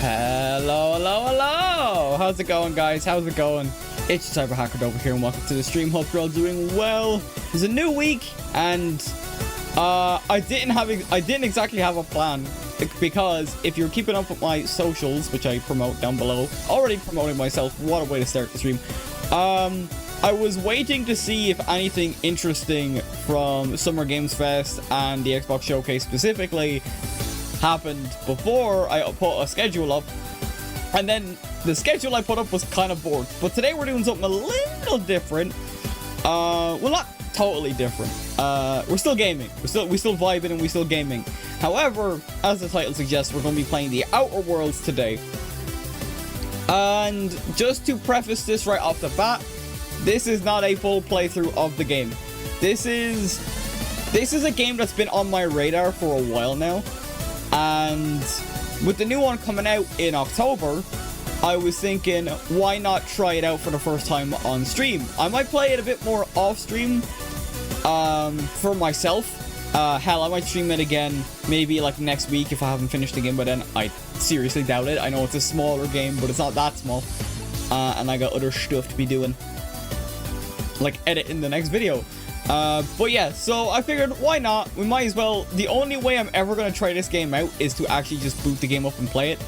Hello, hello, hello! How's it going, guys? How's it going? It's your CyberHacker over here, and welcome to the stream. Hope you're all doing well. It's a new week, and I didn't exactly have a plan, because if you're keeping up with my socials, which I promote down below, already promoting myself, what a way to start the stream. I was waiting to see if anything interesting from Summer Games Fest and the Xbox Showcase specifically happened before I put a schedule up, and then the schedule I put up was kind of bored. But today we're doing something a little different. Well, not totally different. We're still gaming. We still vibing and we still gaming. However, as the title suggests, we're going to be playing the Outer Worlds today. And just to preface this right off the bat, this is not a full playthrough of the game. This is a game that's been on my radar for a while now. And with the new one coming out in October, I was thinking, why not try it out for the first time on stream? I might play it a bit more off stream for myself. Hell, I might stream it again maybe like next week if I haven't finished the game by then. I seriously doubt it. I know it's a smaller game, but it's not that small. And I got other stuff to be doing, like editing the next video. But yeah, so I figured, why not? We might as well. The only way I'm ever going to try this game out is to actually just boot the game up and play it.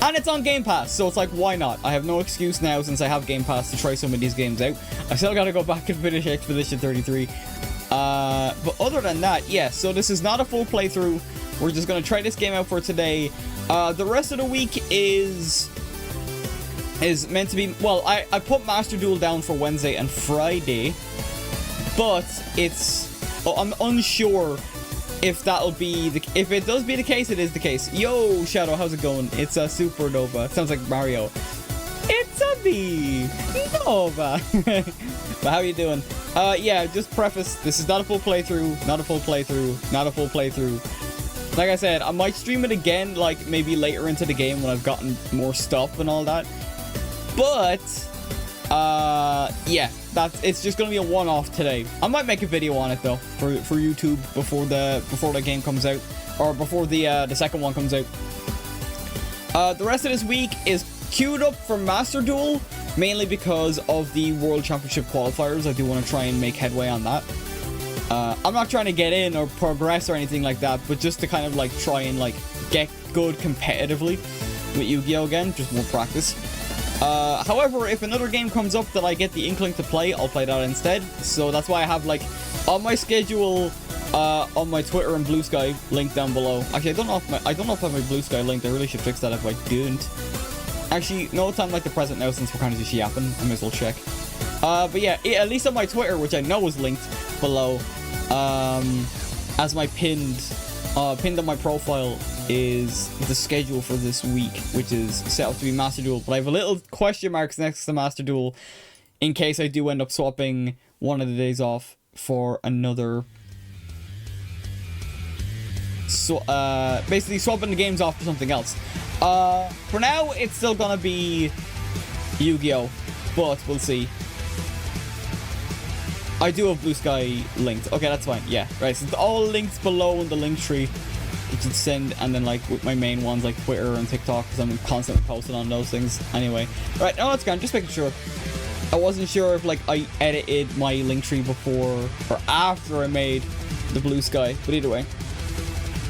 And it's on Game Pass, so it's like, why not? I have no excuse now since I have Game Pass to try some of these games out. I still got to go back and finish Expedition 33. But other than that, yeah, so this is not a full playthrough. We're just going to try this game out for today. The rest of the week is meant to be, well, I put Master Duel down for Wednesday and Friday. But I'm unsure if that'll be if it does be the case, it is the case. Yo, Shadow, how's it going? It's a Supernova. It sounds like Mario. It's a me, Nova. But how you doing? Yeah, just preface, this is not a full playthrough, not a full playthrough, not a full playthrough. Like I said, I might stream it again, like maybe later into the game when I've gotten more stuff and all that. But yeah, it's just gonna be a one-off today. I might make a video on it though for YouTube before the game comes out, or before the second one comes out. The rest of this week is queued up for Master Duel, mainly because of the World Championship qualifiers. I do want to try and make headway on that. I'm not trying to get in or progress or anything like that, but just to kind of like try and like get good competitively with Yu-Gi-Oh again, just more practice. However, if another game comes up that I get the inkling to play, I'll play that instead. So that's why I have, like, on my schedule, on my Twitter and Blue Sky linked down below. Actually, I don't know if I have my Blue Sky linked. I really should fix that if I don't. Actually, no, it's on like the present now since we're kind of just yapping. I may as well check. But yeah, at least on my Twitter, which I know is linked below, as my pinned on my profile is the schedule for this week, which is set up to be Master Duel. But I have a little question marks next to Master Duel in case I do end up swapping one of the days off for another. So basically swapping the games off for something else. For now, it's still gonna be Yu-Gi-Oh, but we'll see. I do have Blue Sky linked. Okay, that's fine. Yeah, right. So it's all linked below in the link tree. You can send, and then like with my main ones like Twitter and TikTok, because I'm constantly posting on those things. Anyway, right, no, that's good. Just making sure. I wasn't sure if like I edited my link tree before or after I made the Blue Sky, but either way.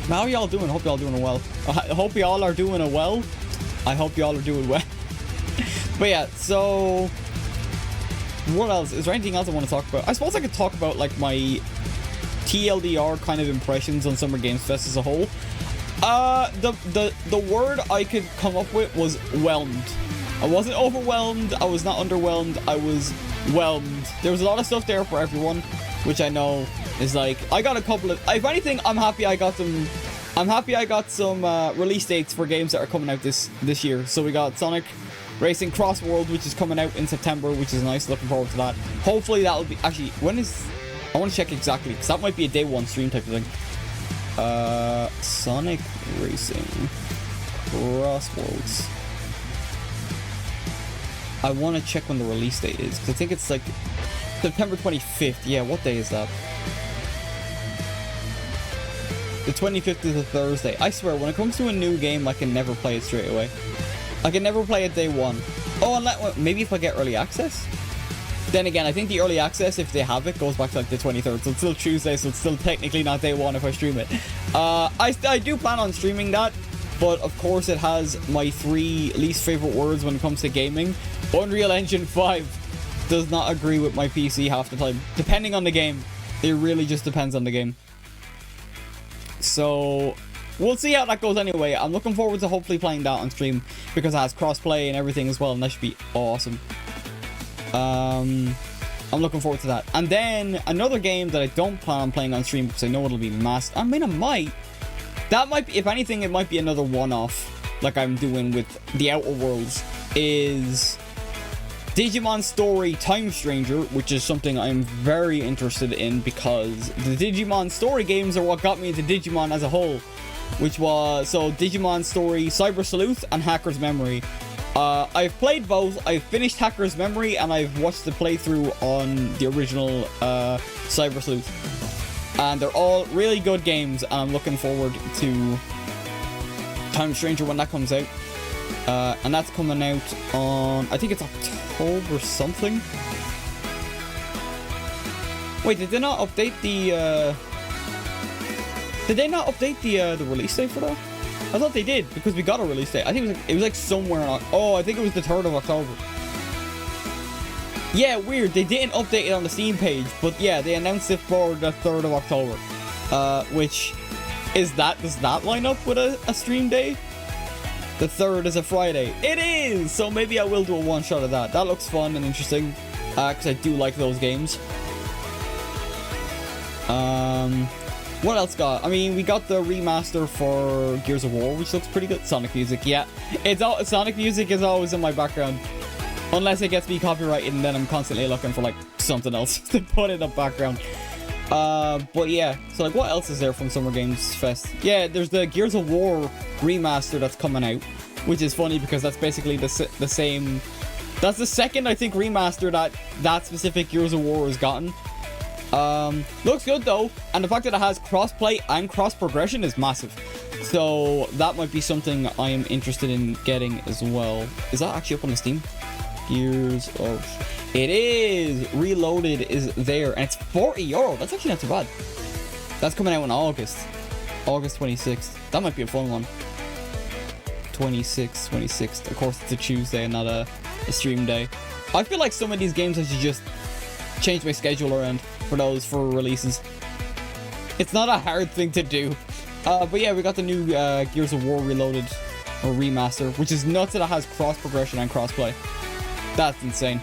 How are y'all doing? Hope y'all doing well. I hope y'all are doing well. I hope y'all are doing well. But yeah, so what else? Is there anything else I want to talk about? I suppose I could talk about like my TLDR kind of impressions on Summer Games Fest as a whole. The word I could come up with was whelmed. I wasn't overwhelmed, I was not underwhelmed, I was whelmed. There was a lot of stuff there for everyone, which I know is like, I got a couple of, if anything, I'm happy I got some release dates for games that are coming out this year. So we got Sonic Racing Cross World, which is coming out in September, which is nice, looking forward to that. Hopefully that'll be, actually, when is, I want to check exactly, because that might be a day one stream type of thing. Sonic Racing Cross Worlds. I want to check when the release date is, because I think it's like September 25th. Yeah, what day is that? The 25th is a Thursday. I swear, when it comes to a new game, I can never play it straight away. I can never play it day one. Oh, and maybe if I get early access? Then again, I think the early access, if they have it, goes back to like the 23rd. So it's still Tuesday, so it's still technically not day one if I stream it. I do plan on streaming that. But of course, it has my 3 least favorite words when it comes to gaming. Unreal Engine 5 does not agree with my PC half the time. Depending on the game. It really just depends on the game. So we'll see how that goes anyway. I'm looking forward to hopefully playing that on stream because it has crossplay and everything as well, and that should be awesome. I'm looking forward to that. And then another game that I don't plan on playing on stream because I know it'll be massive. I mean, I might. That might be, if anything, it might be another one-off like I'm doing with the Outer Worlds, is Digimon Story Time Stranger, which is something I'm very interested in because the Digimon Story games are what got me into Digimon as a whole, which was, so Digimon Story Cyber Sleuth and Hacker's Memory. I've played both. I've finished Hacker's Memory and I've watched the playthrough on the original Cyber Sleuth. And they're all really good games, and I'm looking forward to Time Stranger when that comes out. And that's coming out on, I think it's October something. Wait, did they not update the the release date for that? I thought they did, because we got a release date. I think it was like somewhere in, oh, I think it was the 3rd of October. Yeah, weird. They didn't update it on the Steam page, but yeah, they announced it for the 3rd of October. Which is that, does that line up with a stream day? The 3rd is a Friday. It is! So maybe I will do a one-shot of that. That looks fun and interesting, because I do like those games. What else got? I mean, we got the remaster for Gears of War, which looks pretty good. Sonic music, yeah. Sonic music is always in my background. Unless it gets me copyrighted, and then I'm constantly looking for, like, something else to put in the background. But yeah. So, like, what else is there from Summer Games Fest? Yeah, there's the Gears of War remaster that's coming out. Which is funny, because that's basically the same... That's the second, I think, remaster that specific Gears of War has gotten. Looks good though, and the fact that it has crossplay and cross progression is massive, so that might be something I am interested in getting as well. Is that actually up on the Steam? Gears of... It is! Reloaded is there, and it's €40. That's actually not too bad. That's coming out in August 26th. That might be a fun one. 26th. Of course, it's a Tuesday and not a stream day. I feel like some of these games I should just change my schedule around for releases. It's not a hard thing to do. But yeah, we got the new Gears of War Reloaded or remaster, which is nuts that it has cross progression and crossplay. That's insane.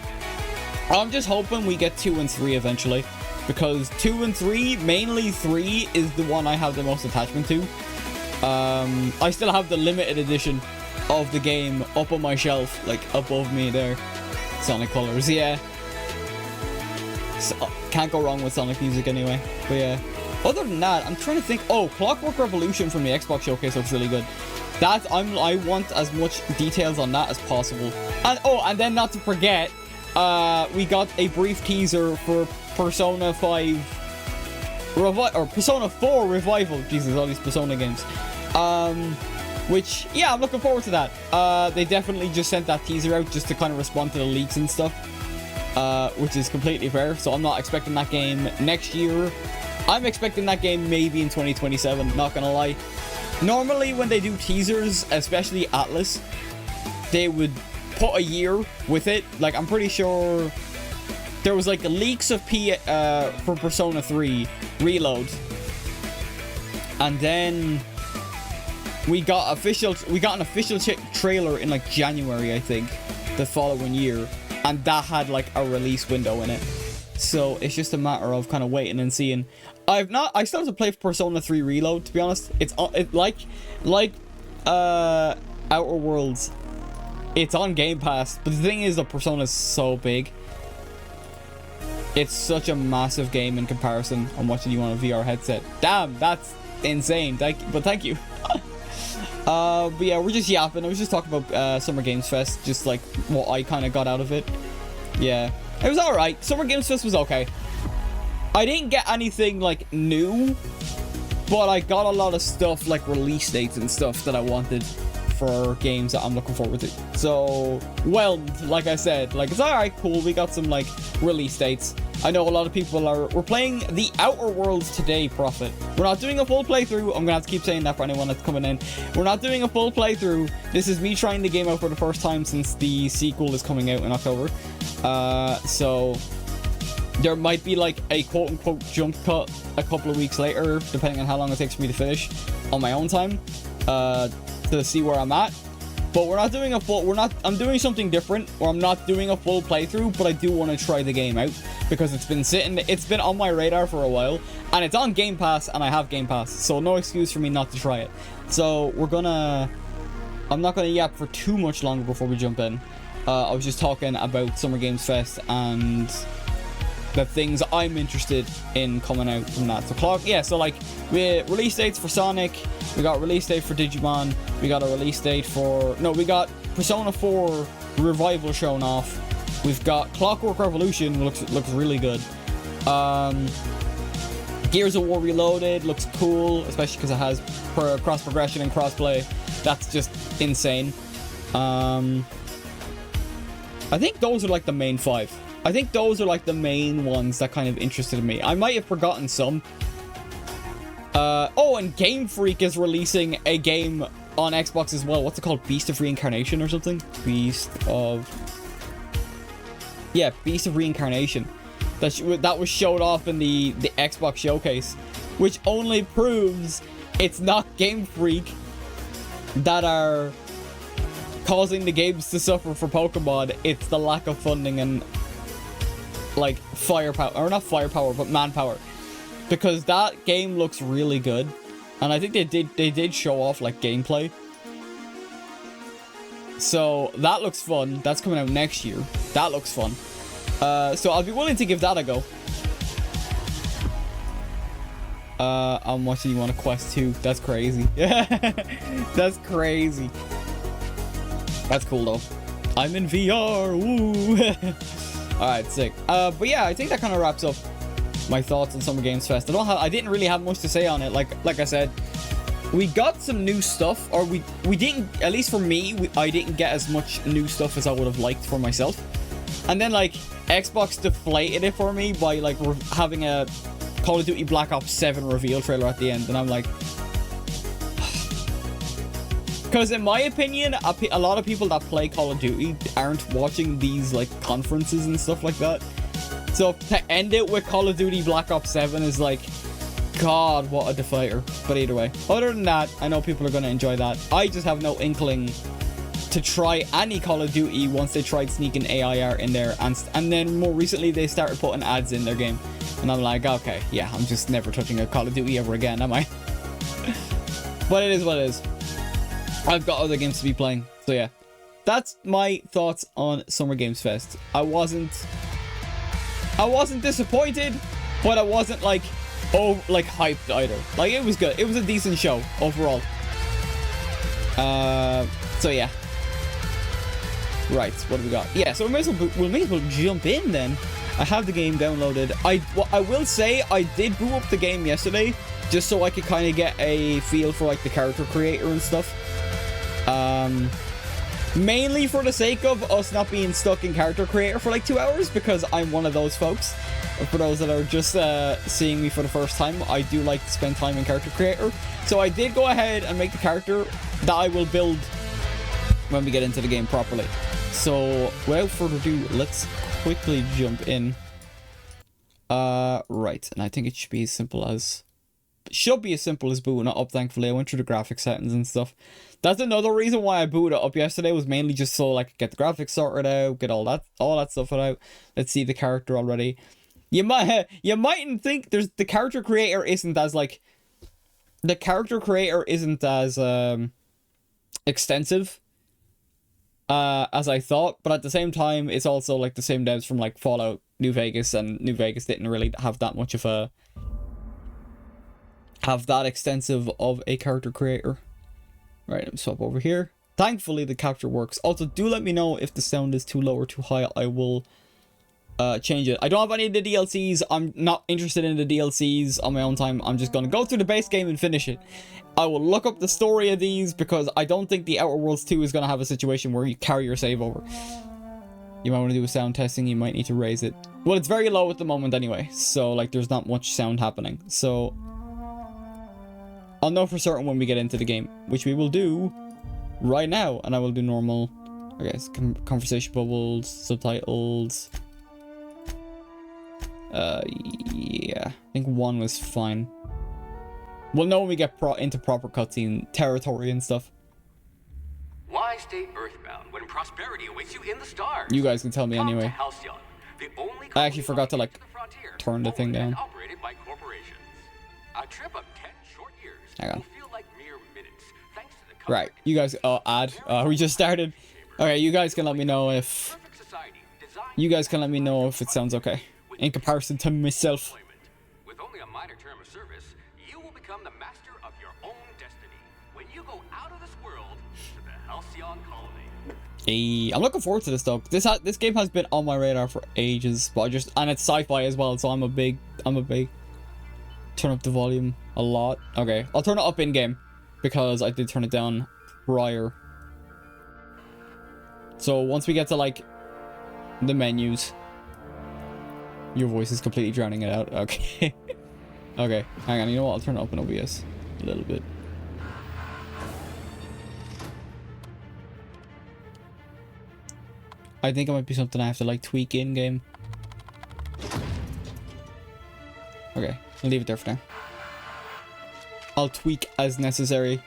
I'm just hoping we get 2 and 3 eventually, because 2 and 3, mainly 3, is the one I have the most attachment to. I still have the limited edition of the game up on my shelf, like above me there. Sonic Colors, yeah. So, can't go wrong with Sonic music anyway. But yeah, other than that, I'm trying to think. Oh, Clockwork Revolution from the Xbox showcase looks really good. I want as much details on that as possible. And oh, and then not to forget, we got a brief teaser for Persona 5 Persona 4 Revival. Jesus, all these Persona games. Which, yeah, I'm looking forward to that. They definitely just sent that teaser out just to kind of respond to the leaks and stuff. Which is completely fair. So I'm not expecting that game next year. I'm expecting that game maybe in 2027, not gonna lie. Normally when they do teasers, especially Atlas, they would put a year with it. Like, I'm pretty sure there was like leaks of for Persona 3 Reload. And then we got an official trailer in like January, I think, the following year. And that had like a release window in it. So it's just a matter of kind of waiting and seeing. I still have to play Persona 3 Reload, to be honest. It's like Outer Worlds. It's on Game Pass, but the thing is, the Persona is so big. It's such a massive game in comparison. I'm watching you on a VR headset. Damn, that's insane. Thank you. But yeah, we're just yapping. I was just talking about Summer Games Fest, just like what I kind of got out of it. Yeah, it was alright. Summer Games Fest was okay. I didn't get anything like new, but I got a lot of stuff like release dates and stuff that I wanted for games that I'm looking forward to. So, whelmed, like I said. Like, it's alright, cool. We got some, like, release dates. I know a lot of people we're playing The Outer Worlds today, Prophet. We're not doing a full playthrough. I'm gonna have to keep saying that for anyone that's coming in. We're not doing a full playthrough. This is me trying the game out for the first time since the sequel is coming out in October. So there might be like a quote-unquote jump cut a couple of weeks later, depending on how long it takes for me to finish on my own time, to see where I'm at. But we're not doing a full, I'm doing something different, or I'm not doing a full playthrough, but I do want to try the game out, because it's been on my radar for a while, and it's on Game Pass, and I have Game Pass, so no excuse for me not to try it. So I'm not gonna yap for too much longer before we jump in. I was just talking about Summer Games Fest, and the things I'm interested in coming out from that. So like, we release dates for Sonic, we got release date for Digimon, we got a release date for, we got Persona 4 Revival shown off, we've got Clockwork Revolution, looks really good, Gears of War Reloaded looks cool, especially because it has cross progression and crossplay. That's just insane. I think those are like the main 5. I think those are like the main ones that kind of interested me. I might have forgotten some. Oh, and Game Freak is releasing a game on Xbox as well. What's it called? Beast of Reincarnation or something? Beast of Reincarnation. That was showed off in the Xbox showcase, which only proves it's not Game Freak that are causing the games to suffer for Pokemon. It's the lack of funding and like firepower, or not firepower, but manpower, because that game looks really good, and I think they did show off like gameplay, so that looks fun. That's coming out next year. That looks fun. So I'll be willing to give that a go. I'm watching you on a Quest 2. That's crazy. That's crazy. That's cool though. I'm in VR. Woo. Alright, sick. But yeah, I think that kind of wraps up my thoughts on Summer Games Fest. I didn't really have much to say on it. Like I said, we got some new stuff, or we didn't, at least for me, I didn't get as much new stuff as I would have liked for myself. And then like Xbox deflated it for me by like having a Call of Duty Black Ops 7 reveal trailer at the end, and I'm like, because in my opinion, a lot of people that play Call of Duty aren't watching these like conferences and stuff like that. So to end it with Call of Duty Black Ops 7 is like, God, what a deflator. But either way, other than that, I know people are going to enjoy that. I just have no inkling to try any Call of Duty once they tried sneaking AI art in there, and then more recently they started putting ads in their game, and I'm like, okay, yeah, I'm just never touching a Call of Duty ever again, am I? But it is what it is. I've got other games to be playing, so yeah, that's my thoughts on Summer Games Fest. I wasn't disappointed, but I wasn't like hyped either. Like, it was good. It was a decent show overall. So yeah. Right, what do we got? Yeah, so we may as well jump in then. I have the game downloaded. I will say I did boot up the game yesterday, just so I could kind of get a feel for like the character creator and stuff. Mainly for the sake of us not being stuck in character creator for like 2 hours, because I'm one of those folks. For those that are just seeing me for the first time, I do like to spend time in character creator. So I did go ahead and make the character that I will build when we get into the game properly. So without further ado, let's quickly jump in. Right, and I think it should be as simple as booting it up. Thankfully, I went through the graphics settings and stuff. That's another reason why I booted it up yesterday, was mainly just so I could get the graphics sorted out, get all that stuff out. Let's see the character already. You mightn't think the character creator isn't as extensive as I thought, but at the same time, it's also like the same devs from like Fallout New Vegas, and New Vegas didn't really have that much of that extensive of a character creator. Right, let me swap over here. Thankfully, the capture works. Also, do let me know if the sound is too low or too high. I will change it. I don't have any of the DLCs. I'm not interested in the DLCs on my own time. I'm just gonna go through the base game and finish it. I will look up the story of these because I don't think the Outer Worlds 2 is gonna have a situation where you carry your save over. You might want to do a sound testing. You might need to raise it. Well, it's very low at the moment anyway, so like there's not much sound happening. So I'll know for certain when we get into the game, which we will do right now. And I will do normal. Okay, so conversation bubbles, subtitles. Yeah, I think 1 was fine. We'll know when we get into proper cutscene territory and stuff. Why stay earthbound when prosperity awaits you in the stars? You guys can tell me anyway. Halcyon, the only I actually forgot to like turn the thing down. Operated by corporations. A trip of 10 short years Hang on. will feel like mere minutes, thanks to the Right, you guys. We just started. Okay, you guys can let me know if. You guys can let me know if it sounds okay in comparison to myself. With only a minor term of service, you will become the master of your own destiny when you go out of this world to the Halcyon colony. Hey, I'm looking forward to this though. This game has been on my radar for ages, but and it's sci-fi as well, so I'm a big turn up the volume a lot. Okay, I'll turn it up in game because I did turn it down prior. So once we get to like the menus, your voice is completely drowning it out. Okay. Okay, hang on. You know what? I'll turn it up in OBS a little bit. I think it might be something I have to like tweak in game. Okay, I'll leave it there for now. I'll tweak as necessary.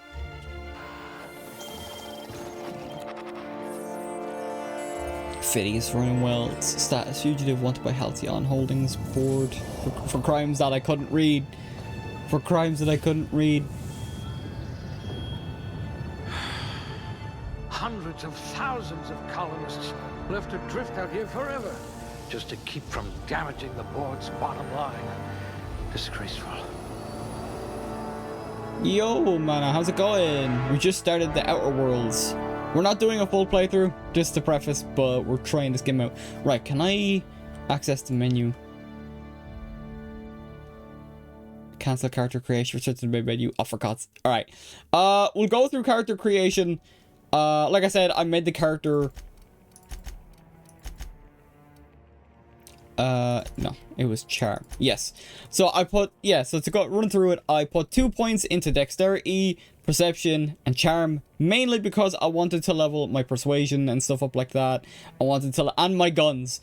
Phineas running well. Status fugitive wanted by Halcyon Holdings board for crimes that I couldn't read. For crimes that I couldn't read. Hundreds of thousands of colonists left adrift out here forever, just to keep from damaging the board's bottom line. Disgraceful. Yo, man, how's it going? We just started the Outer Worlds. We're not doing a full playthrough, just to preface, but we're trying this game out. Right, can I access the menu? Cancel character creation, return to the main menu, offer cots. Alright. We'll go through character creation. Like I said, I made the character. No, it was charm. Yes. So I put, so to go run through it, I put 2 points into dexterity, perception, and charm, mainly because I wanted to level my persuasion and stuff up like that. I wanted to, and my guns,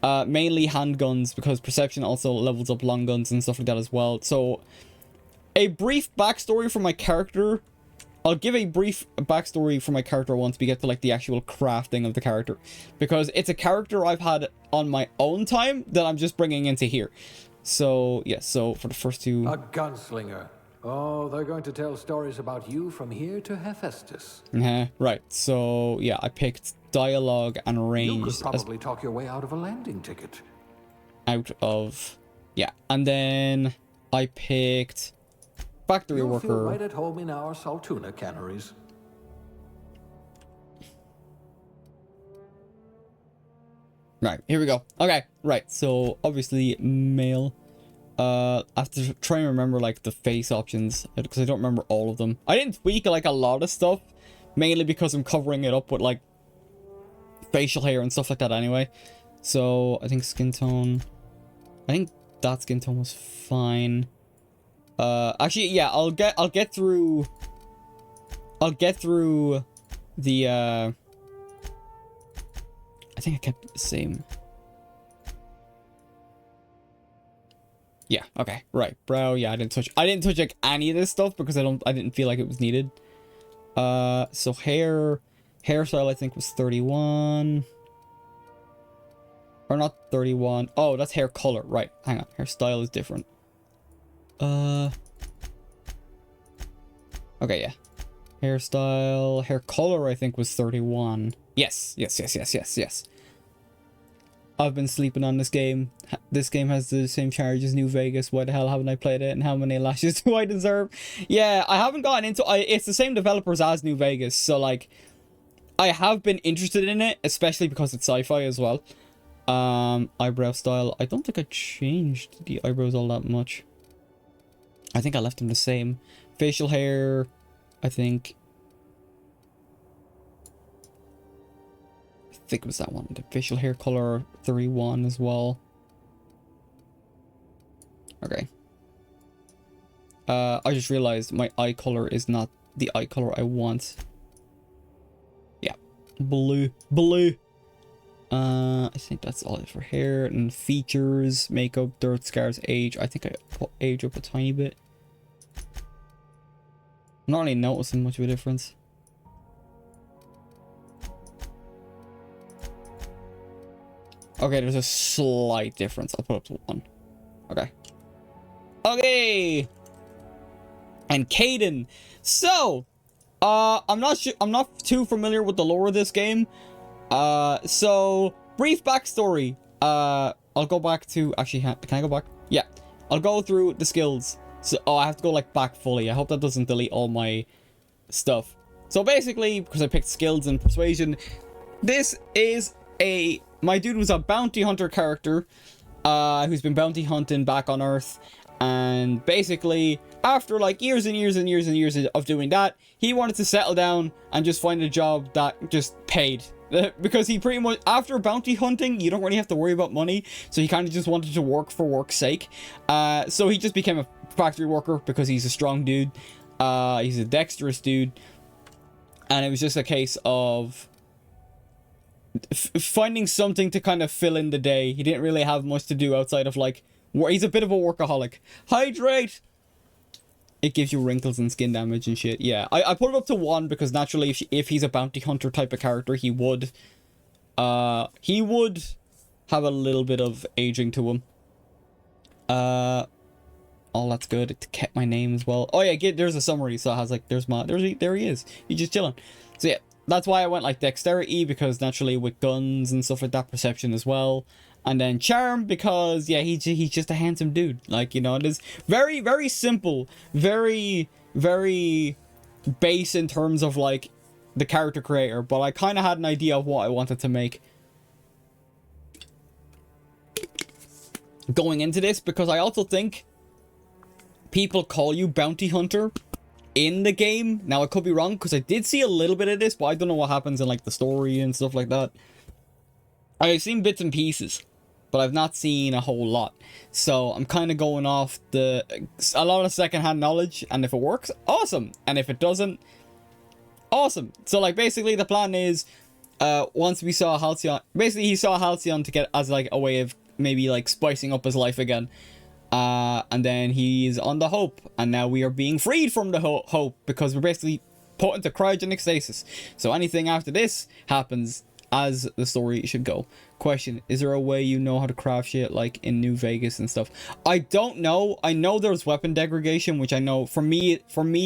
mainly handguns, because perception also levels up long guns and stuff like that as well. So a brief backstory for my character. I'll give a brief backstory for my character once we get to like the actual crafting of the character, because it's a character I've had on my own time that I'm just bringing into here. So yeah, so for the first two, A gunslinger. Oh, they're going to tell stories about you from here to Hephaestus. right. So yeah, I picked dialogue and range. You could probably talk your way out of a landing ticket. And then I picked factory You'll worker. feel right at home in our Saltuna canneries. Right, here we go. Okay, right. So obviously male. I have to try and remember like the face options because I don't remember all of them. I didn't tweak like a lot of stuff, mainly because I'm covering it up with like facial hair and stuff like that anyway. So I think skin tone. I think that skin tone was fine. Actually, yeah, I'll get through the I think I kept it the same. Yeah, okay, right. Brow, yeah, I didn't touch like any of this stuff because I didn't feel like it was needed. So hairstyle I think was 31. Or not 31. Oh, that's hair color. Right. Hang on. Hairstyle is different. Okay, yeah. Hairstyle, hair color I think was 31. Yes. I've been sleeping on this game. This game has the same charge as New Vegas. Why the hell haven't I played it? And how many lashes do I deserve? Yeah, I haven't gotten into it's the same developers as New Vegas. So like I have been interested in it, especially because it's sci-fi as well. Eyebrow style. I don't think I changed the eyebrows all that much. I think I left them the same. Facial hair, I think it was that one. The facial hair color 3-1 as well. Okay. I just realized my eye color is not the eye color I want. Yeah. Blue. I think that's all for hair and features, makeup, dirt, scars, age. I think I put age up a tiny bit. I'm not really noticing much of a difference. Okay, there's a slight difference. I'll put up to 1. Okay. Okay. And Caden. So, I'm not too familiar with the lore of this game. So brief backstory. I'll go back to actually. Can I go back? Yeah. I'll go through the skills. So, I have to go like back fully. I hope that doesn't delete all my stuff. So basically, because I picked skills and persuasion, this is my dude was a bounty hunter character, who's been bounty hunting back on Earth, and basically after like years and years and years and years of doing that, he wanted to settle down and just find a job that just paid. Because he pretty much, after bounty hunting, you don't really have to worry about money. So he kind of just wanted to work for work's sake. So he just became a factory worker because he's a strong dude. He's a dexterous dude. And it was just a case of finding something to kind of fill in the day. He didn't really have much to do outside of like, he's a bit of a workaholic. Hydrate! It gives you wrinkles and skin damage and shit. Yeah, I put it up to 1 because naturally if he's a bounty hunter type of character, he would have a little bit of aging to him. Oh, that's good. It kept my name as well. Oh yeah, there's a summary, so it has like, there he is. He's just chilling. So yeah, that's why I went like dexterity, because naturally with guns and stuff like that, perception as well. And then charm, because yeah, he's just a handsome dude. Like, you know, it is very, very simple, very, very base in terms of like the character creator, but I kind of had an idea of what I wanted to make going into this, because I also think people call you bounty hunter in the game. Now I could be wrong, because I did see a little bit of this, but I don't know what happens in like the story and stuff like that. I've seen bits and pieces, but I've not seen a whole lot. So I'm kind of going off a lot of secondhand knowledge, and if it works, awesome. And if it doesn't, awesome. So like basically the plan is, once we saw Halcyon, basically he saw Halcyon to get as like a way of maybe like spicing up his life again. And then he's on the Hope, and now we are being freed from the Hope because we're basically put into cryogenic stasis. So anything after this happens as the story should go. Question, is there a way you know how to craft shit like in New Vegas and stuff? I don't know. I know there's weapon degradation, which I know for me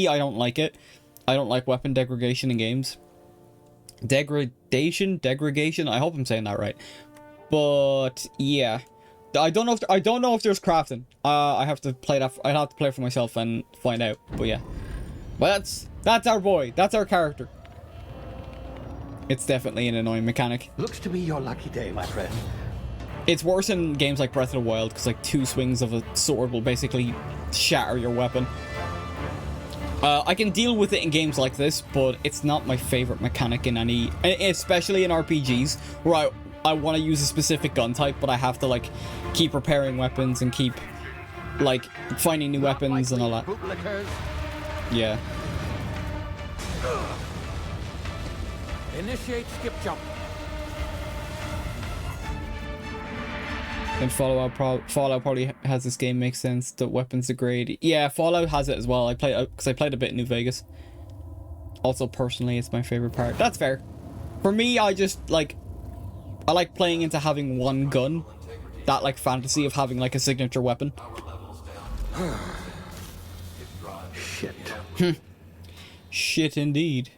I don't like it. I don't like weapon degradation in games. Degradation, I hope I'm saying that right. But yeah, I don't know if there's crafting. I have to play that. I'd have to play it for myself and find out. But yeah, but that's our boy. That's our character. It's definitely an annoying mechanic. Looks to be your lucky day, my friend. It's worse in games like Breath of the Wild, because like 2 swings of a sword will basically shatter your weapon. I can deal with it in games like this, but it's not my favorite mechanic in any, especially in RPGs, where I want to use a specific gun type, but I have to like keep repairing weapons and keep like finding new weapons and all that. Yeah. Initiate skip jump. And Fallout probably has this game, makes sense. The weapons degrade. Yeah, Fallout has it as well. I played a bit in New Vegas. Also, personally, it's my favorite part. That's fair. For me, I like playing into having one gun. That like fantasy of having like a signature weapon. Shit. Shit indeed.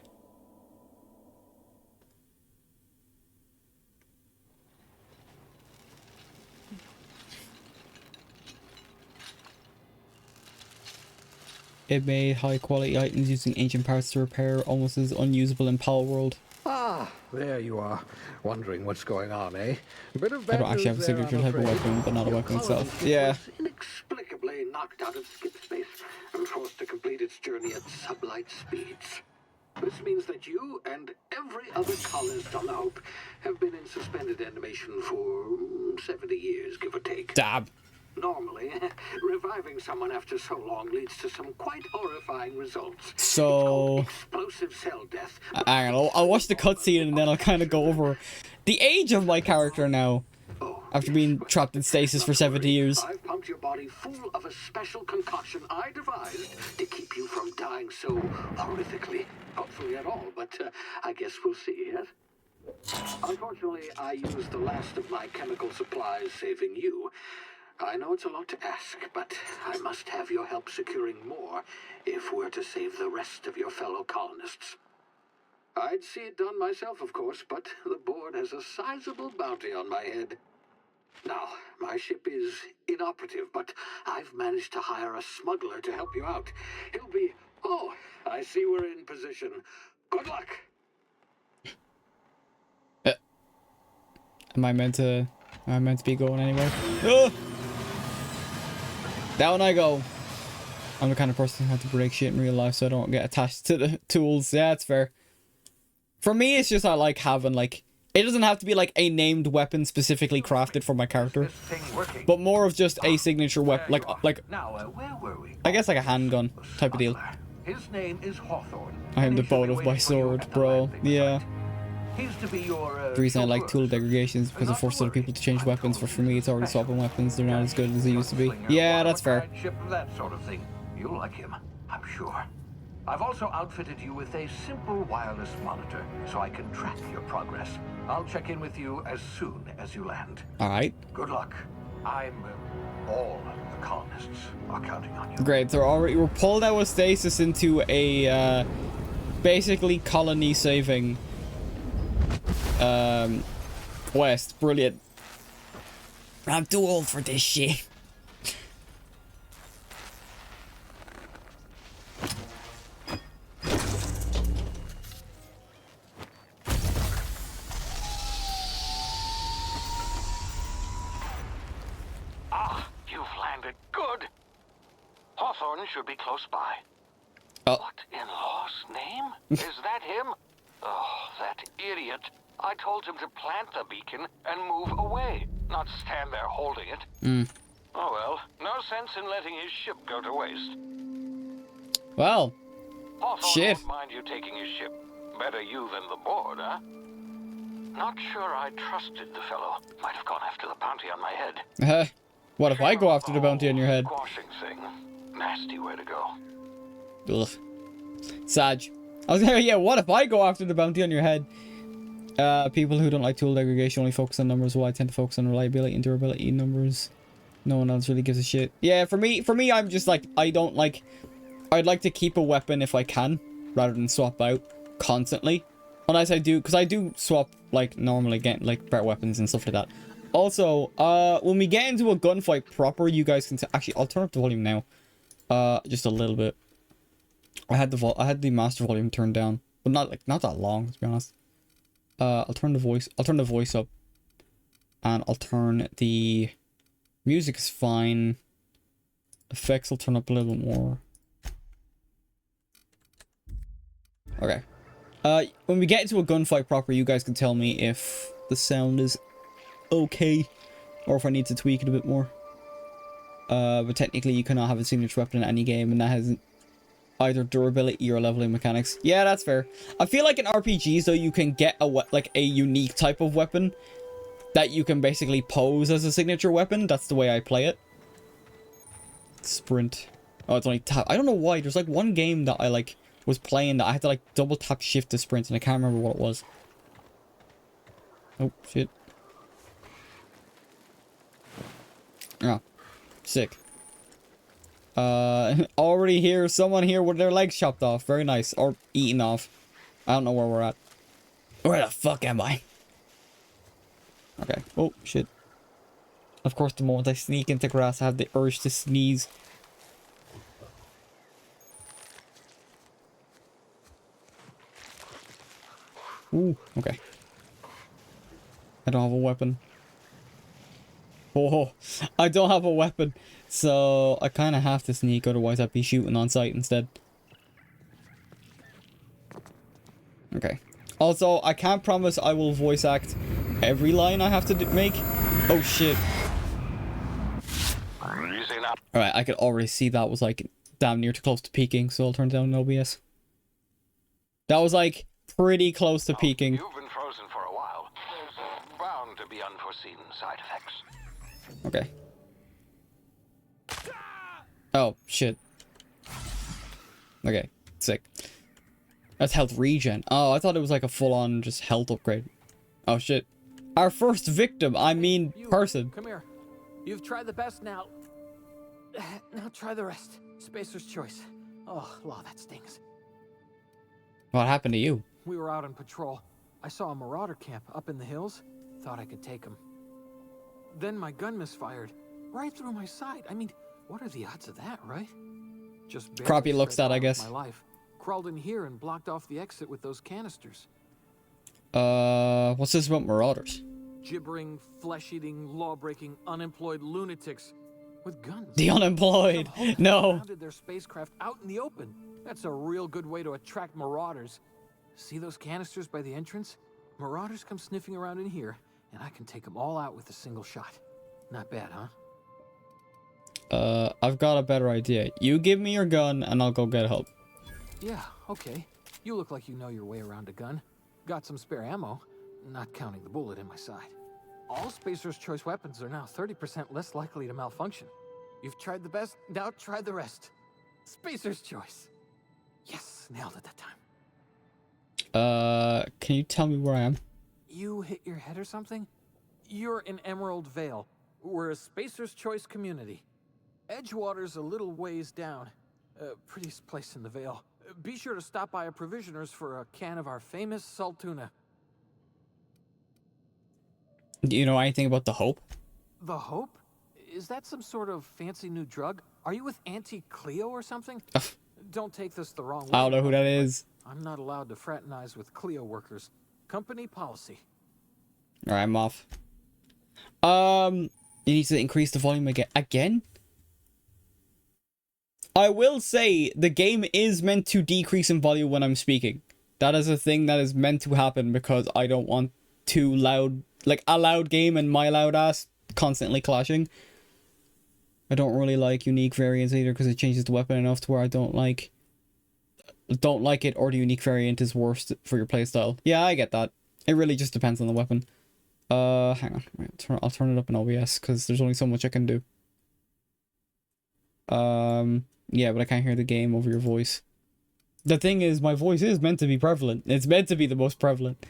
It made high quality items using ancient parts to repair, almost as unusable in Pal World. Ah, there you are, wondering what's going on, eh? A bit of I bad don't actually have a news there, signature I'm type of afraid. weapon, but not a Your weapon colony itself. ship Yeah. was inexplicably knocked out of skip space and forced to complete its journey at sublight speeds. This means that you and every other colonist on the Hope have been in suspended animation for 70 years, give or take. Dab. Normally, reviving someone after so long leads to some quite horrifying results. So, Explosive cell death. hang on, I'll watch the cutscene and then I'll kind of go over the age of my character now. After being trapped in stasis for 70 years. I've pumped your body full of a special concoction I devised to keep you from dying so horrifically. Hopefully at all, but I guess we'll see, yes? Unfortunately, I used the last of my chemical supplies saving you. I know it's a lot to ask, but I must have your help securing more if we're to save the rest of your fellow colonists. I'd see it done myself, of course, but the board has a sizable bounty on my head. Now, my ship is inoperative, but I've managed to hire a smuggler to help you out. He'll be... Oh, I see we're in position. Good luck! Am I meant to be going anywhere? Oh! Down I go. I'm the kind of person who has to break shit in real life so I don't get attached to the tools. Yeah, that's fair. For me, it's just I like having, like... It doesn't have to be, like, a named weapon specifically crafted for my character. But more of just a signature weapon. Like... Now, where were we? I guess like a handgun type of deal. His name is Hawthorne. I am the boat of my sword, bro. Yeah. He's to be your, The reason I like tool degradation is because it forces other people to change weapons, but for me it's already swapping weapons, they're not as good as they used to be. Yeah, that's fair. That sort of thing. You'll like him, I'm sure. I've also outfitted you with a simple wireless monitor, so I can track your progress. I'll check in with you as soon as you land. Alright. Good luck. All the colonists are counting on you. Great, we're pulled out of stasis into a, basically colony saving, quest. Brilliant. I'm too old for this shit. You've landed. Good. Hawthorne should be close by. Oh. What in law's name? Is that him? Oh, that idiot. I told him to plant the beacon and move away, not stand there holding it. Oh well, no sense in letting his ship go to waste. Well, Hawthorne shit. won't mind you taking his ship. Better you than the board, huh? Not sure I trusted the fellow. Might have gone after the bounty on my head. What if I go after the bounty on your head? Squashing thing. Nasty way to go. Ugh. Sag. I was there, yeah, what if I go after the bounty on your head? People who don't like tool degradation only focus on numbers, while I tend to focus on reliability and durability numbers. No one else really gives a shit. Yeah, for me, I'm just like, I'd like to keep a weapon if I can, rather than swap out constantly. Unless I do, because I do swap, like, normally get, like, better weapons and stuff like that. Also, when we get into a gunfight proper, you guys can... Actually, I'll turn up the volume now. Just a little bit. I had the master volume turned down. But not that long, to be honest. I'll turn the voice up. And I'll turn the... Music is fine. Effects I'll turn up a little bit more. Okay. When we get into a gunfight proper, you guys can tell me if the sound is okay, or if I need to tweak it a bit more. But technically you cannot have a signature weapon in any game, and that has either durability or leveling mechanics. Yeah, that's fair. I feel like in RPGs though, you can get a unique type of weapon that you can basically pose as a signature weapon. That's the way I play it. Sprint. Oh, it's only tap. I don't know why. There's like one game that I was playing that I had to double tap shift to sprint, and I can't remember what it was. Oh shit. Ah, sick. Already here, someone here with their legs chopped off. Very nice. Or eaten off. I don't know where we're at. Where the fuck am I? Okay. Oh, shit. Of course, the moment I sneak into grass, I have the urge to sneeze. Ooh, okay. I don't have a weapon. Oh, I don't have a weapon. So I kind of have to sneak, otherwise I'd be shooting on sight instead. Okay. Also, I can't promise I will voice act every line I have to make. Oh shit. Alright, I could already see that was like damn near too close to peaking, so I'll turn down OBS. That was like pretty close to peaking. You've been frozen for a while. There's bound to be unforeseen side effects. Okay. Oh, shit. Okay, sick. That's health regen. Oh, I thought it was like a full-on just health upgrade. Oh, shit. Our first victim, I mean person. Come here. You've tried the best now. Now try the rest. Spacer's choice. Oh, law, that stings. What happened to you? We were out on patrol. I saw a marauder camp up in the hills. Thought I could take him. Then my gun misfired. Right through my side. I mean, what are the odds of that, right? Just crappy looks that, I guess. My life. Crawled in here and blocked off the exit with those canisters. What's this about marauders? Gibbering, flesh-eating, law-breaking, unemployed lunatics with guns. The unemployed. No. Grounded their spacecraft out in the open. That's a real good way to attract marauders. See those canisters by the entrance? Marauders come sniffing around in here, and I can take them all out with a single shot. Not bad, huh? I've got a better idea. You give me your gun, and I'll go get help. Yeah, okay. You look like you know your way around a gun. Got some spare ammo, not counting the bullet in my side. All Spacer's choice weapons are now 30% less likely to malfunction. You've tried the best, now try the rest. Spacer's choice. Yes, nailed it that time. Can you tell me where I am? You hit your head or something? You're in Emerald Vale. We're a Spacer's choice community. Edgewater's a little ways down. Prettiest place in the Vale. Be sure to stop by a provisioner's for a can of our famous salt tuna. Do you know anything about the Hope? The Hope? Is that some sort of fancy new drug? Are you with Auntie Cleo or something? Don't take this the wrong way. I don't know who that is. I'm not allowed to fraternize with Cleo workers. Company policy. Alright, I'm off. You need to increase the volume again. Again? I will say, the game is meant to decrease in volume when I'm speaking. That is a thing that is meant to happen because I don't want too loud, like a loud game and my loud ass constantly clashing. I don't really like unique variants either because it changes the weapon enough to where I don't like it, or the unique variant is worse for your playstyle. Yeah, I get that. It really just depends on the weapon. Hang on. I'll turn it up in OBS because there's only so much I can do. Yeah, but I can't hear the game over your voice. The thing is, my voice is meant to be prevalent. It's meant to be the most prevalent.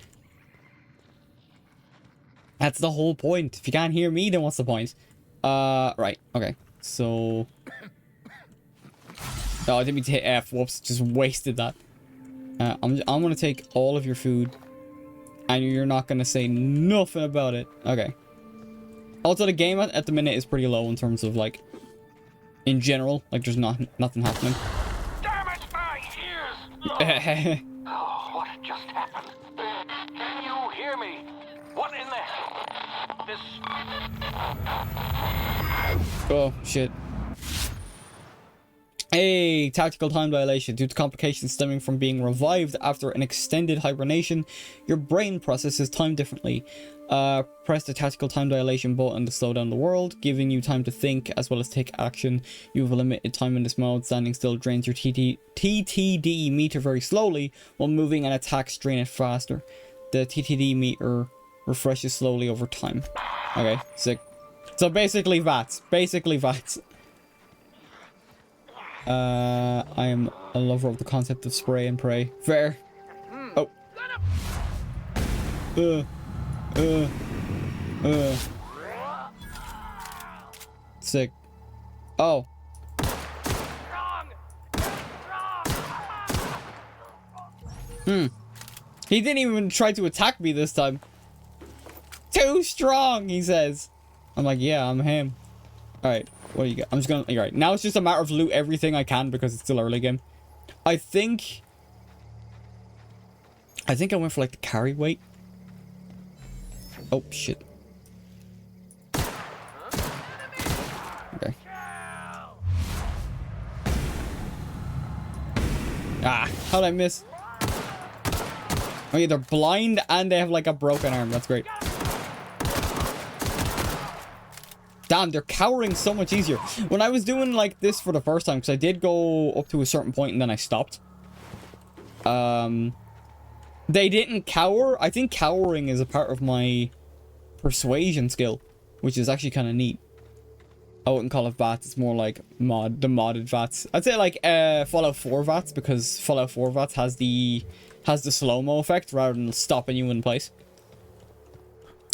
That's the whole point. If you can't hear me, then what's the point? Right. Okay. So... Oh, I didn't mean to hit F. Whoops. Just wasted that. I'm gonna take all of your food. And you're not gonna say nothing about it. Okay. Also, the game at the minute is pretty low in terms of, like... In general. Like, there's nothing happening. Damn it, my ears! Oh, what just happened? Can you hear me? What in the... This... Oh, shit. Hey, tactical time dilation. Due to complications stemming from being revived after an extended hibernation, your brain processes time differently. Press the tactical time dilation button to slow down the world, giving you time to think as well as take action. You have a limited time in this mode. Standing still drains your TTD meter very slowly, while moving and attacks drain it faster. The TTD meter refreshes slowly over time. Okay, sick. So basically VATS. Basically VATS. I am a lover of the concept of spray and pray. Fair. Oh. Sick. Oh. He didn't even try to attack me this time. Too strong, he says. I'm like, yeah, I'm him. Alright, what do you got? I'm just gonna... Alright, now it's just a matter of loot everything I can because it's still early game. I think I went for, like, the carry weight. Oh, shit. Okay. Ah, how'd I miss? Oh yeah, they're blind and they have like a broken arm. That's great. Damn, they're cowering so much easier. When I was doing like this for the first time, because I did go up to a certain point and then I stopped. They didn't cower. I think cowering is a part of my persuasion skill, which is actually kind of neat. I wouldn't call it VATS, it's more like the modded VATS. I'd say like Fallout 4 VATS, because Fallout 4 VATS has the slow-mo effect rather than stopping you in place.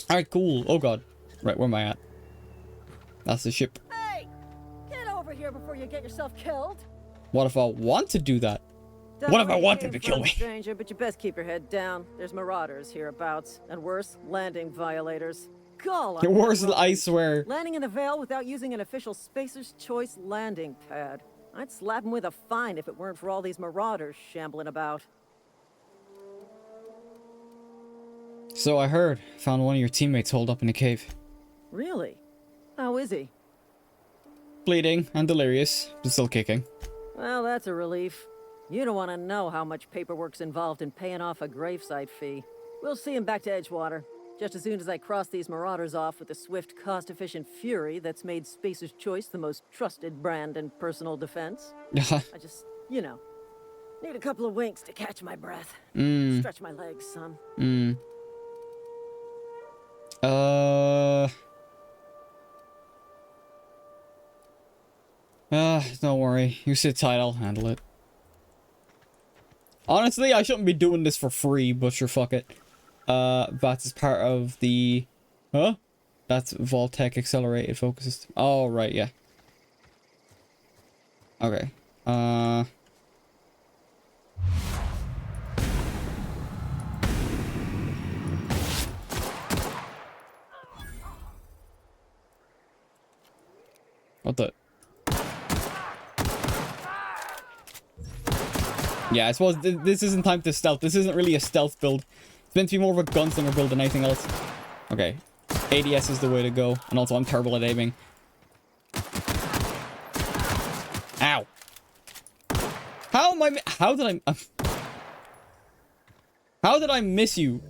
Alright, cool. Oh god. Right, where am I at? That's the ship. Hey! Get over here before you get yourself killed. What if I want to do that? What if I wanted to kill me? Stranger, but you best keep your head down. There's marauders hereabouts, and worse, landing violators. Gall, You're worse, I swear. Landing in the Vale without using an official Spacer's Choice landing pad. I'd slap him with a fine if it weren't for all these marauders shambling about. So I heard. Found one of your teammates holed up in a cave. Really? How is he? Bleeding and delirious, but still kicking. Well, that's a relief. You don't want to know how much paperwork's involved in paying off a gravesite fee. We'll see him back to Edgewater. Just as soon as I cross these marauders off with the swift, cost-efficient fury that's made Spacer's Choice the most trusted brand in personal defense. I just, you know, need a couple of winks to catch my breath. Stretch my legs, son. Don't worry. You sit tight, I'll handle it. Honestly, I shouldn't be doing this for free, but sure, fuck it. VATS is part of the... Huh? That's Vault-Tec Accelerated Focus System. Oh, right, yeah. Okay. What the... Yeah, I suppose this isn't time to stealth. This isn't really a stealth build. It's meant to be more of a gunslinger build than anything else. Okay. ADS is the way to go. And also, I'm terrible at aiming. Ow. How am I... How did I... How did I miss you?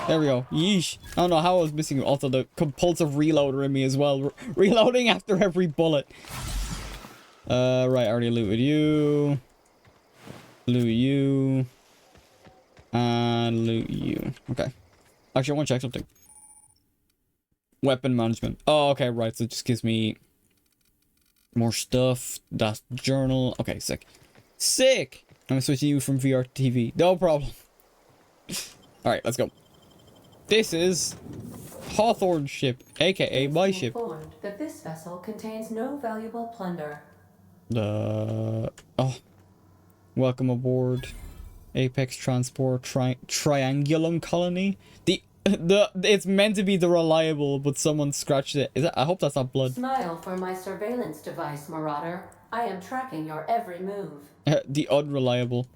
There we go. Yeesh. I don't know how I was missing you. Also, the compulsive reloader in me as well. Reloading after every bullet. Right, I already looted you. Loot you. And loot you. Okay. Actually, I want to check something. Weapon management. Oh, okay, right. So it just gives me more stuff. That's journal. Okay, sick. Sick! I'm switching you from VR to TV. No problem. Alright, let's go. This is Hawthorne's ship, aka my ship. Informed that this vessel contains no valuable plunder. Oh. Welcome aboard. Apex Transport Triangulum Colony. It's meant to be the reliable, but someone scratched it. I hope that's not blood. Smile for my surveillance device, Marauder. I am tracking your every move. The unreliable.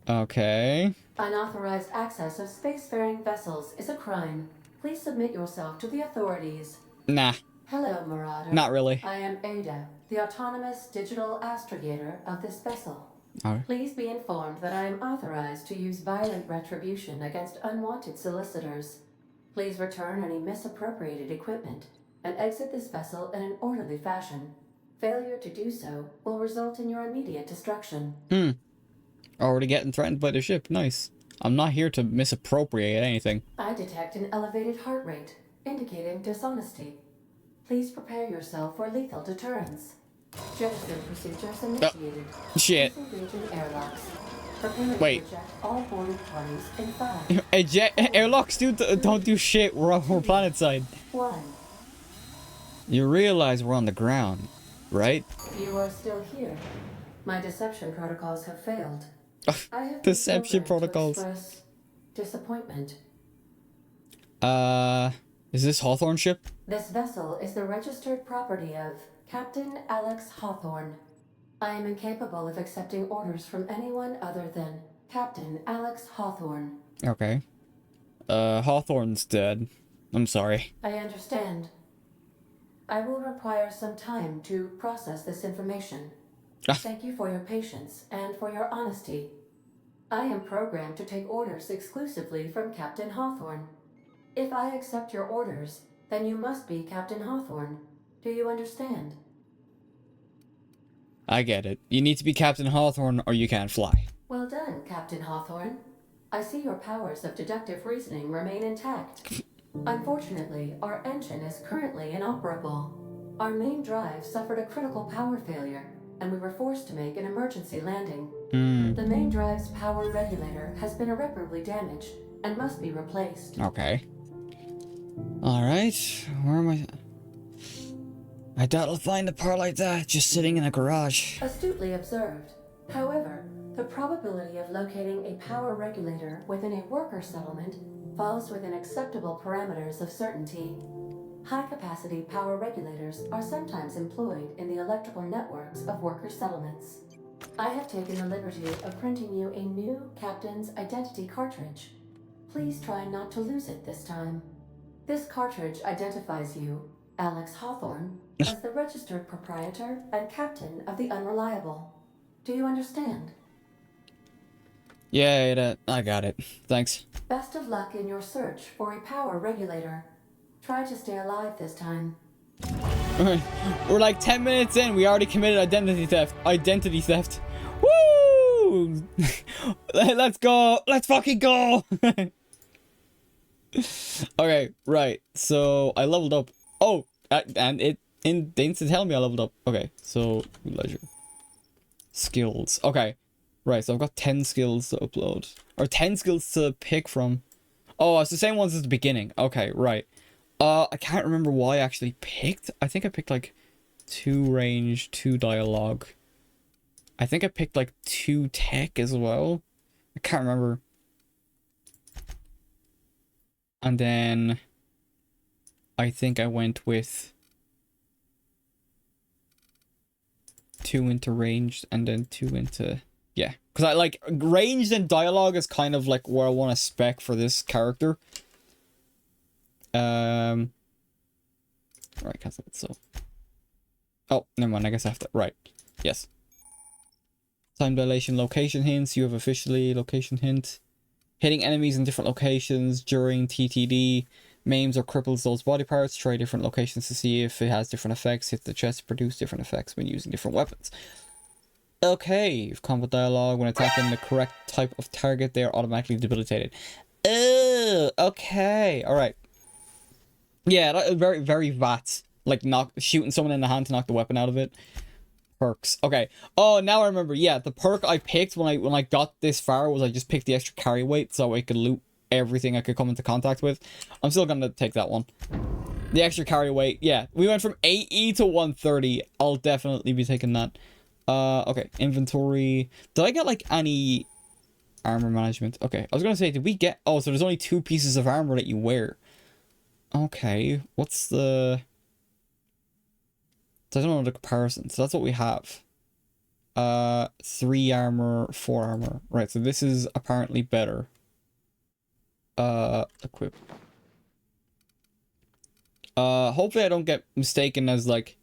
Okay. Unauthorized access of spacefaring vessels is a crime. Please submit yourself to the authorities. Nah. Hello, Marauder. Not really. I am Ada, the autonomous digital astrogator of this vessel. Okay. Please be informed that I am authorized to use violent retribution against unwanted solicitors. Please return any misappropriated equipment and exit this vessel in an orderly fashion. Failure to do so will result in your immediate destruction. Already getting threatened by the ship. Nice. I'm not here to misappropriate anything. I detect an elevated heart rate, indicating dishonesty. Please prepare yourself for lethal deterrence. Jettison procedures initiated. Shit. Disengaging airlocks. Prepare Wait. to eject all boarded parties in 5. Airlocks don't do shit. We're planetside. 1. You realize we're on the ground, right? You are still here. My deception protocols have failed. I have been Deception programmed to protocols. express disappointment. Is this Hawthorne ship? This vessel is the registered property of Captain Alex Hawthorne. I am incapable of accepting orders from anyone other than Captain Alex Hawthorne. Okay. Hawthorne's dead. I'm sorry. I understand. I will require some time to process this information. Thank you for your patience and for your honesty. I am programmed to take orders exclusively from Captain Hawthorne. If I accept your orders, then you must be Captain Hawthorne. Do you understand? I get it. You need to be Captain Hawthorne or you can't fly. Well done, Captain Hawthorne. I see your powers of deductive reasoning remain intact. Unfortunately, our engine is currently inoperable. Our main drive suffered a critical power failure, and we were forced to make an emergency landing. The main drive's power regulator has been irreparably damaged and must be replaced. Okay. Alright. Where am I? I doubt I'll find a part like that just sitting in a garage. Astutely observed. However, the probability of locating a power regulator within a worker settlement falls within acceptable parameters of certainty. High-capacity power regulators are sometimes employed in the electrical networks of worker settlements. I have taken the liberty of printing you a new Captain's Identity cartridge. Please try not to lose it this time. This cartridge identifies you, Alex Hawthorne, as the registered proprietor and captain of the Unreliable. Do you understand? Yeah, I got it. Thanks. Best of luck in your search for a power regulator. Try to stay alive this time. We're like 10 minutes in. We already committed identity theft. Identity theft. Woo! Let's go. Let's fucking go. Okay, right. So I leveled up. Oh, and they didn't tell me I leveled up. Okay, so leisure. Skills. Okay. Right, so I've got 10 skills to upload. Or 10 skills to pick from. Oh, it's the same ones as the beginning. Okay, right. I can't remember why I actually picked. I think I picked like 2 range, 2 dialogue. I think I picked like 2 tech as well. I can't remember. And then I think I went with 2 into ranged and then 2 into... Yeah, because I like ranged and dialogue is kind of like where I want to spec for this character. Right, cancel it. So, oh, never mind. I guess I have to. Right, yes. Time dilation, location hints. You have officially location hint. Hitting enemies in different locations during TTD maims or cripples those body parts. Try different locations to see if it has different effects. Hit the chest to produce different effects when using different weapons. Okay, combat dialogue. When attacking the correct type of target, they are automatically debilitated. Oh, okay. Alright. Yeah, that is very, very VAT. Like, shooting someone in the hand to knock the weapon out of it. Perks. Okay. Oh, now I remember. Yeah, the perk I picked when I got this far was I just picked the extra carry weight so I could loot everything I could come into contact with. I'm still gonna take that one. The extra carry weight. Yeah, we went from 80 to 130. I'll definitely be taking that. Okay, inventory. Did I get like any armor management? Okay, I was gonna say, did we get... Oh, so there's only 2 pieces of armor that you wear. Okay, what's the... So I don't know the comparison. So that's what we have. 3 armor, 4 armor. Right, so this is apparently better. Equip. Hopefully I don't get mistaken as like...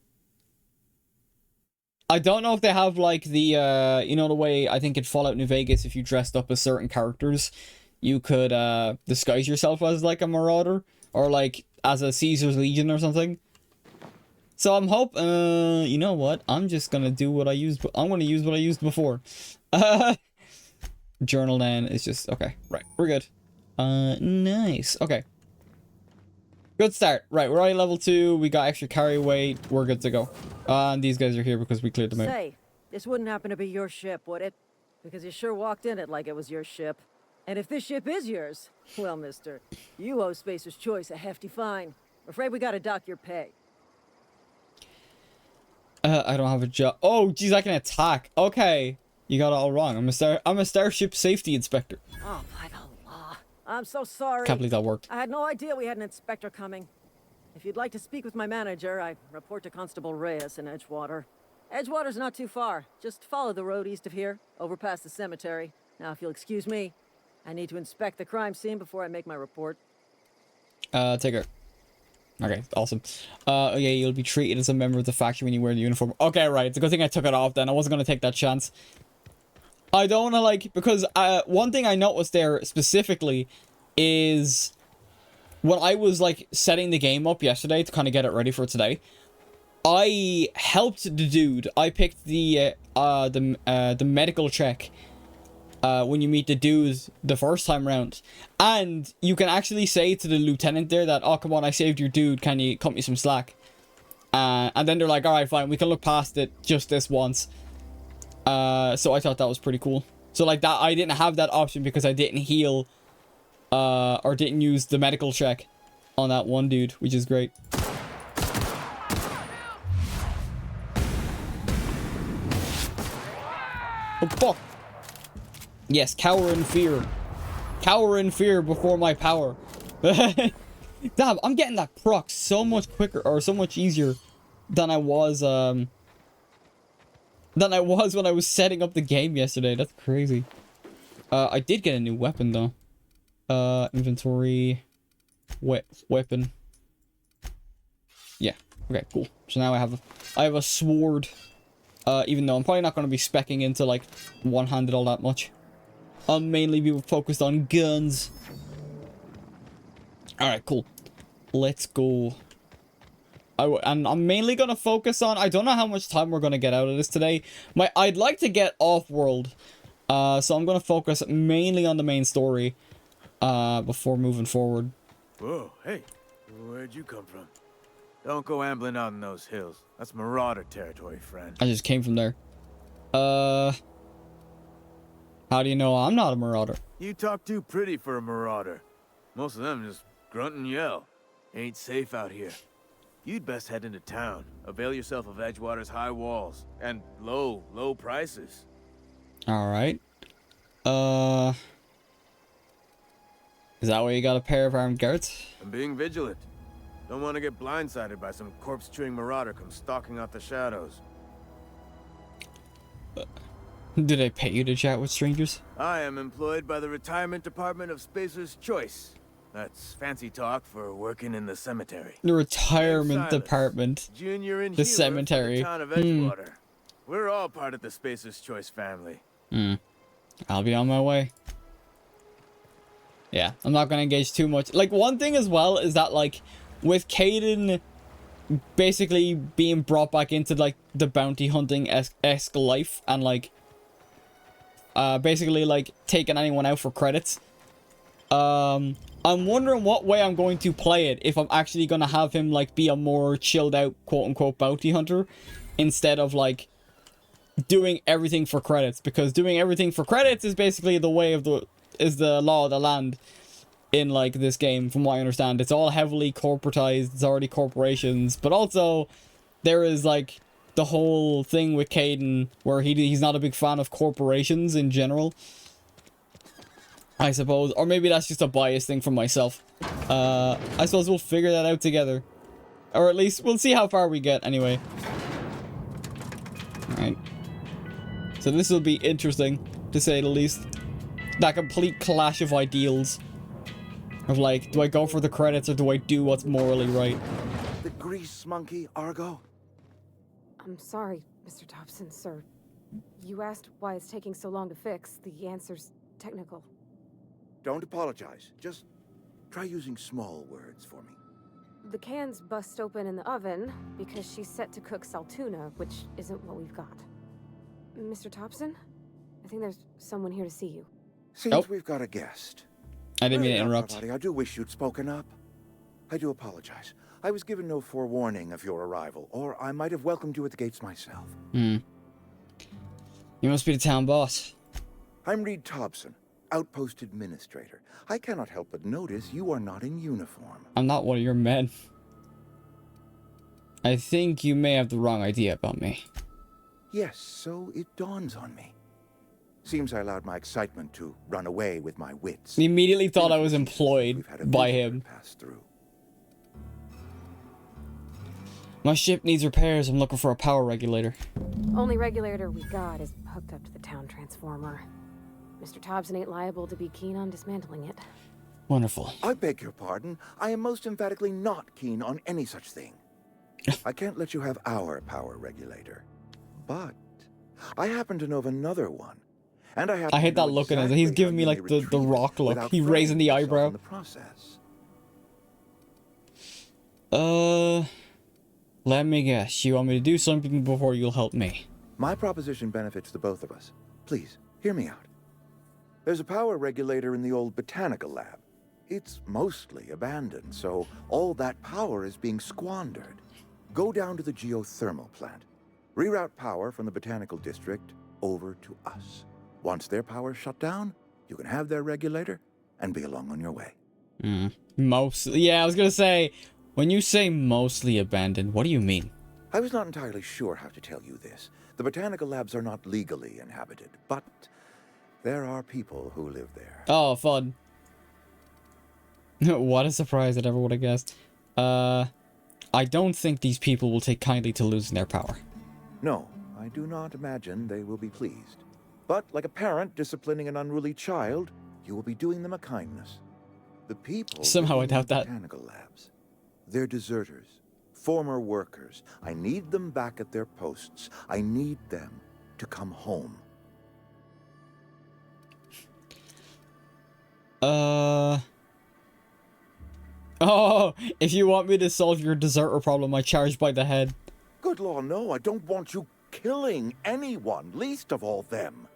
I don't know if they have, like, the, you know, the way I think in Fallout New Vegas, if you dressed up as certain characters, you could, disguise yourself as, like, a Marauder, or, like, as a Caesar's Legion or something. So I'm you know what? I'm just gonna do what I used, I'm gonna use what I used before. Journal then is just, okay, right, we're good. Nice, okay. Good start. Right, we're already level 2. We got extra carry weight. We're good to go. And these guys are here because we cleared them out. Say, this wouldn't happen to be your ship, would it? Because you sure walked in it like it was your ship. And if this ship is yours, well, mister, you owe Spacer's Choice a hefty fine. I'm afraid we gotta dock your pay. I don't have a job. Oh, geez, I can attack. Okay. You got it all wrong. I'm a starship safety inspector. Oh, by the law. I'm so sorry. Can't believe that worked. I had no idea we had an inspector coming. If you'd like to speak with my manager, I report to Constable Reyes in Edgewater. Edgewater's not too far. Just follow the road east of here, over past the cemetery. Now, if you'll excuse me. I need to inspect the crime scene before I make my report. Take her. Okay, awesome. Yeah, you'll be treated as a member of the faction when you wear the uniform. Okay, right. It's a good thing I took it off then. I wasn't gonna take that chance. I don't wanna, like, because one thing I noticed there specifically is when I was, like, setting the game up yesterday to kind of get it ready for today, I helped the dude. I picked the medical check when you meet the dude the first time round. And you can actually say to the lieutenant there that, oh, come on, I saved your dude. Can you cut me some slack? And then they're like, all right, fine. We can look past it just this once. So I thought that was pretty cool. So, like, that I didn't have that option because I didn't heal or didn't use the medical check on that one dude, which is great. Oh, fuck. Yes, cower in fear. Cower in fear before my power. Damn, I'm getting that proc so much quicker, or so much easier than I was when I was setting up the game yesterday. That's crazy. I did get a new weapon though. Inventory, weapon. Yeah. Okay, cool. So now I have a sword. Even though I'm probably not going to be speccing into like one-handed all that much. I'll mainly be focused on guns. Alright, cool. Let's go. And I'm mainly going to focus on... I don't know how much time we're going to get out of this today. I'd like to get off-world. So I'm going to focus mainly on the main story. Before moving forward. Whoa, hey. Where'd you come from? Don't go ambling out in those hills. That's marauder territory, friend. I just came from there. How do you know I'm not a marauder? You talk too pretty for a marauder. Most of them just grunt and yell. Ain't safe out here. You'd best head into town. Avail yourself of Edgewater's high walls. And low prices. Alright. Is that why you got a pair of armed guards? I'm being vigilant. Don't want to get blindsided by some corpse-chewing marauder come stalking out the shadows. Do they pay you to chat with strangers? I am employed by the Retirement Department of Spacer's Choice. That's fancy talk for working in the cemetery. The retirement department. Junior and the cemetery. The town of Edgewater. We're all part of the Spacer's Choice family. I'll be on my way. Yeah, I'm not gonna engage too much. Like, one thing as well is that, like, with Caden basically being brought back into, like, the bounty hunting-esque life and, like, basically, like, taking anyone out for credits, I'm wondering what way I'm going to play it, if I'm actually gonna have him, like, be a more chilled-out, quote-unquote, bounty hunter, instead of, like, doing everything for credits, because doing everything for credits is basically the way of the law of the land in, like, this game, from what I understand. It's all heavily corporatized, it's already corporations, but also there is, like, the whole thing with Caden where he's not a big fan of corporations in general, I suppose, or maybe that's just a bias thing from myself. I suppose we'll figure that out together, or at least we'll see how far we get anyway. Alright, so this will be interesting, to say the least. That complete clash of ideals. Of, like, do I go for the credits or do I do what's morally right? The grease monkey, Argo? I'm sorry, Mr. Thompson, sir. You asked why it's taking so long to fix. The answer's technical. Don't apologize. Just try using small words for me. The can's bust open in the oven because she's set to cook saltuna, which isn't what we've got. Mr. Thompson? I think there's someone here to see you. Seems we've got a guest. I didn't mean to interrupt. Everybody, I do wish you'd spoken up. I do apologize. I was given no forewarning of your arrival, or I might have welcomed you at the gates myself. You must be the town boss. I'm Reed Thompson, Outpost Administrator. I cannot help but notice you are not in uniform. I'm not one of your men. I think you may have the wrong idea about me. Yes, so it dawns on me. Seems I allowed my excitement to run away with my wits. He immediately thought I was employed by him. Pass through. My ship needs repairs. I'm looking for a power regulator. Only regulator we got is hooked up to the town transformer. Mr. Thompson ain't liable to be keen on dismantling it. Wonderful. I beg your pardon. I am most emphatically not keen on any such thing. I can't let you have our power regulator. But I happen to know of another one. And I hate that look in it. He's giving me like the rock look. He's raising the eyebrow. Let me guess. You want me to do something before you'll help me? My proposition benefits the both of us. Please, hear me out. There's a power regulator in the old botanical lab. It's mostly abandoned, so all that power is being squandered. Go down to the geothermal plant. Reroute power from the botanical district over to us. Once their power's shut down, you can have their regulator and be along on your way. Mostly. Yeah, I was gonna say, when you say mostly abandoned, what do you mean? I was not entirely sure how to tell you this. The botanical labs are not legally inhabited, but there are people who live there. Oh, fun. What a surprise, I never would have guessed. I don't think these people will take kindly to losing their power. No, I do not imagine they will be pleased. But like a parent disciplining an unruly child, you will be doing them a kindness. The people somehow I doubt that. Botanical labs. They're deserters, former workers. I need them back at their posts. I need them to come home. Oh, if you want me to solve your deserter problem, I charge by the head. Good law, no, I don't want you killing anyone, least of all them.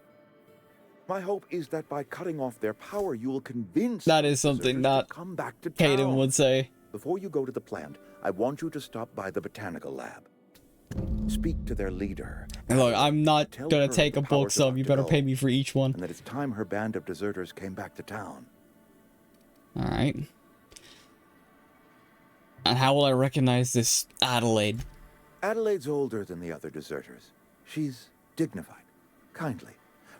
My hope is that by cutting off their power, you will convince that is something that come back to Caden would say. Before you go to the plant, I want you to stop by the botanical lab. Speak to their leader. Look, I'm not gonna take a bulk sum. You better pay me for each one. And that it's time her band of deserters came back to town. All right. And how will I recognize this Adelaide? Adelaide's older than the other deserters. She's dignified, kindly.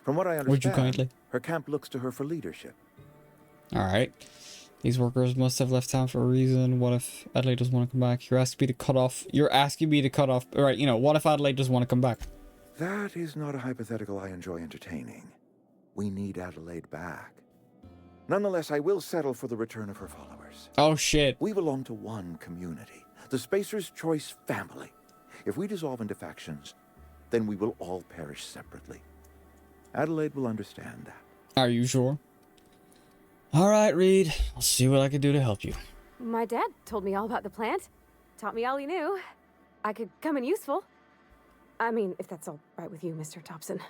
From what I understand, Would you kindly? Her camp looks to her for leadership. All right. These workers must have left town for a reason. What if Adelaide doesn't want to come back? You're asking me to cut off. All right, you know, what if Adelaide doesn't want to come back? That is not a hypothetical I enjoy entertaining. We need Adelaide back. Nonetheless, I will settle for the return of her followers. Oh, shit. We belong to one community, the Spacer's Choice family. If we dissolve into factions, then we will all perish separately. Adelaide will understand that. Are you sure? All right, Reed. I'll see what I can do to help you. My dad told me all about the plant. Taught me all he knew. I could come in useful. I mean, if that's all right with you, Mr. Thompson.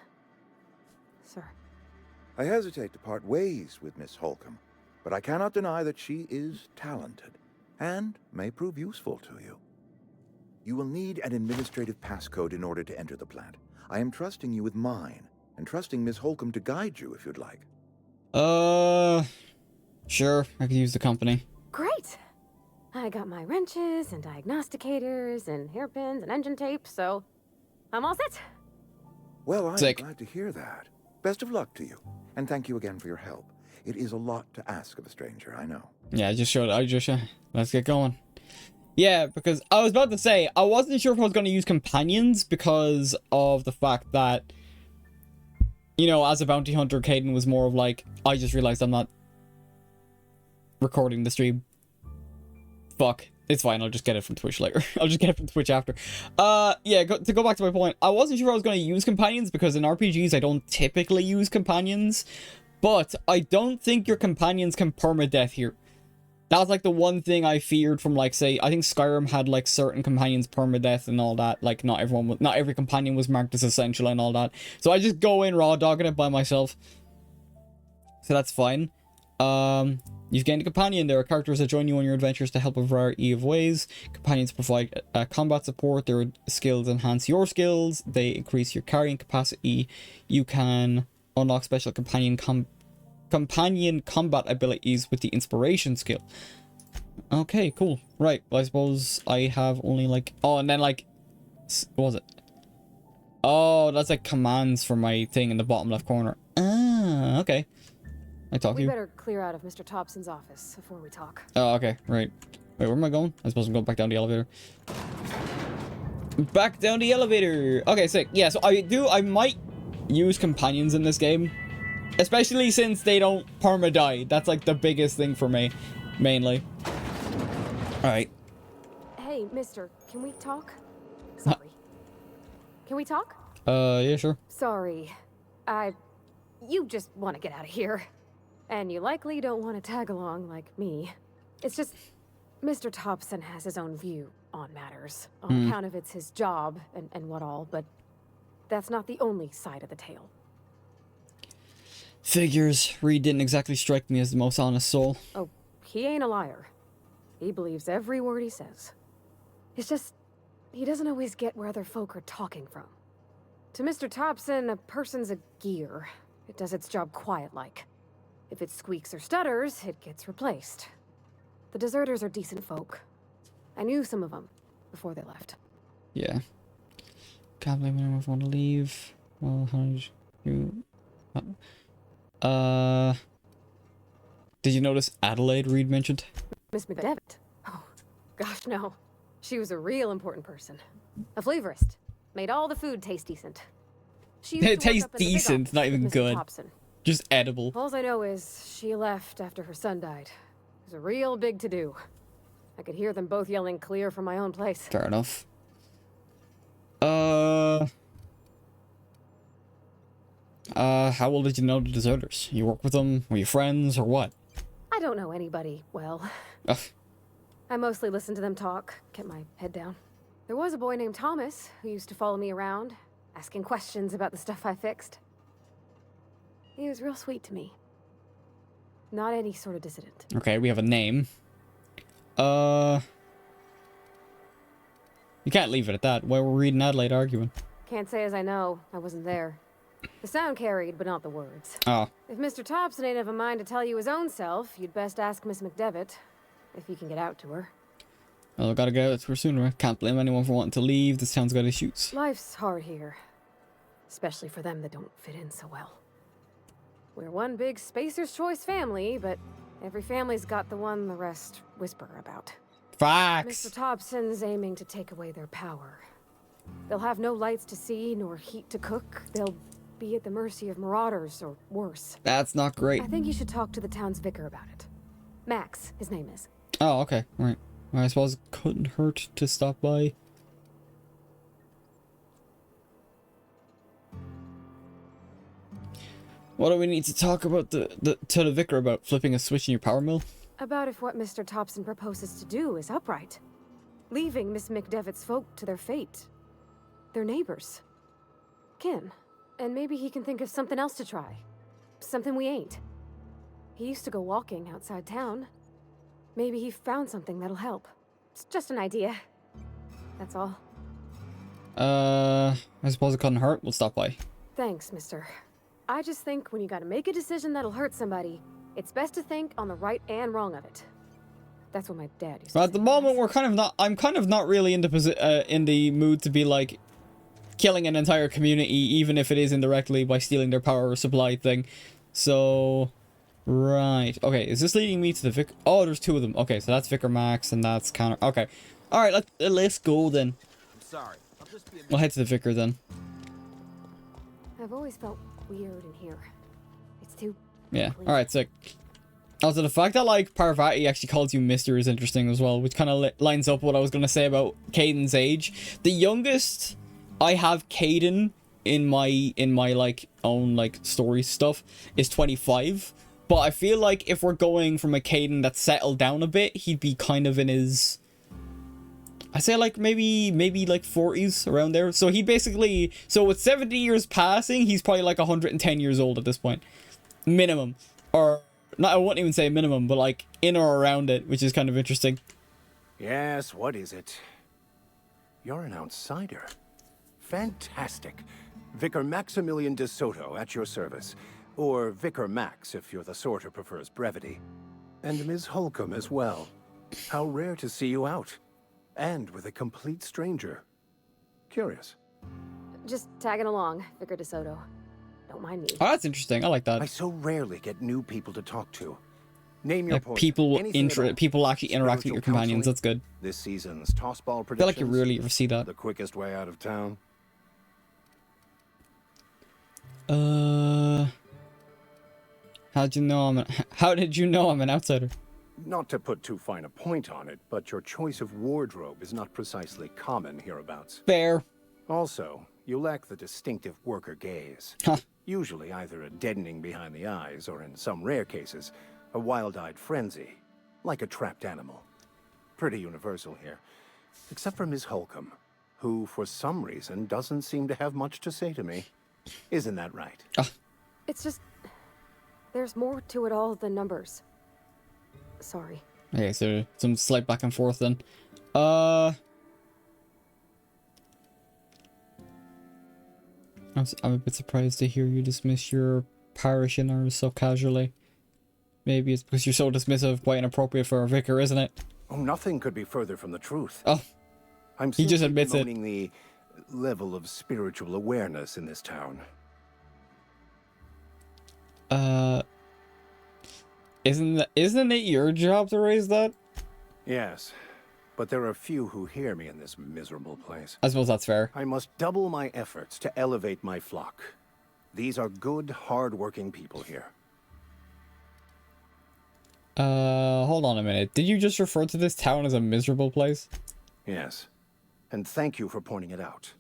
Sir. I hesitate to part ways with Miss Holcomb, but I cannot deny that she is talented and may prove useful to you. You will need an administrative passcode in order to enter the plant. I am trusting you with mine, and trusting Miss Holcomb to guide you if you'd like. Sure, I can use the company. Great! I got my wrenches and diagnosticators and hairpins and engine tape, so I'm all set. Well, I'm glad to hear that. Best of luck to you, and thank you again for your help. It is a lot to ask of a stranger, I know. Yeah, let's get going. Yeah, because I was about to say, I wasn't sure if I was going to use companions because of the fact that, you know, as a bounty hunter, Caden was more of like, I just realized I'm not recording the stream. Fuck. It's fine, I'll just get it from Twitch later. I'll just get it from Twitch after. Yeah, to go back to my point, I wasn't sure I was going to use companions because in RPGs I don't typically use companions, but I don't think your companions can permadeath here. That was like the one thing I feared from, like, say, I think Skyrim had like certain companions permadeath and all that. Like, not every companion was marked as essential and all that. So I just go in raw dogging it by myself. So that's fine. You've gained a companion. There are characters that join you on your adventures to help a variety of ways. Companions provide combat support. Their skills enhance your skills. They increase your carrying capacity. You can unlock special companion combat abilities with the inspiration skill. Okay, cool. Right, well, I suppose I have only like... Oh, and then like... What was it? Oh, that's like commands for my thing in the bottom left corner. Ah, okay. I talk to you. We better clear out of Mr. Thompson's office before we talk. Oh, okay, right. Wait, where am I going? I suppose I'm going back down the elevator. Back down the elevator! Okay, sick. Yeah, so I might use companions in this game. Especially since they don't perma-die. That's like the biggest thing for me, mainly. Alright. Hey, mister, can we talk? Sorry. Can we talk? Yeah, sure. Sorry. You just want to get out of here. And you likely don't want to tag along like me. It's just, Mr. Thompson has his own view on matters. On account of it's his job and what all, but that's not the only side of the tale. Figures. Reed didn't exactly strike me as the most honest soul. Oh, he ain't a liar. He believes every word he says. It's just, he doesn't always get where other folk are talking from. To Mr. Thompson, a person's a gear. It does its job quiet-like. If it squeaks or stutters, it gets replaced. The deserters are decent folk. I knew some of them before they left. Yeah. Can't blame anyone if I want to leave. Well, how did you... Did you notice Adelaide Reed mentioned? Miss McDevitt? Oh, gosh, no. She was a real important person. A flavorist. Made all the food taste decent. She used to It work tastes up in the big decent, office not with even Mr. good. Thompson. Just edible. All I know is she left after her son died. It was a real big to-do. I could hear them both yelling clear from my own place. Fair enough. How well did you know the deserters? You work with them? Were you friends, or what? I don't know anybody well. Ugh. I mostly listened to them talk, kept my head down. There was a boy named Thomas who used to follow me around, asking questions about the stuff I fixed. He was real sweet to me. Not any sort of dissident. Okay, we have a name. You can't leave it at that. Why were Reed and Adelaide arguing? Can't say as I know. I wasn't there. The sound carried, but not the words. Oh. If Mr. Thompson ain't of a mind to tell you his own self, you'd best ask Miss McDevitt, if you can get out to her. Well, I gotta get out to her sooner. Can't blame anyone for wanting to leave. This town's got issues. Life's hard here. Especially for them that don't fit in so well. We're one big Spacer's Choice family, but every family's got the one the rest whisper about. Facts! Mr. Thompson's aiming to take away their power. They'll have no lights to see, nor heat to cook. They'll be at the mercy of marauders, or worse. That's not great. I think you should talk to the town's vicar about it. Max, his name is. Oh, okay. Right. Well, I suppose it couldn't hurt to stop by. What do we need to talk about to the vicar about? Flipping a switch in your power mill? About if what Mr. Thompson proposes to do is upright. Leaving Miss McDevitt's folk to their fate. Their neighbors. Kin. And maybe he can think of something else to try. Something we ain't. He used to go walking outside town. Maybe he found something that'll help. It's just an idea. That's all. I suppose it couldn't hurt. We'll stop by. Thanks, mister. I just think when you gotta make a decision that'll hurt somebody, it's best to think on the right and wrong of it. That's what my dad used to say. At the moment, we're kind of not. I'm kind of not really in the mood to be like killing an entire community, even if it is indirectly by stealing their power supply thing. So, right. Okay, is this leading me to the Vicar? Oh, there's two of them. Okay, so that's Vicar Max and that's Connor. Okay, all right. Let's go then. I'm sorry. I'll just be We'll head to the Vicar then. I've always felt weird in here. It's too... Yeah. clean. All right. Sick. Also, the fact that like Parvati actually calls you Mister is interesting as well, which kind of lines up what I was gonna say about Caden's age. The youngest I have Caden in my like own like story stuff is 25, but I feel like if we're going from a Caden that's settled down a bit, he'd be kind of in his, I say like maybe like 40s around there. So he basically, so with 70 years passing, he's probably like 110 years old at this point, minimum. Or not, I wouldn't even say minimum, but like in or around it, which is kind of interesting. Yes, what is it? You're an outsider. Fantastic. Vicar Maximilian de Soto at your service. Or Vicar Max if you're the sort who prefers brevity. And Ms. Holcomb as well. How rare to see you out. And with a complete stranger. Curious. Just tagging along, Vicar DeSoto. Don't mind me. Oh, that's interesting. I like that. I so rarely get new people to talk to. Name your point. People Anything at all. people actually interact with your Spiritual companions. counseling, That's good. This season's tossball I predictions. feel like you rarely ever see that. The quickest way out of town. How did you know I'm an outsider? Not to put too fine a point on it, but your choice of wardrobe is not precisely common hereabouts. Fair. Also, you lack the distinctive worker gaze. Huh. Usually either a deadening behind the eyes, or in some rare cases, a wild-eyed frenzy, like a trapped animal. Pretty universal here, except for Miss Holcomb, who, for some reason, doesn't seem to have much to say to me. Isn't that right? It's just... there's more to it all than numbers. Sorry. Okay, so some slight back and forth then. I'm a bit surprised to hear you dismiss your parishioners so casually. Maybe it's because you're so dismissive, quite inappropriate for a vicar, isn't it? Oh, nothing could be further from the truth. Oh, he just admits it. Bemoaning the level of spiritual awareness in this town. Isn't it your job to raise that? Yes, but there are few who hear me in this miserable place. I suppose that's fair. I must double my efforts to elevate my flock. These are good, hard-working people here. Hold on a minute. Did you just refer to this town as a miserable place? Yes, and thank you for pointing it out.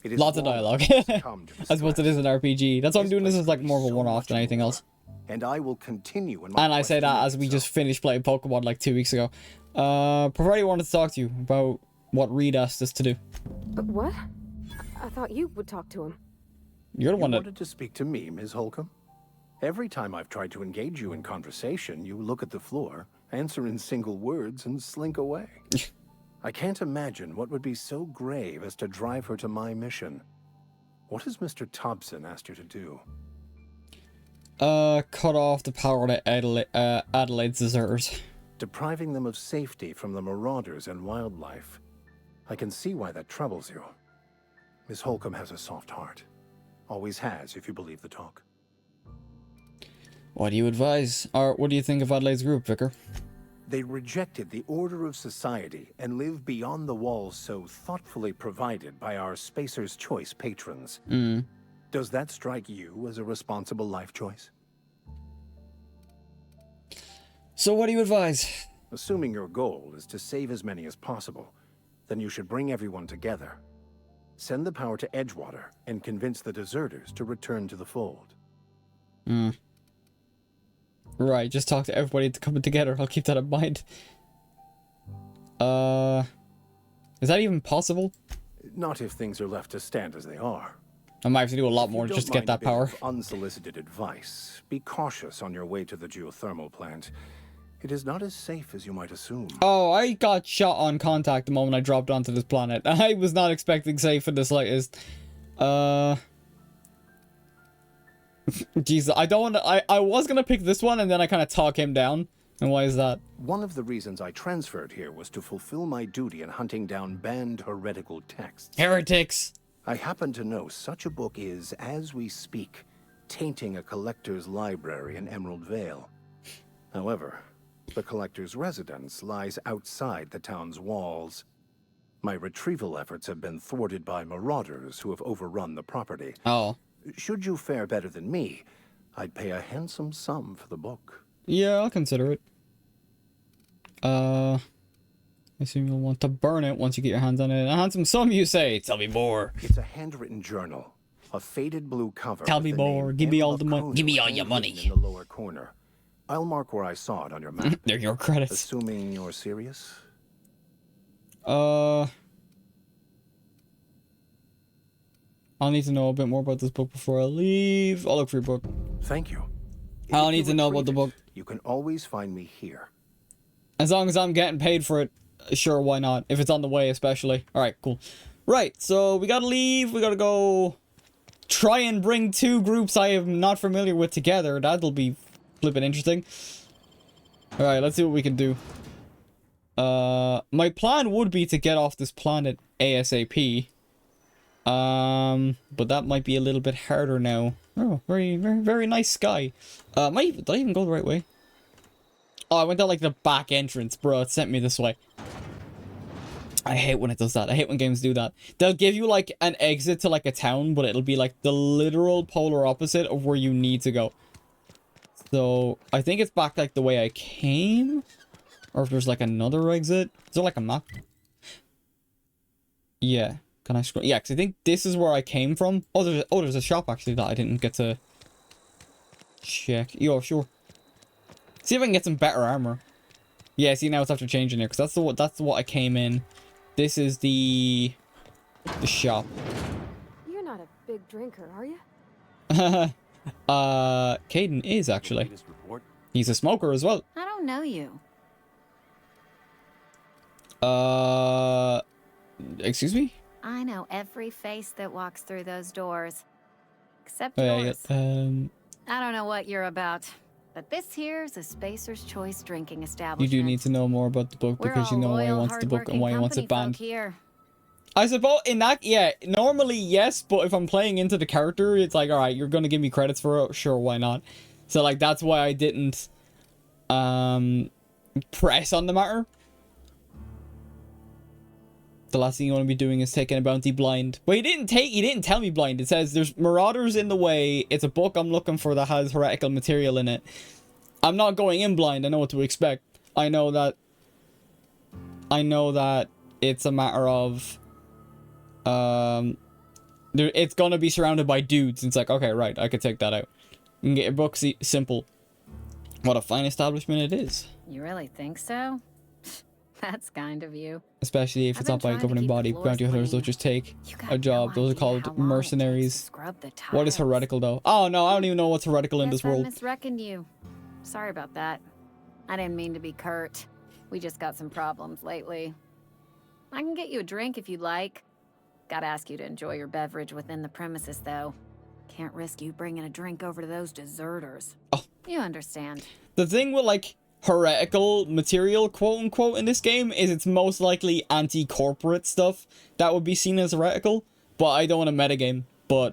It is lots of dialogue. I suppose it is an RPG. That's why I'm doing this as like more of a one-off than anything else. And I will continue in my And I say that as we just finished playing Pokemon like 2 weeks ago. Provided wanted to talk to you about what Reed asked us to do. What? I thought you would talk to him. You're the one that wanted to speak to me, Ms. Holcomb? Every time I've tried to engage you in conversation, you look at the floor, answer in single words, and slink away. I can't imagine what would be so grave as to drive her to my mission. What has Mr. Thompson asked you to do? Cut off the power to Adelaide's deserters. Depriving them of safety from the marauders and wildlife. I can see why that troubles you. Miss Holcomb has a soft heart. Always has, if you believe the talk. What do you advise? Or what do you think of Adelaide's group, Vicar? They rejected the order of society and live beyond the walls so thoughtfully provided by our Spacer's Choice patrons. Does that strike you as a responsible life choice? So what do you advise? Assuming your goal is to save as many as possible, then you should bring everyone together. Send the power to Edgewater and convince the deserters to return to the fold. Right, just talk to everybody to come together. I'll keep that in mind. Is that even possible? Not if things are left to stand as they are. I might have to do a lot more just to get that power. Unsolicited advice. Be cautious on your way to the geothermal plant. It is not as safe as you might assume. Oh, I got shot on contact the moment I dropped onto this planet. I was not expecting safe in the slightest. Jesus, I don't want to... I was going to pick this one and then I kind of talk him down. And why is that? One of the reasons I transferred here was to fulfill my duty in hunting down banned heretical texts. Heretics! I happen to know such a book is, as we speak, tainting a collector's library in Emerald Vale. However, the collector's residence lies outside the town's walls. My retrieval efforts have been thwarted by marauders who have overrun the property. Oh. Should you fare better than me, I'd pay a handsome sum for the book. Yeah, I'll consider it. I assume you'll want to burn it once you get your hands on it. A handsome sum, you say? Tell me more. It's a handwritten journal. A faded blue cover. Tell me more. Give me all the money. Give me all your money. In the lower corner. I'll mark where I saw it on your map. They're your credits. Assuming you're serious? I'll need to know a bit more about this book before I leave. I'll look for your book. Thank you. I'll need to know about the book. You can always find me here. As long as I'm getting paid for it, sure, why not? If it's on the way, especially. Alright, cool. Right, so we gotta leave. We gotta go try and bring two groups I am not familiar with together. That'll be flipping interesting. Alright, let's see what we can do. My plan would be to get off this planet ASAP. But that might be a little bit harder now. Oh, very, very, very nice sky. Did I even go the right way? Oh, I went down like the back entrance, bro. It sent me this way. I hate when it does that. I hate when games do that. They'll give you like an exit to like a town, but it'll be like the literal polar opposite of where you need to go. So, I think it's back like the way I came. Or if there's like another exit. Is there like a map? Yeah. Can I scroll? Yeah, because I think this is where I came from. Oh, there's a shop actually that I didn't get to check. Yo, sure. See if I can get some better armor. Yeah, see now it's after changing here, because that's what I came in. This is the shop. You're not a big drinker, are you? Caden is actually. He's a smoker as well. I don't know you. Excuse me? I know every face that walks through those doors. Except Yeah, yours. I don't know what you're about. But this here's a Spacer's Choice drinking you establishment. do need to know more about the book because you know why he wants the book and why he wants it banned. Here. I suppose in that, yeah, normally yes, but if I'm playing into the character, it's like, alright, you're gonna give me credits for it, sure, why not? So like, that's why I didn't, press on the matter. The last thing you want to be doing is taking a bounty blind. But he didn't tell me blind. It says there's marauders in the way. It's a book I'm looking for that has heretical material in it. I'm not going in blind. I know what to expect. I know that it's a matter of it's gonna be surrounded by dudes. It's like, okay, right, I could take that out. You can get your book, simple. What a fine establishment it is. You really think so? That's kind of you. Especially if it's not by a governing body. Bounty hunters don't just take a job. Those are called mercenaries. What is heretical, though? Oh, no, I don't even know what's heretical in this world. I misreckoned you. Sorry about that. I didn't mean to be curt. We just got some problems lately. I can get you a drink if you'd like. Gotta ask you to enjoy your beverage within the premises, though. Can't risk you bringing a drink over to those deserters. Oh. You understand. The thing with, like, heretical material, quote-unquote, in this game is it's most likely anti-corporate stuff that would be seen as heretical, but I don't want to metagame. But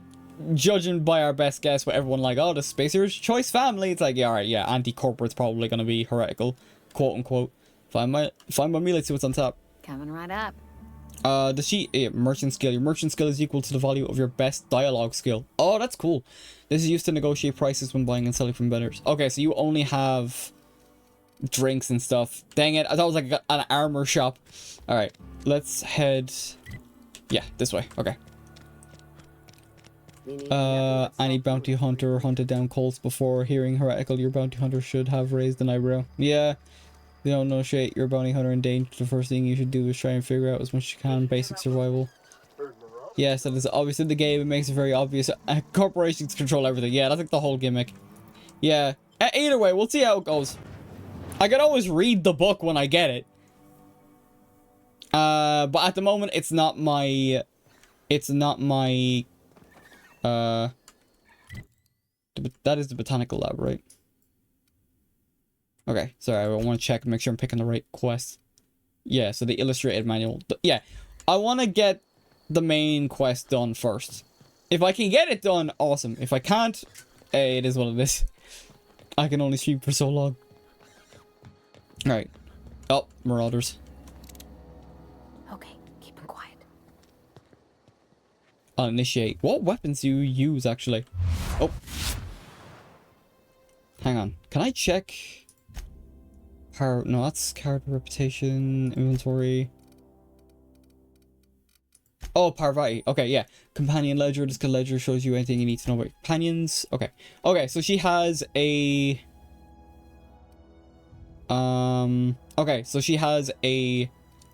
judging by our best guess with everyone like, oh, the Spacer's Choice family, it's like, yeah, alright, yeah, anti-corporate's probably going to be heretical, quote-unquote. Find my me, let's see what's on top. Coming right up. The sheet, merchant skill. Your merchant skill is equal to the value of your best dialogue skill. Oh, that's cool. This is used to negotiate prices when buying and selling from vendors. Okay, so you only have drinks and stuff. Dang it, I thought it was like an armor shop. Alright, let's head... Yeah, this way. Okay. Any bounty hunter hunted down cults before hearing heretical, your bounty hunter should have raised an eyebrow. Yeah. You don't negotiate your bounty hunter in danger. The first thing you should do is try and figure out as much as you can basic survival. Yes, that is obviously the game. It makes it very obvious. Corporations control everything. Yeah, that's like the whole gimmick. Yeah. Either way, we'll see how it goes. I can always read the book when I get it. But at the moment, it's not my... That is the botanical lab, right? Okay, sorry, I want to check and make sure I'm picking the right quest. Yeah, so the illustrated manual. Yeah, I want to get the main quest done first. If I can get it done, awesome. If I can't, hey, it is what it is. I can only stream for so long. Alright. Oh, marauders. Okay, keep them quiet. I'll initiate. What weapons do you use, actually? Oh. Hang on. Can I check... No, that's character reputation, inventory. Oh, Parvati. Okay, yeah. Companion ledger. This ledger shows you anything you need to know about companions. Okay. Okay, so she has a... Okay, so she has a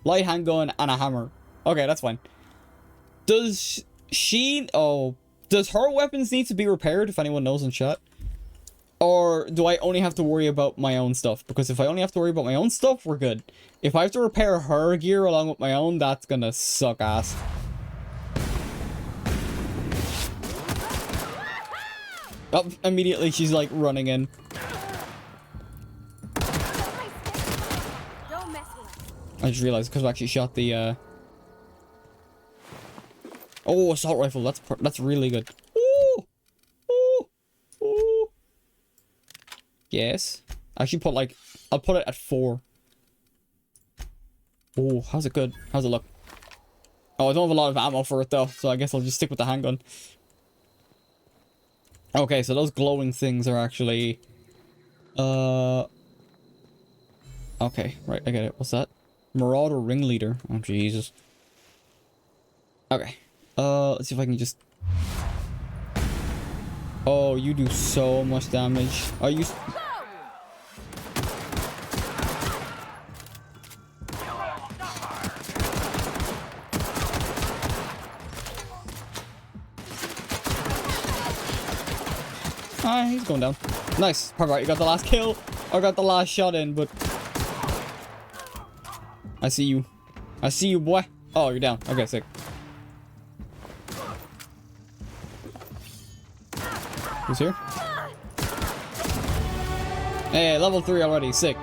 light handgun and a hammer. Okay, that's fine. Does she... Oh. Does her weapons need to be repaired, if anyone knows in chat? Or do I only have to worry about my own stuff? Because if I only have to worry about my own stuff, we're good. If I have to repair her gear along with my own, that's gonna suck ass. Oh, immediately she's like running in. I just realized because I actually shot the Oh, assault rifle. That's really good. Ooh! Ooh! Ooh! Yes. I actually put like... I'll put it at 4. Oh, how's it good? How's it look? Oh, I don't have a lot of ammo for it though, so I guess I'll just stick with the handgun. Okay, so those glowing things are actually Okay, right, I get it. What's that? Marauder ringleader. Oh, Jesus. Okay. Let's see if I can just... Oh, you do so much damage. Are you... Ah, he's going down. Nice. Alright, you got the last kill. I got the last shot in, but... I see you. I see you, boy. Oh, you're down. Okay, sick. Who's here? Hey, level 3 already. Sick.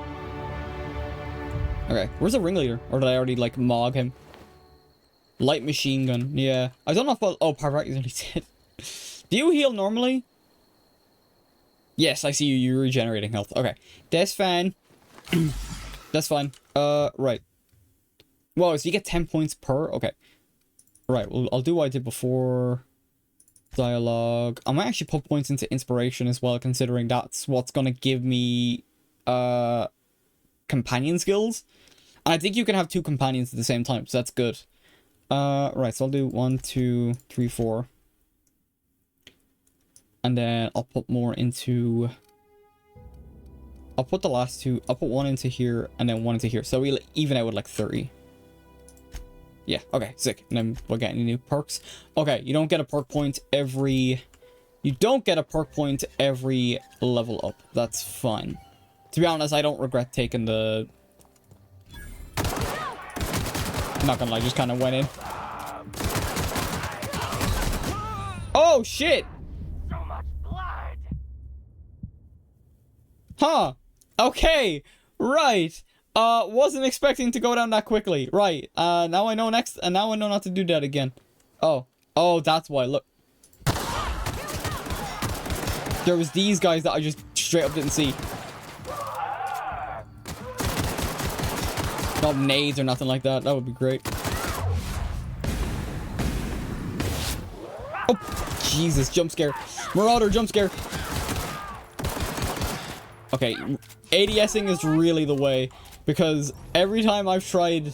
Okay, where's the ringleader? Or did I already, like, mog him? Light machine gun. Yeah. I don't know if I'll... Oh, Parvati is only dead. Do you heal normally? Yes, I see you. You're regenerating health. Okay. That's fine. That's fine. Right. Whoa, so you get 10 points per? Okay. Right, well, I'll do what I did before. Dialogue. I might actually put points into inspiration as well, considering that's what's gonna give me, companion skills. And I think you can have 2 companions at the same time, so that's good. Right, so I'll do 1, 2, 3, 4. And then I'll put more into... I'll put the last 2... I'll put 1 into here, and then 1 into here. So we'll even out with like 30. Yeah, okay, sick. And then we'll get any new perks. Okay, you don't get a perk point every... You don't get a perk point every level up. That's fine. To be honest, I don't regret taking the... I'm not gonna lie, just kind of went in. Oh, shit! Huh. Okay. Right. Wasn't expecting to go down that quickly. Right. Now I know next, and now I know not to do that again. Oh. Oh, that's why. Look. There was these guys that I just straight up didn't see. Not nades or nothing like that. That would be great. Oh, Jesus. Jump scare. Marauder jump scare. Okay, ADSing is really the way, because every time I've tried,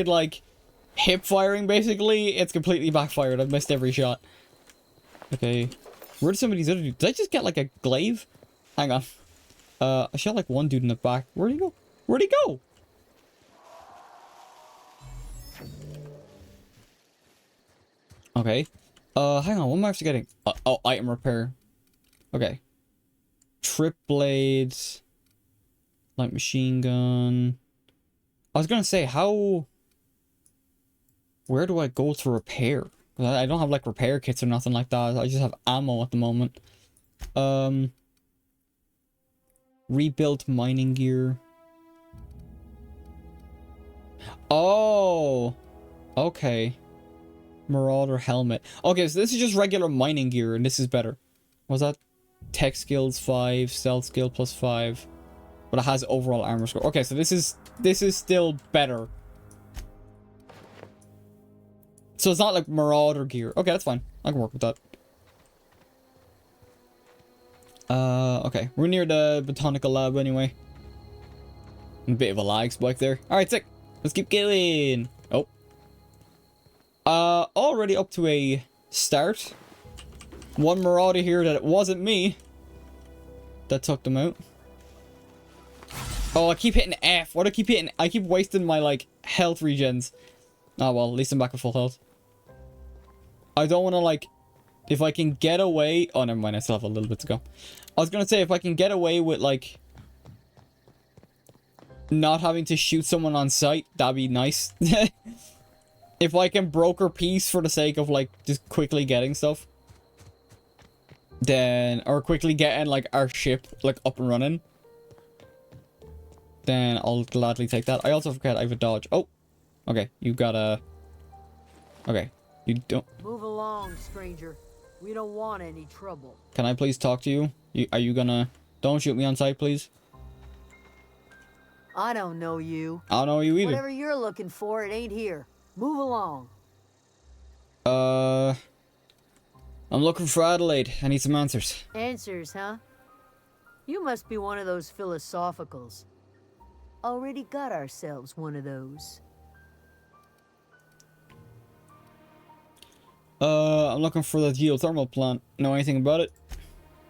like, hip firing, basically, it's completely backfired. I've missed every shot. Okay, where did some of these other dudes... Did I just get, like, a glaive? Hang on. I shot, like, one dude in the back. Where'd he go? Where'd he go? Okay. Hang on, what am I actually getting? Oh, item repair. Okay. Trip blades, light machine gun. I was gonna say, where do I go to repair? I don't have like repair kits or nothing like that. I just have ammo at the moment. Rebuilt mining gear. Oh, okay. Marauder helmet. Okay, so this is just regular mining gear, and this is better. Was that? Tech skills 5, stealth skill plus 5, but it has overall armor score. Okay, so this is still better. So it's not like Marauder gear. Okay, that's fine. I can work with that. Okay, we're near the botanical lab anyway. A bit of a lag spike there. All right, sick. Let's keep going. Oh. Already up to a start. One Marauder here that it wasn't me that took them out. Oh, I keep hitting F. What do I keep hitting? I keep wasting my, like, health regens. Oh, well, at least I'm back at full health. I don't want to, like... If I can get away... Oh, never mind. I still have a little bit to go. I was going to say, if I can get away with, like... Not having to shoot someone on sight, that'd be nice. If I can broker peace for the sake of, like, just quickly getting stuff. Then, or quickly getting, like, our ship, like, up and running. Then I'll gladly take that. I also forget I have a dodge. Oh! Okay, you gotta... Okay, you don't... Move along, stranger. We don't want any trouble. Can I please talk to you? Are you gonna... Don't shoot me on sight, please. I don't know you. I don't know you either. Whatever you're looking for, it ain't here. Move along. I'm looking for Adelaide. I need some answers. Answers, huh? You must be one of those philosophicals. Already got ourselves one of those. I'm looking for the geothermal plant. Know anything about it?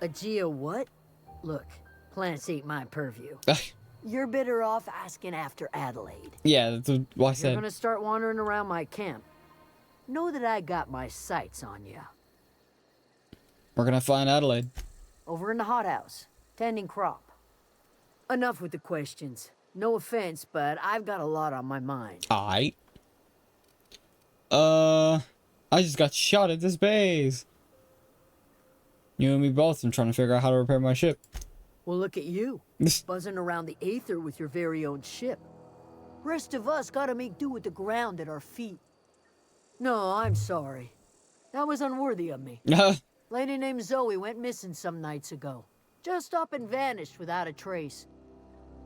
A geo what? Look, plants ain't my purview. You're better off asking after Adelaide. Yeah, that's what I You're said. gonna start wandering around my camp. Know that I got my sights on you. We're gonna find Adelaide. Over in the hothouse, tending crop. Enough with the questions. No offense, but I've got a lot on my mind. Aight. I just got shot at this base. You and me both. I'm trying to figure out how to repair my ship. Well, look at you, buzzing around the aether with your very own ship. Rest of us gotta make do with the ground at our feet. No, I'm sorry. That was unworthy of me. Lady named Zoe went missing some nights ago. Just up and vanished without a trace.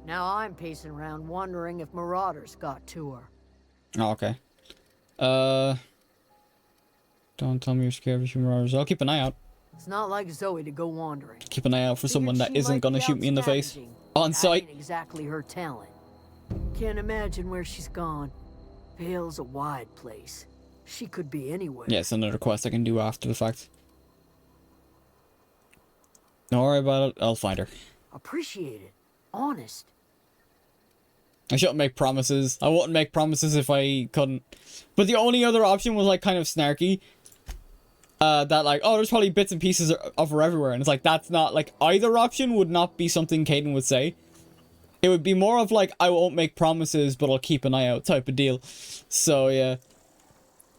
Now I'm pacing around wondering if marauders got to her. Oh, okay. Don't tell me you're scared of marauders. I'll keep an eye out. It's not like Zoe to go wandering. Keep an eye out for someone that She isn't might gonna be shoot out me in the face. scavenging. On That sight. ain't exactly her talent. Can't imagine where she's gone. Vale's a wide place. She could be anywhere. Yeah, it's another quest I can do after the fact. Don't worry about it. I'll find her. Appreciate it. Honest. I shouldn't make promises. I wouldn't make promises if I couldn't. But the only other option was like kind of snarky. That like, oh, there's probably bits and pieces of her everywhere. And it's like, that's not like, either option would not be something Caden would say. It would be more of like, I won't make promises, but I'll keep an eye out type of deal. So yeah.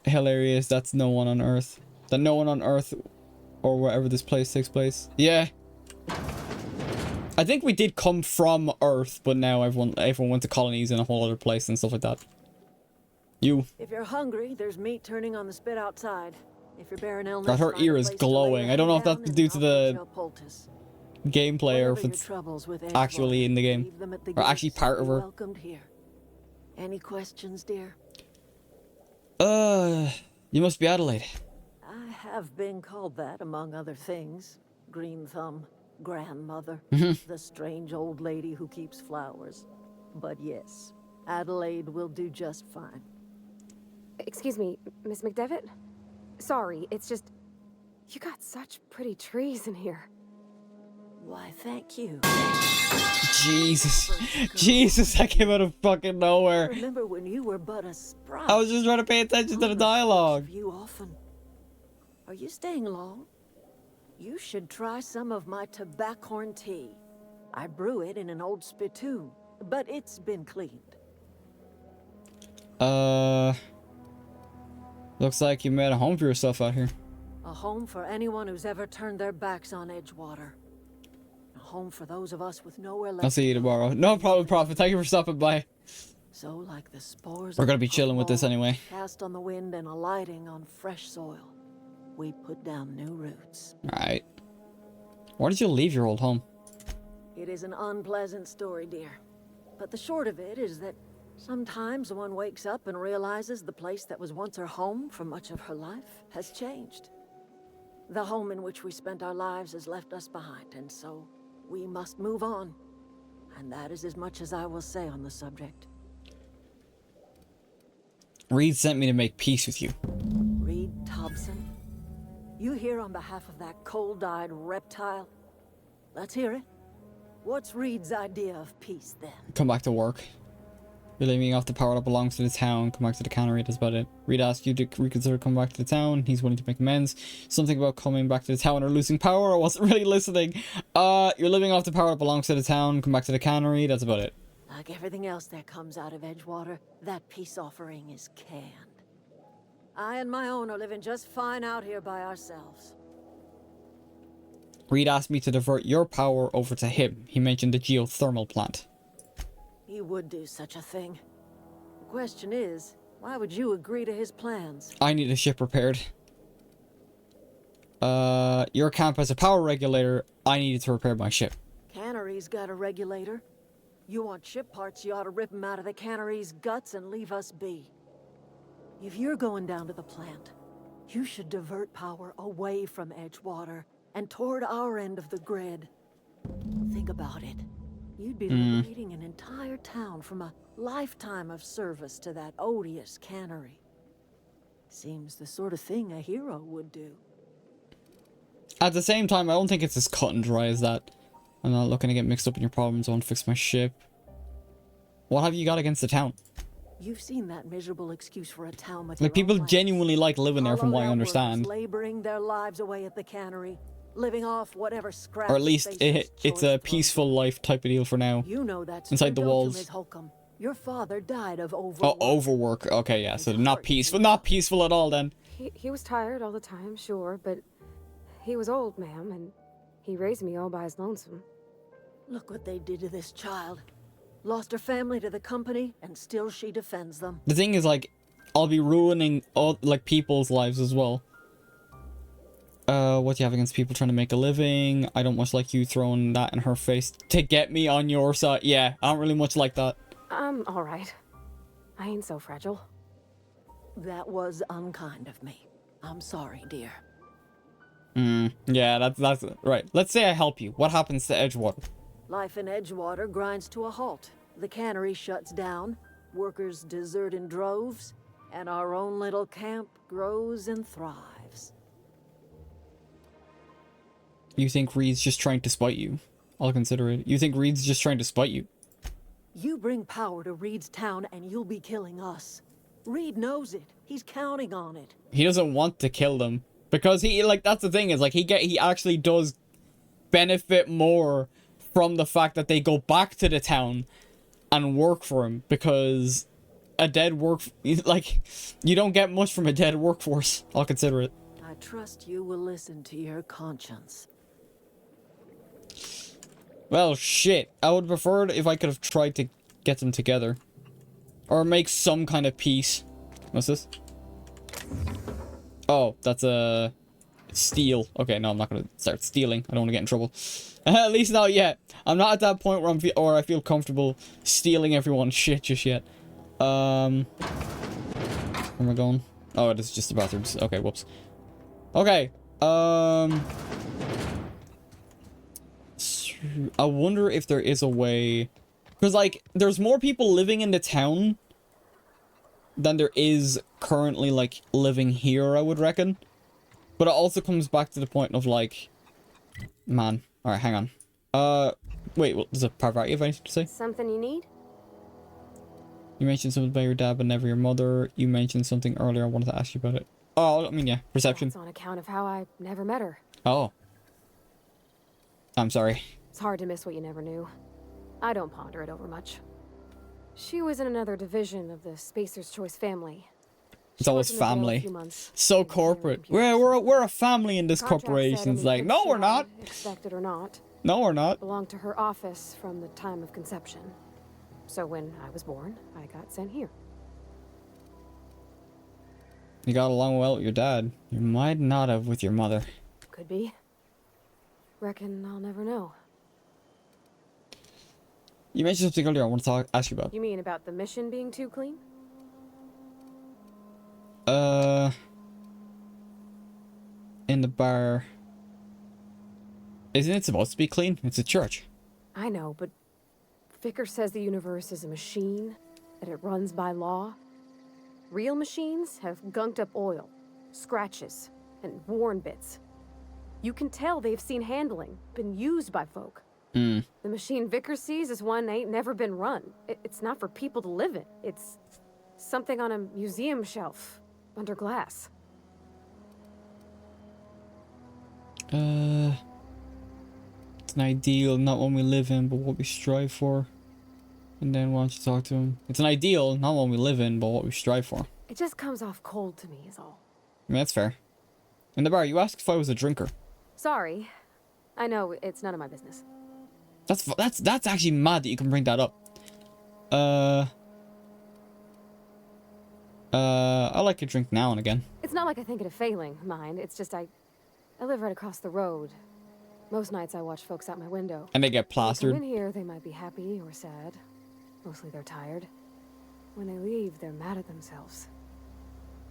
Hilarious. That's no one on Earth. That no one on Earth or wherever this place takes place. Yeah. I think we did come from Earth, but now everyone went to colonies in a whole other place and stuff like that. You. If you're hungry, there's meat turning on the spit outside. If you're bearing illness, God, her find a ear is place to lay glowing. your I don't know if head that's down due and to I'll the put you a poultice. gameplay or if Whatever your it's troubles with actually Edgewater, in the game. leave them at the Or actually gates. part of You're her. welcomed here. Any questions, dear? You must be Adelaide. I have been called that, among other things. Green Thumb, grandmother, the strange old lady who keeps flowers. But yes, Adelaide will do just fine. Excuse me, Miss McDevitt? Sorry, it's just... You got such pretty trees in here. Why, thank you. Jesus. Jesus, that came out of fucking nowhere. Remember when you were but a sprout? I was just trying to pay attention to the dialogue. You often. Are you staying long? You should try some of my tobaccorn tea. I brew it in an old spittoon, but it's been cleaned. Looks like you made a home for yourself out here. A home for anyone who's ever turned their backs on Edgewater. A home for those of us with nowhere left. I'll see you tomorrow. No problem, Prophet. Thank you for stopping by. So, like the spores We're gonna of be chilling with this anyway. cast on the wind and alighting on fresh soil, we put down new roots. Alright. Why did you leave your old home? It is an unpleasant story, dear. But the short of it is that sometimes one wakes up and realizes the place that was once her home for much of her life has changed. The home in which we spent our lives has left us behind, and so we must move on. And that is as much as I will say on the subject. Reed sent me to make peace with you. Reed Thompson? You here on behalf of that cold-eyed reptile? Let's hear it. What's Reed's idea of peace, then? Come back to work. You're leaving off the power that belongs to the town. Come back to the cannery, that's about it. Reed asked you to reconsider coming back to the town. He's willing to make amends. Something about coming back to the town or losing power. I wasn't really listening. You're living off the power that belongs to the town. Come back to the cannery, that's about it. Like everything else that comes out of Edgewater, that peace offering is canned. I and my own are living just fine out here by ourselves. Reed asked me to divert your power over to him. He mentioned the geothermal plant. He would do such a thing. The question is, why would you agree to his plans? I need a ship repaired. Your camp has a power regulator. I needed to repair my ship. Cannery's got a regulator. You want ship parts, you ought to rip them out of the cannery's guts and leave us be. If you're going down to the plant, you should divert power away from Edgewater and toward our end of the grid. Think about it. You'd be liberating an entire town from a lifetime of service to that odious cannery. Seems the sort of thing a hero would do. At the same time, I don't think it's as cut and dry as that. I'm not looking to get mixed up in your problems. I want to fix my ship. What have you got against the town? You've seen that miserable excuse for a town with Like, people genuinely like living there, from what I understand. Laboring their lives away at the cannery, living off whatever scraps. Or at least it's a peaceful life type of deal for now. You know that's inside the walls. Your father died of overwork. Oh, overwork. Okay, yeah. So not peaceful. Not peaceful at all then. He was tired all the time, sure, but he was old, ma'am, and he raised me all by his lonesome. Look what they did to this child. Lost her family to the company, and still she defends them. The thing is, like, I'll be ruining all, like, people's lives as well. What do you have against people trying to make a living? I don't much like you throwing that in her face to get me on your side. Yeah, I don't really much like that. I'm alright. I ain't so fragile. That was unkind of me. I'm sorry, dear. Yeah, that's right. Let's say I help you. What happens to Edgewater? Life in Edgewater grinds to a halt. The cannery shuts down, workers desert in droves, and our own little camp grows and thrives. You think Reed's just trying to spite you? I'll consider it. You think Reed's just trying to spite you? You bring power to Reed's town and you'll be killing us. Reed knows it. He's counting on it. He doesn't want to kill them. Because he, like, that's the thing, is, like, he actually does benefit more from the fact that they go back to the town and work for him, because a dead like, you don't get much from a dead workforce. I'll consider it. I trust you will listen to your conscience. Well, shit. I would prefer it if I could have tried to get them together. Or make some kind of peace. What's this? Oh, that's a steal. Okay, no, I'm not gonna start stealing. I don't want to get in trouble. At least not yet. I'm not at that point where I feel comfortable stealing everyone's shit just yet. Where am I going? Oh, it is just the bathrooms. Okay, whoops. Okay. I wonder if there is a way, because, like, there's more people living in the town than there is currently, like, living here, I would reckon. But it also comes back to the point of, like, man. Alright, hang on. Wait, well, does a Parvati have anything to say? Something you need? You mentioned something about your dad, but never your mother. You mentioned something earlier. I wanted to ask you about it. Oh, I mean, yeah, perception. It's on account of how I never met her. Oh. I'm sorry. It's hard to miss what you never knew. I don't ponder it over much. She was in another division of the Spacer's Choice family. It's always family. So corporate. We're a family in this corporation. It's like, no, we're not. Expected or not. No, we're not. Belonged to her office from the time of conception. So when I was born, I got sent here. You got along well with your dad. You might not have with your mother. Could be. Reckon I'll never know. You mentioned something earlier I want to ask you about. You mean about the mission being too clean? In the bar. Isn't it supposed to be clean? It's a church. I know, but Vicar says the universe is a machine, that it runs by law. Real machines have gunked up oil, scratches, and worn bits. You can tell they've seen handling, been used by folk. The machine Vicar sees is one ain't never been run. It's not for people to live in. It's something on a museum shelf, under glass. It's an ideal, not one we live in, but what we strive for. And then why don't you talk to him? It's an ideal, not one we live in, but what we strive for. It just comes off cold to me, is all. I mean, that's fair. In the bar, you asked if I was a drinker. Sorry. I know, it's none of my business. That's actually mad that you can bring that up. I like a drink now and again. It's not like I think it a failing, mind. It's just I live right across the road. Most nights I watch folks out my window. And they get plastered. When they come in here, they might be happy or sad. Mostly they're tired. When they leave, they're mad at themselves.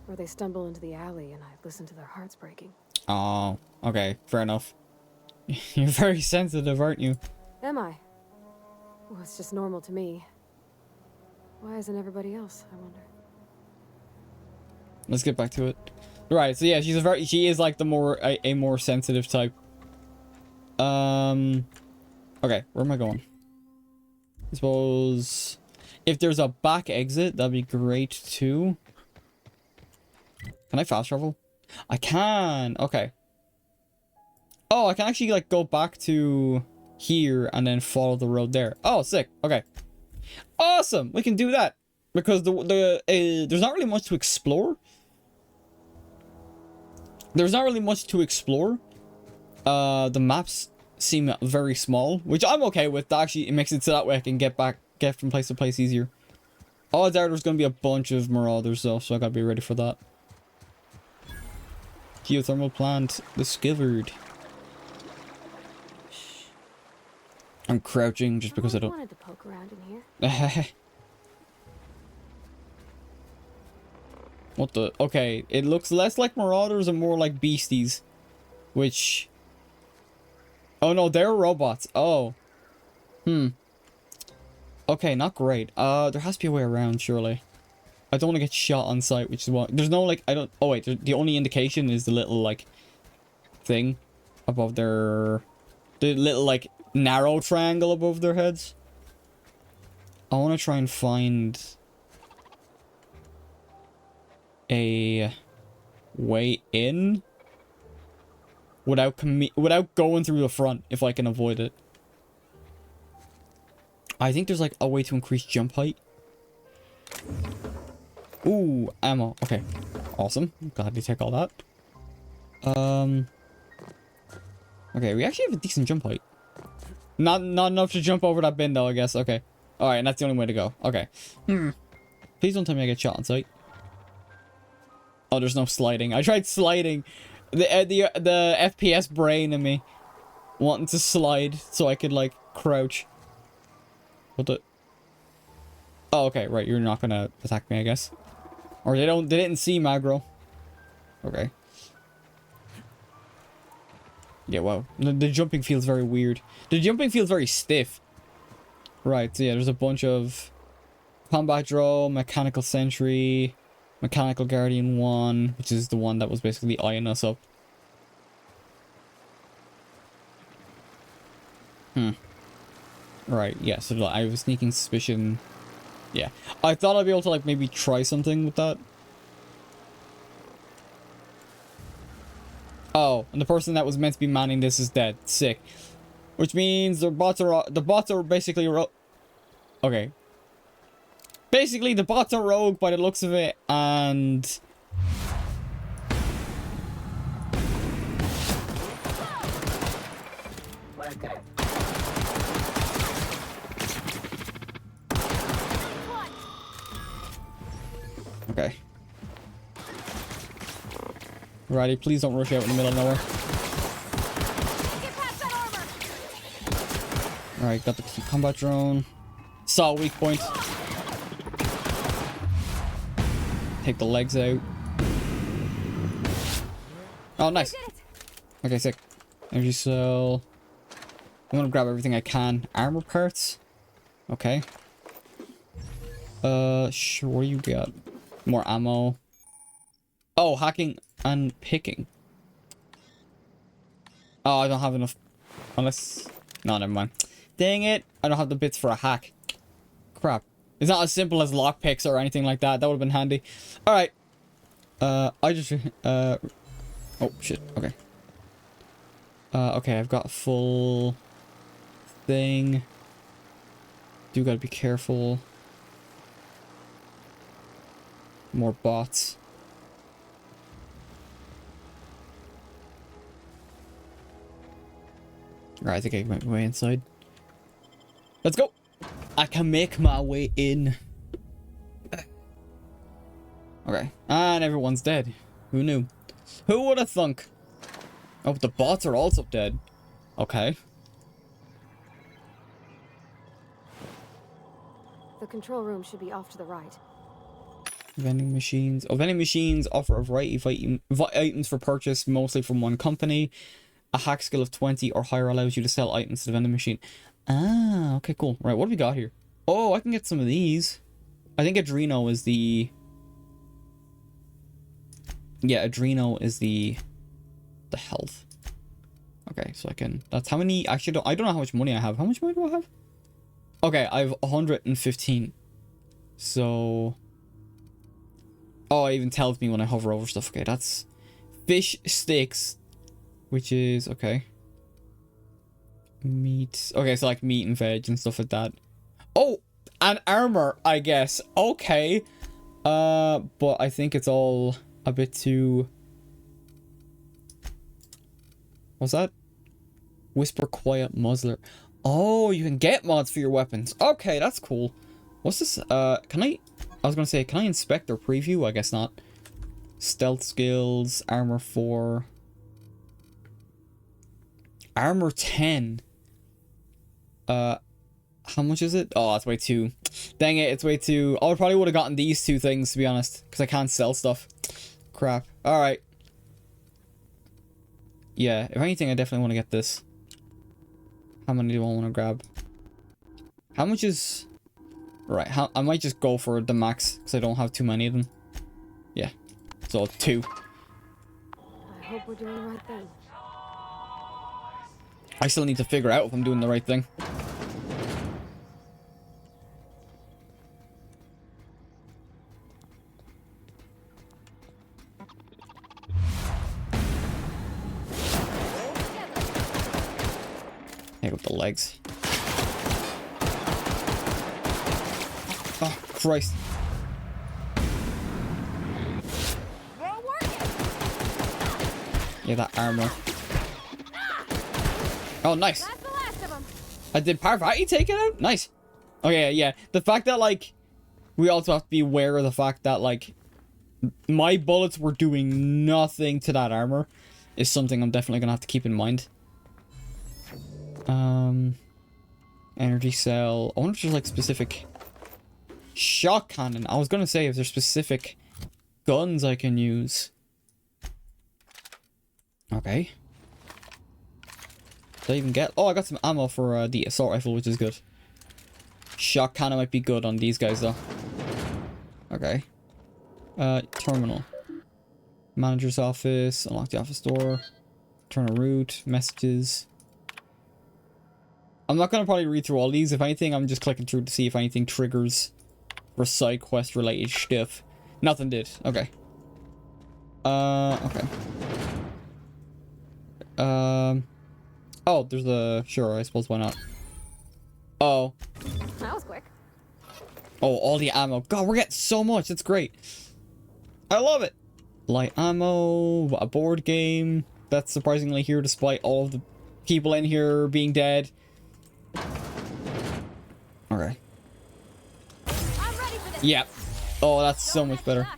Or they stumble into the alley and I listen to their hearts breaking. Oh, okay, fair enough. You're very sensitive, aren't you? Am I? Well, it's just normal to me. Why isn't everybody else, I wonder? Let's get back to it. Right, so yeah, she is like the a more sensitive type. Okay, where am I going? I suppose if there's a back exit, that'd be great too. Can I fast travel? I can. Okay. Oh, I can actually like go back to here and then follow the road there. Oh, sick. Okay. Awesome. We can do that because there's not really much to explore. There's not really much to explore. The maps seem very small, which I'm okay with. Actually, it makes it so that way I can get from place to place easier. Odds are there's going to be a bunch of marauders though, so I gotta be ready for that. Geothermal plant discovered. I'm crouching just because I don't. Wanted to poke around in here. What the? Okay, it looks less like marauders and more like beasties, which. Oh no, they're robots. Oh. Okay, not great. There has to be a way around, surely. I don't want to get shot on sight, which is what. There's no like. I don't. Oh wait, the only indication is the little like thing above their. The little like narrow triangle above their heads. I want to try and find a way in without going through the front if I can avoid it. I think there's like a way to increase jump height. Ooh, ammo. Okay, awesome. Glad to take all that. Okay, we actually have a decent jump height. Not enough to jump over that bin though, I guess. Okay. Alright, and that's the only way to go. Okay. Please don't tell me I get shot on sight. Oh, there's no sliding. I tried sliding. The FPS brain in me wanting to slide so I could like crouch. What the? Oh, okay, right. You're not gonna attack me, I guess. Or they didn't see Magro. Okay. Yeah, wow. The jumping feels very weird. The jumping feels very stiff. Right, so yeah, there's a bunch of combat drone, mechanical sentry, mechanical guardian 1, which is the one that was basically eyeing us up. Right, yeah, so I have a sneaking suspicion. Yeah. I thought I'd be able to like maybe try something with that. Oh, and the person that was meant to be manning this is dead. Sick. Which means the bots are basically okay. Basically, the bots are rogue by the looks of it, and okay. Righty, please don't rush out in the middle of nowhere. Alright, got the combat drone. Saw a weak point. Take the legs out. Oh, nice. Okay, sick. Energy cell. I'm gonna grab everything I can. Armor parts. Okay. Sure, what you got? More ammo. Oh, hacking and picking. Oh, I don't have enough. Unless... No, never mind. Dang it. I don't have the bits for a hack. Crap. It's not as simple as lockpicks or anything like that. That would have been handy. Alright. I just... Oh, shit. Okay. Okay, I've got a full... thing. Do gotta be careful. More bots. Alright, I think I can make my way inside. Let's go! I can make my way in. Okay. And everyone's dead. Who knew? Who would have thunk? Oh, but the bots are also dead. Okay. The control room should be off to the right. Vending machines. Oh, vending machines offer a variety of items for purchase, mostly from one company. A hack skill of 20 or higher allows you to sell items to the vending machine. Ah, okay, cool. Right, what do we got here? Oh, I can get some of these. I think Adreno is the... Yeah, Adreno is the health. Okay, so I can... That's how many... Actually, I don't know how much money I have. How much money do I have? Okay, I have 115. So... Oh, it even tells me when I hover over stuff. Okay, that's... Fish sticks. Which is... Okay. Meat. Okay, so like meat and veg and stuff like that. Oh! And armor, I guess. Okay. But I think it's all a bit too... What's that? Whisper Quiet Muzzler. Oh, you can get mods for your weapons. Okay, that's cool. What's this? Can I was gonna say, can I inspect their preview? I guess not. Stealth skills, armor 4. Armor 10. How much is it? Oh, that's way too. Dang it, it's way too. I probably would have gotten these two things, to be honest. Because I can't sell stuff. Crap. Alright. Yeah, if anything, I definitely want to get this. How many do I want to grab? How much is... Right, I might just go for the max, because I don't have too many of them. Yeah. So, 2. I hope we're doing the right thing. I still need to figure out if I'm doing the right thing. Pick up the legs. Oh, Christ. Yeah, that armor. Oh, nice. I did Parvati take it out? Nice. Okay, yeah. The fact that, like, we also have to be aware of the fact that, like, my bullets were doing nothing to that armor is something I'm definitely gonna have to keep in mind. Energy cell. I wonder if there's, like, specific shot cannon. I was gonna say if there's specific guns I can use. Okay. Did I even get... Oh, I got some ammo for the assault rifle, which is good. Shot cannon might be good on these guys, though. Okay. Terminal. Manager's office. Unlock the office door. Turn a route. Messages. I'm not going to probably read through all these. If anything, I'm just clicking through to see if anything triggers for side quest related stuff. Nothing did. Okay. Okay. Oh, there's the... Sure, I suppose, why not? Oh. That was quick. Oh, all the ammo. God, we're getting so much. It's great. I love it. Light ammo, a board game. That's surprisingly here despite all of the people in here being dead. Okay. Yeah. Oh, that's so much better.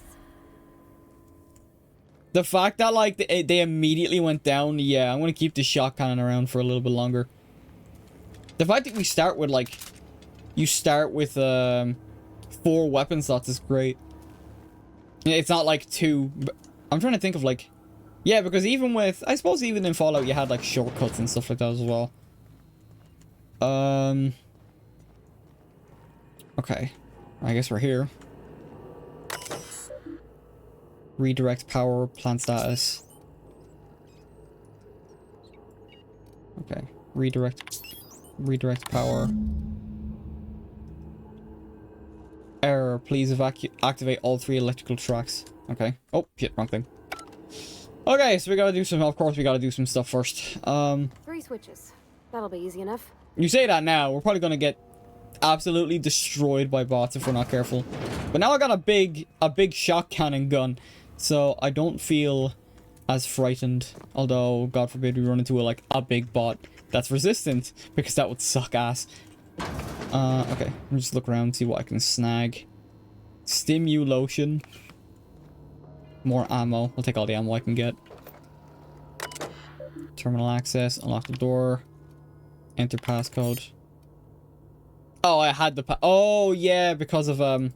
The fact that, like, they immediately went down, yeah, I'm gonna keep the shot cannon around for a little bit longer. The fact that we start with, like, you start with, 4 weapon slots is great. It's not, like, 2, but I'm trying to think of, like, yeah, because even with, I suppose even in Fallout you had, like, shortcuts and stuff like that as well. Okay. I guess we're here. Redirect power, plant status. Okay. Redirect power. Error. Please activate all 3 electrical tracks. Okay. Oh, shit, wrong thing. Okay, so we gotta do some, of course we gotta do some stuff first. 3 switches. That'll be easy enough. You say that now, we're probably gonna get absolutely destroyed by bots if we're not careful. But now I got a big shot cannon gun, so I don't feel as frightened. Although, God forbid we run into a big bot that's resistant, because that would suck ass. Okay, let me just look around, see what I can snag. Stimu lotion. More ammo. I'll take all the ammo I can get. Terminal access. Unlock the door. Enter passcode. Oh, I had the oh, yeah, because of the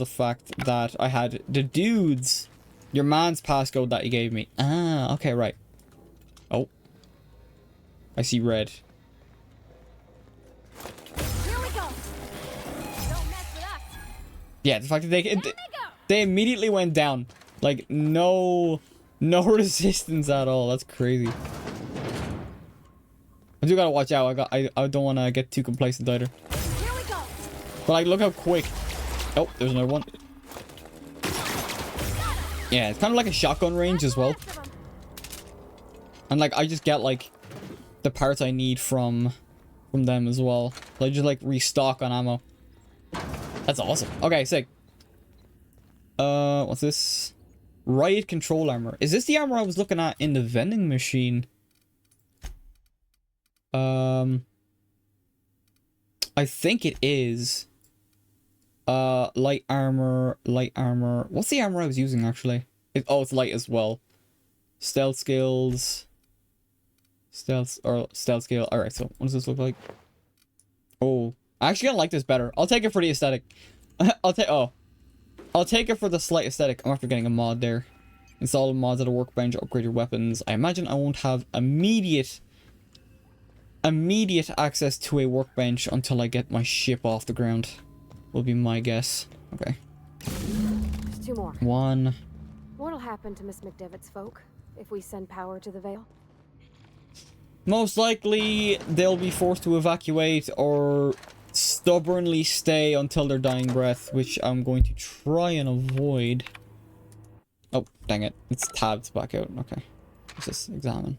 fact that I had the dude's, your man's passcode that he gave me. Ah, okay, right. Oh. I see red. Here we go. Don't mess with us. Yeah, the fact that they immediately went down. Like, no resistance at all. That's crazy. I do gotta watch out. I don't want to get too complacent either. Here we go. But like, look how quick. Oh, there's another one. Yeah, it's kind of like a shotgun range as well. And like, I just get like the parts I need from them as well. So I just like restock on ammo. That's awesome. Okay, sick. What's this? Riot control armor. Is this the armor I was looking at in the vending machine? I think it is. Light armor. What's the armor I was using actually? It's light as well. Stealth skills. Stealth skill. Alright, so what does this look like? Oh, I actually gonna like this better. I'll take it for the aesthetic. I'll take it for the slight aesthetic. I'm after getting a mod there. Install mods at a workbench, upgrade your weapons. I imagine I won't have immediate access to a workbench until I get my ship off the ground. Will be my guess. Okay. There's 2 more. 1. What'll happen to Miss McDevitt's folk if we send power to the Vale? Most likely, they'll be forced to evacuate or stubbornly stay until their dying breath, which I'm going to try and avoid. Oh, dang it. It's tabbed back out. Okay. Let's just examine.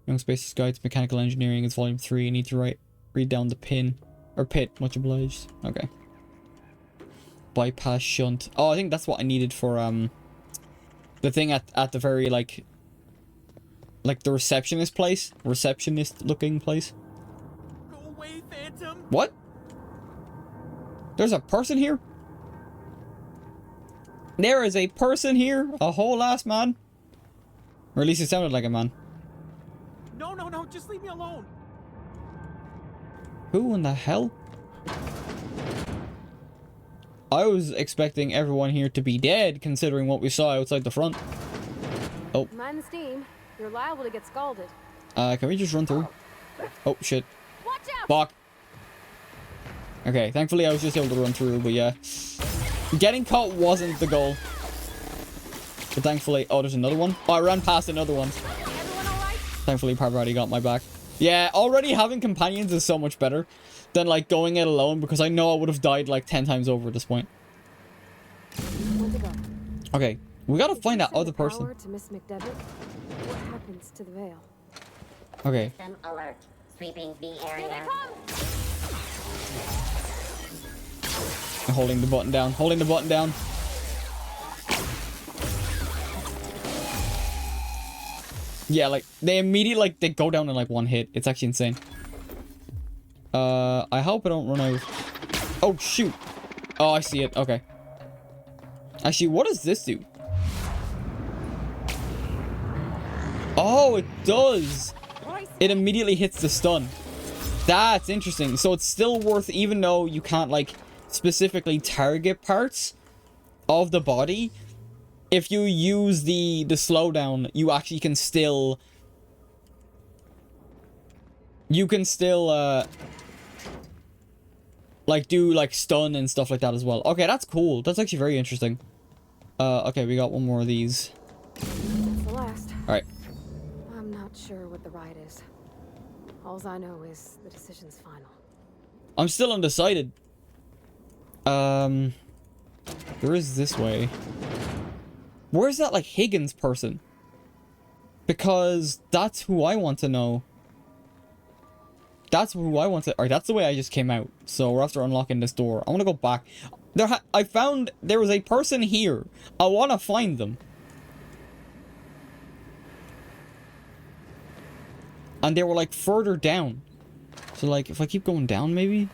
Young Space's Guide to Mechanical Engineering is volume 3. I need to read down the pit. Much obliged. Okay. Bypass shunt. Oh, I think that's what I needed for the thing at the very like the receptionist looking place. Go away, Phantom. What? There's a person here? There is a person here? A whole ass man? Or at least it sounded like a man. No, just leave me alone. Who in the hell? I was expecting everyone here to be dead, considering what we saw outside the front. Oh. Mind the steam. You're liable to get scalded. Can we just run through? Oh, shit. Watch out! Fuck. Okay, thankfully I was just able to run through, but yeah. Getting caught wasn't the goal. But thankfully... Oh, there's another one. Oh, I ran past another one. Everyone alright? Thankfully, Parvati got my back. Yeah, already having companions is so much better than, like, going it alone, because I know I would have died, like, 10 times over at this point. Okay, we gotta find that other person. To Miss McDevitt, what happens to the Vale? Okay. System alert. Sweeping the area. Holding the button down. Holding the button down. Yeah, like, they immediately, like, they go down in, like, one hit. It's actually insane. I hope I don't run out. Oh, shoot. Oh, I see it. Okay. Actually, what does this do? Oh, it does. It immediately hits the stun. That's interesting. So it's still worth, even though you can't, like, specifically target parts of the body, if you use the slowdown, you actually can still... You can still, like, do, like, stun and stuff like that as well. Okay, that's cool. That's actually very interesting. Okay, we got one more of these. That's the last. Alright. I'm not sure what the ride is. All I know is the decision's final. I'm still undecided. There is this way. Where's that, like, Higgins person? Because that's who I want to know. That's who I want to... Alright, that's the way I just came out. So we're after unlocking this door. I want to go back. I found there was a person here. I want to find them. And they were, like, further down. So, like, if I keep going down, maybe?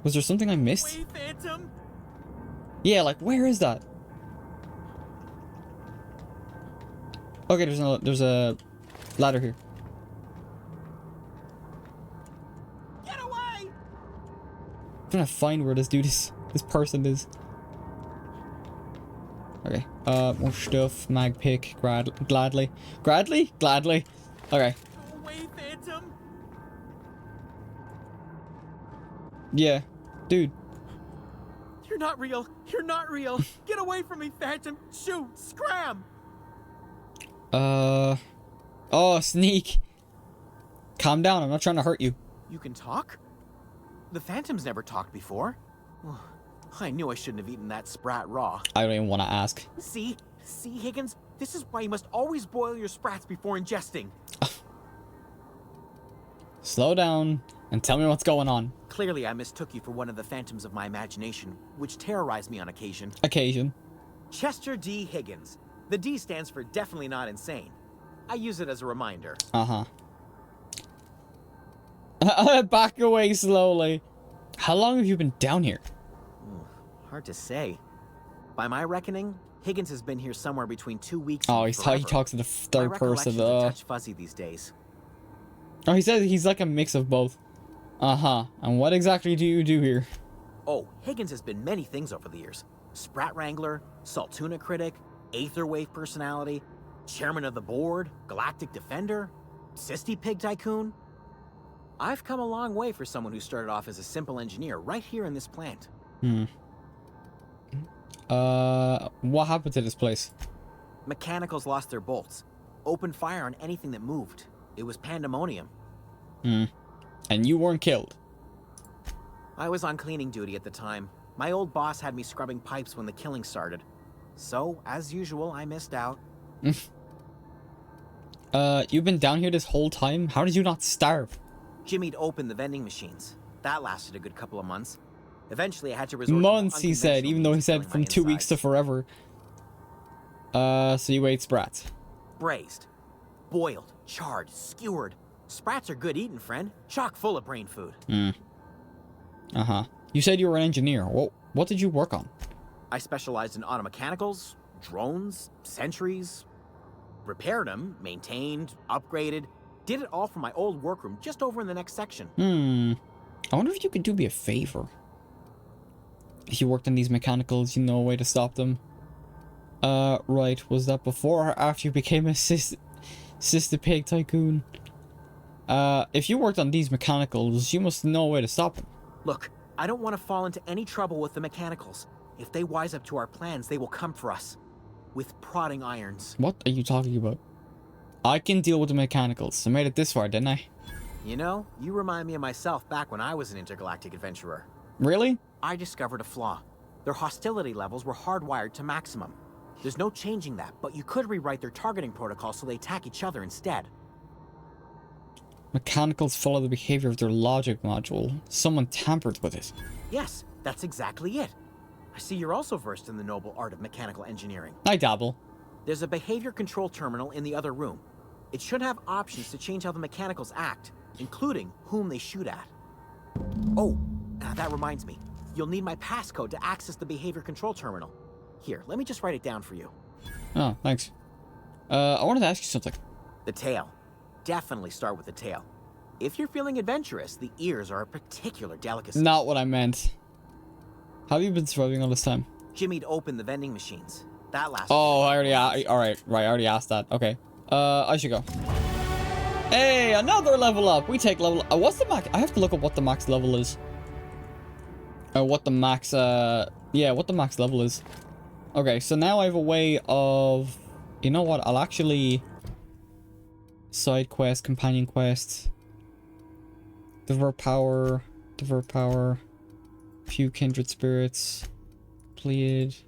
Was there something I missed? Wait, Phantom. Yeah, like, where is that? Okay, there's a ladder here. Get away! I'm trying to find where this dude is. This person is. Okay. More stuff. Mag pick. Gladly. Gladly? Gladly. Okay. Go away, Phantom! Yeah. Dude. You're not real! You're not real! Get away from me, Phantom! Shoot! Scram! Oh, sneak. Calm down. I'm not trying to hurt you. You can talk? The Phantom's never talked before. I knew I shouldn't have eaten that sprat raw. I don't even want to ask. See, Higgins? This is why you must always boil your sprats before ingesting. Slow down and tell me what's going on. Clearly, I mistook you for one of the phantoms of my imagination, which terrorized me on occasion. Occasion. Chester D. Higgins. The D stands for definitely not insane. I use it as a reminder. Uh-huh. Back away slowly. How long have you been down here? Hard to say. By my reckoning, Higgins has been here somewhere between 2 weeks. Oh, he talks in the third person. My a touch fuzzy these days. Oh, he said he's like a mix of both. Uh-huh. And what exactly do you do here? Oh, Higgins has been many things over the years. Sprat Wrangler, Saltuna Critic, Aetherwave Personality, Chairman of the Board, Galactic Defender, Sisty Pig Tycoon. I've come a long way for someone who started off as a simple engineer right here in this plant. What happened to this place? Mechanicals lost their bolts. Opened fire on anything that moved. It was pandemonium. And you weren't killed? I was on cleaning duty at the time. My old boss had me scrubbing pipes when the killing started. So, as usual, I missed out. You've been down here this whole time? How did you not starve? Jimmy'd opened the vending machines. That lasted a good couple of months. Eventually, I had to resort months, to he said, even though he said from 2 weeks to forever. So you ate sprats. Braised, boiled, charred, skewered. Sprats are good eating, friend. Chock full of brain food. Uh-huh. You said you were an engineer. What did you work on? I specialized in automechanicals, drones, sentries. Repaired them, maintained, upgraded. Did it all from my old workroom just over in the next section. I wonder if you could do me a favor. If you worked on these mechanicals, you know a way to stop them. Right. Was that before or after you became a Sister Pig Tycoon? If you worked on these mechanicals, you must know a way to stop them. Look, I don't want to fall into any trouble with the mechanicals. If they wise up to our plans, they will come for us. With prodding irons. What are you talking about? I can deal with the mechanicals. I made it this far, didn't I? You know, you remind me of myself back when I was an intergalactic adventurer. Really? I discovered a flaw. Their hostility levels were hardwired to maximum. There's no changing that, but you could rewrite their targeting protocol so they attack each other instead. Mechanicals follow the behavior of their logic module. Someone tampered with it. Yes, that's exactly it. I see you're also versed in the noble art of mechanical engineering. I dabble. There's a behavior control terminal in the other room. It should have options to change how the mechanicals act, including whom they shoot at. Oh, that reminds me. You'll need my passcode to access the behavior control terminal. Here, let me just write it down for you. Oh, thanks. I wanted to ask you something. The tail. Definitely start with the tail. If you're feeling adventurous, the ears are a particular delicacy. Not what I meant. How have you been surviving all this time? Jimmy'd opened the vending machines. That lasted. Oh, I already asked that. Okay. I should go. Hey, another level up. We take level. What's the max? I have to look up what the max level is. What the max? Yeah, what the max level is. Okay, so now I have a way of. You know what? I'll actually. Side quest, companion quest. Divert power. Few kindred spirits. Pleiad.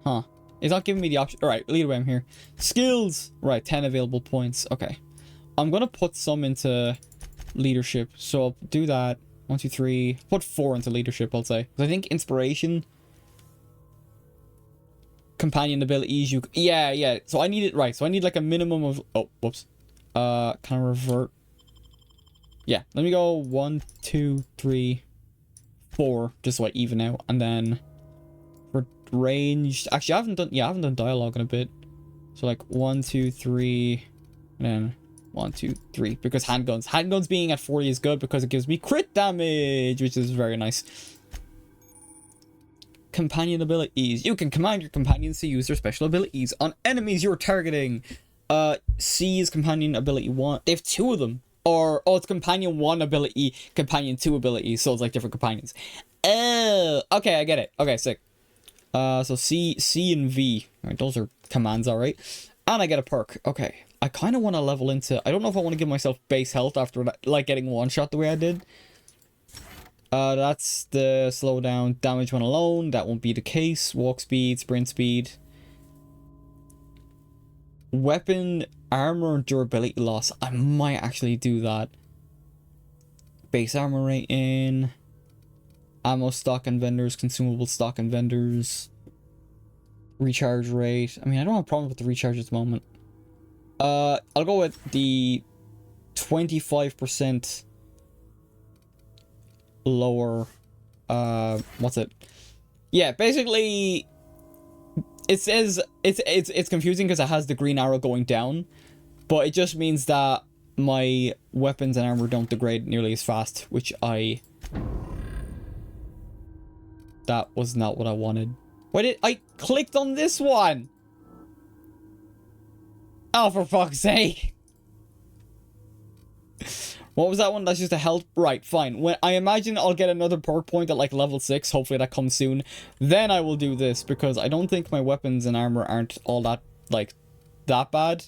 Huh. It's not giving me the option. Alright, lead away, I'm here. Skills! Right, 10 available points. Okay. I'm gonna put some into leadership. So I'll do that. 1, 2, 3. Put 4 into leadership, I'll say. Because I think inspiration. Companion abilities, you. Yeah. So I need it. Right. So I need like a minimum of. Oh, whoops. Can I revert? Yeah. Let me go 1, 2, 3, 4. Just so I even out. And then. For ranged. Actually, I haven't done dialogue in a bit. So like 1, 2, 3. And then 1, 2, 3. Because handguns. Handguns being at 40 is good because it gives me crit damage, which is very nice. companion abilities. You can command your companions to use their special abilities on enemies you're targeting. C is companion ability 1. They have 2 of them. Or, oh, it's companion 1 ability, companion 2 ability, so it's like different companions. Oh, okay, I get it. Okay, sick. So C and V. Alright, those are commands, alright. And I get a perk. Okay. I kind of want to level into... I don't know if I want to give myself base health after, like, getting one-shot the way I did. That's the slowdown, damage when alone. That won't be the case. Walk speed, sprint speed. Weapon, armor, and durability loss. I might actually do that. Base armor rating. Ammo stock and vendors. Consumable stock and vendors. Recharge rate. I mean, I don't have a problem with the recharge at the moment. I'll go with the 25% lower. What's it? Yeah, basically, it says it's confusing because it has the green arrow going down, but it just means that my weapons and armor don't degrade nearly as fast, which that was not what I wanted. Why did I clicked on this one? Oh, for fuck's sake. What was that one? That's just a health. Right, fine. When I imagine I'll get another perk point at like level 6. Hopefully that comes soon. Then I will do this because I don't think my weapons and armor aren't all that, like, that bad.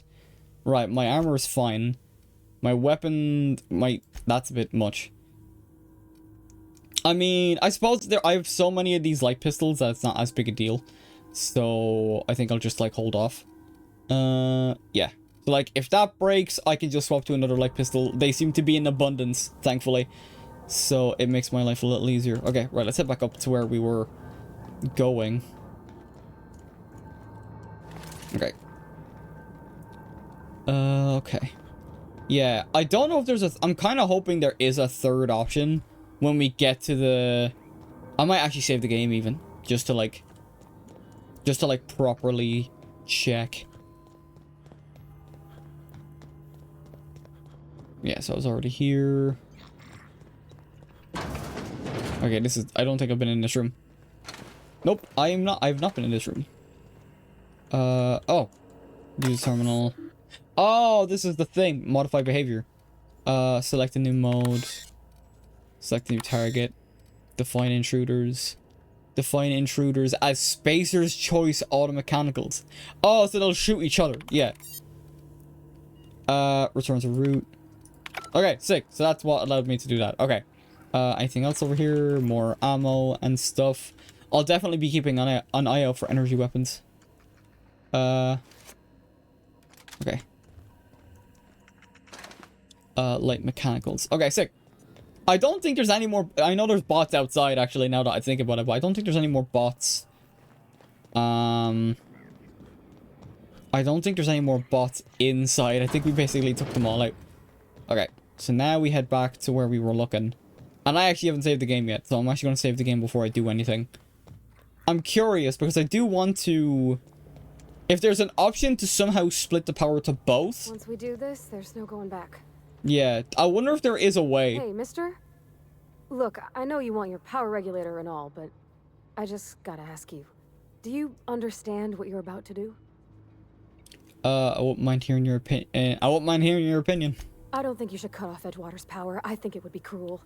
Right, my armor is fine. My weapon that's a bit much. I mean, I suppose I have so many of these light pistols that it's not as big a deal. So I think I'll just like hold off. Yeah. So like if that breaks, I can just swap to another light pistol. They seem to be in abundance, thankfully. So it makes my life a little easier. Okay, right, let's head back up to where we were going. Okay. Okay. Yeah, I don't know if there's I'm kind of hoping there is a third option when we get to the... I might actually save the game even, just to like properly check. Yeah, so I was already here. Okay, this is... I don't think I've been in this room. Nope, I've not been in this room. Oh. Use terminal. Oh, this is the thing. Modify behavior. Select a new mode. Select a new target. Define intruders. Define intruders as Spacer's Choice Automechanicals. Oh, so they'll shoot each other. Yeah. Return to route. Okay, sick. So that's what allowed me to do that. Okay. Anything else over here? More ammo and stuff. I'll definitely be keeping an eye out for energy weapons. Okay. Light mechanicals. Okay, sick. I don't think there's any more... I know there's bots outside, actually, now that I think about it, but I don't think there's any more bots. I don't think there's any more bots inside. I think we basically took them all out. Okay, so now we head back to where we were looking. And I actually haven't saved the game yet, so I'm actually going to save the game before I do anything. I'm curious, because I do want to... If there's an option to somehow split the power to both... Once we do this, there's no going back. Yeah, I wonder if there is a way. Hey, mister? Look, I know you want your power regulator and all, but I just gotta ask you. Do you understand what you're about to do? I won't mind hearing your opinion. I won't mind hearing your opinion. I don't think you should cut off Edgewater's power. I think it would be cruel.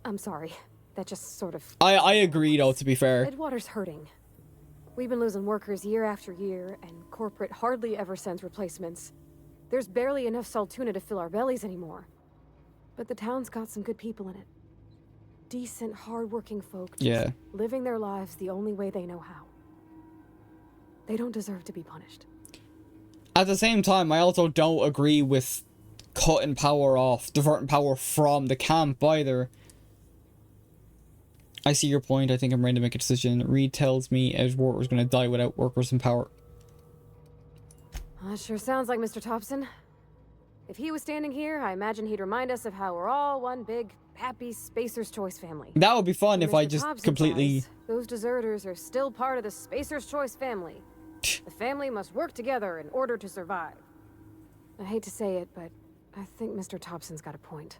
I'm sorry. That just sort of... I agree, though, to be fair. Edgewater's hurting. We've been losing workers year after year, and corporate hardly ever sends replacements. There's barely enough Saltuna to fill our bellies anymore. But the town's got some good people in it. Decent, hard-working folk. Yeah. Living their lives the only way they know how. They don't deserve to be punished. At the same time, I also don't agree with cutting power off, diverting power from the camp either. I see your point. I think I'm ready to make a decision. Reed tells me Edgewater's going to die without workers in power. That sure sounds like Mr. Thompson. If he was standing here, I imagine he'd remind us of how we're all one big, happy Spacer's Choice family. That would be fun if I just Thompson's completely... eyes, those deserters are still part of the Spacer's Choice family. The family must work together in order to survive. I hate to say it, but I think Mr. Thompson's got a point.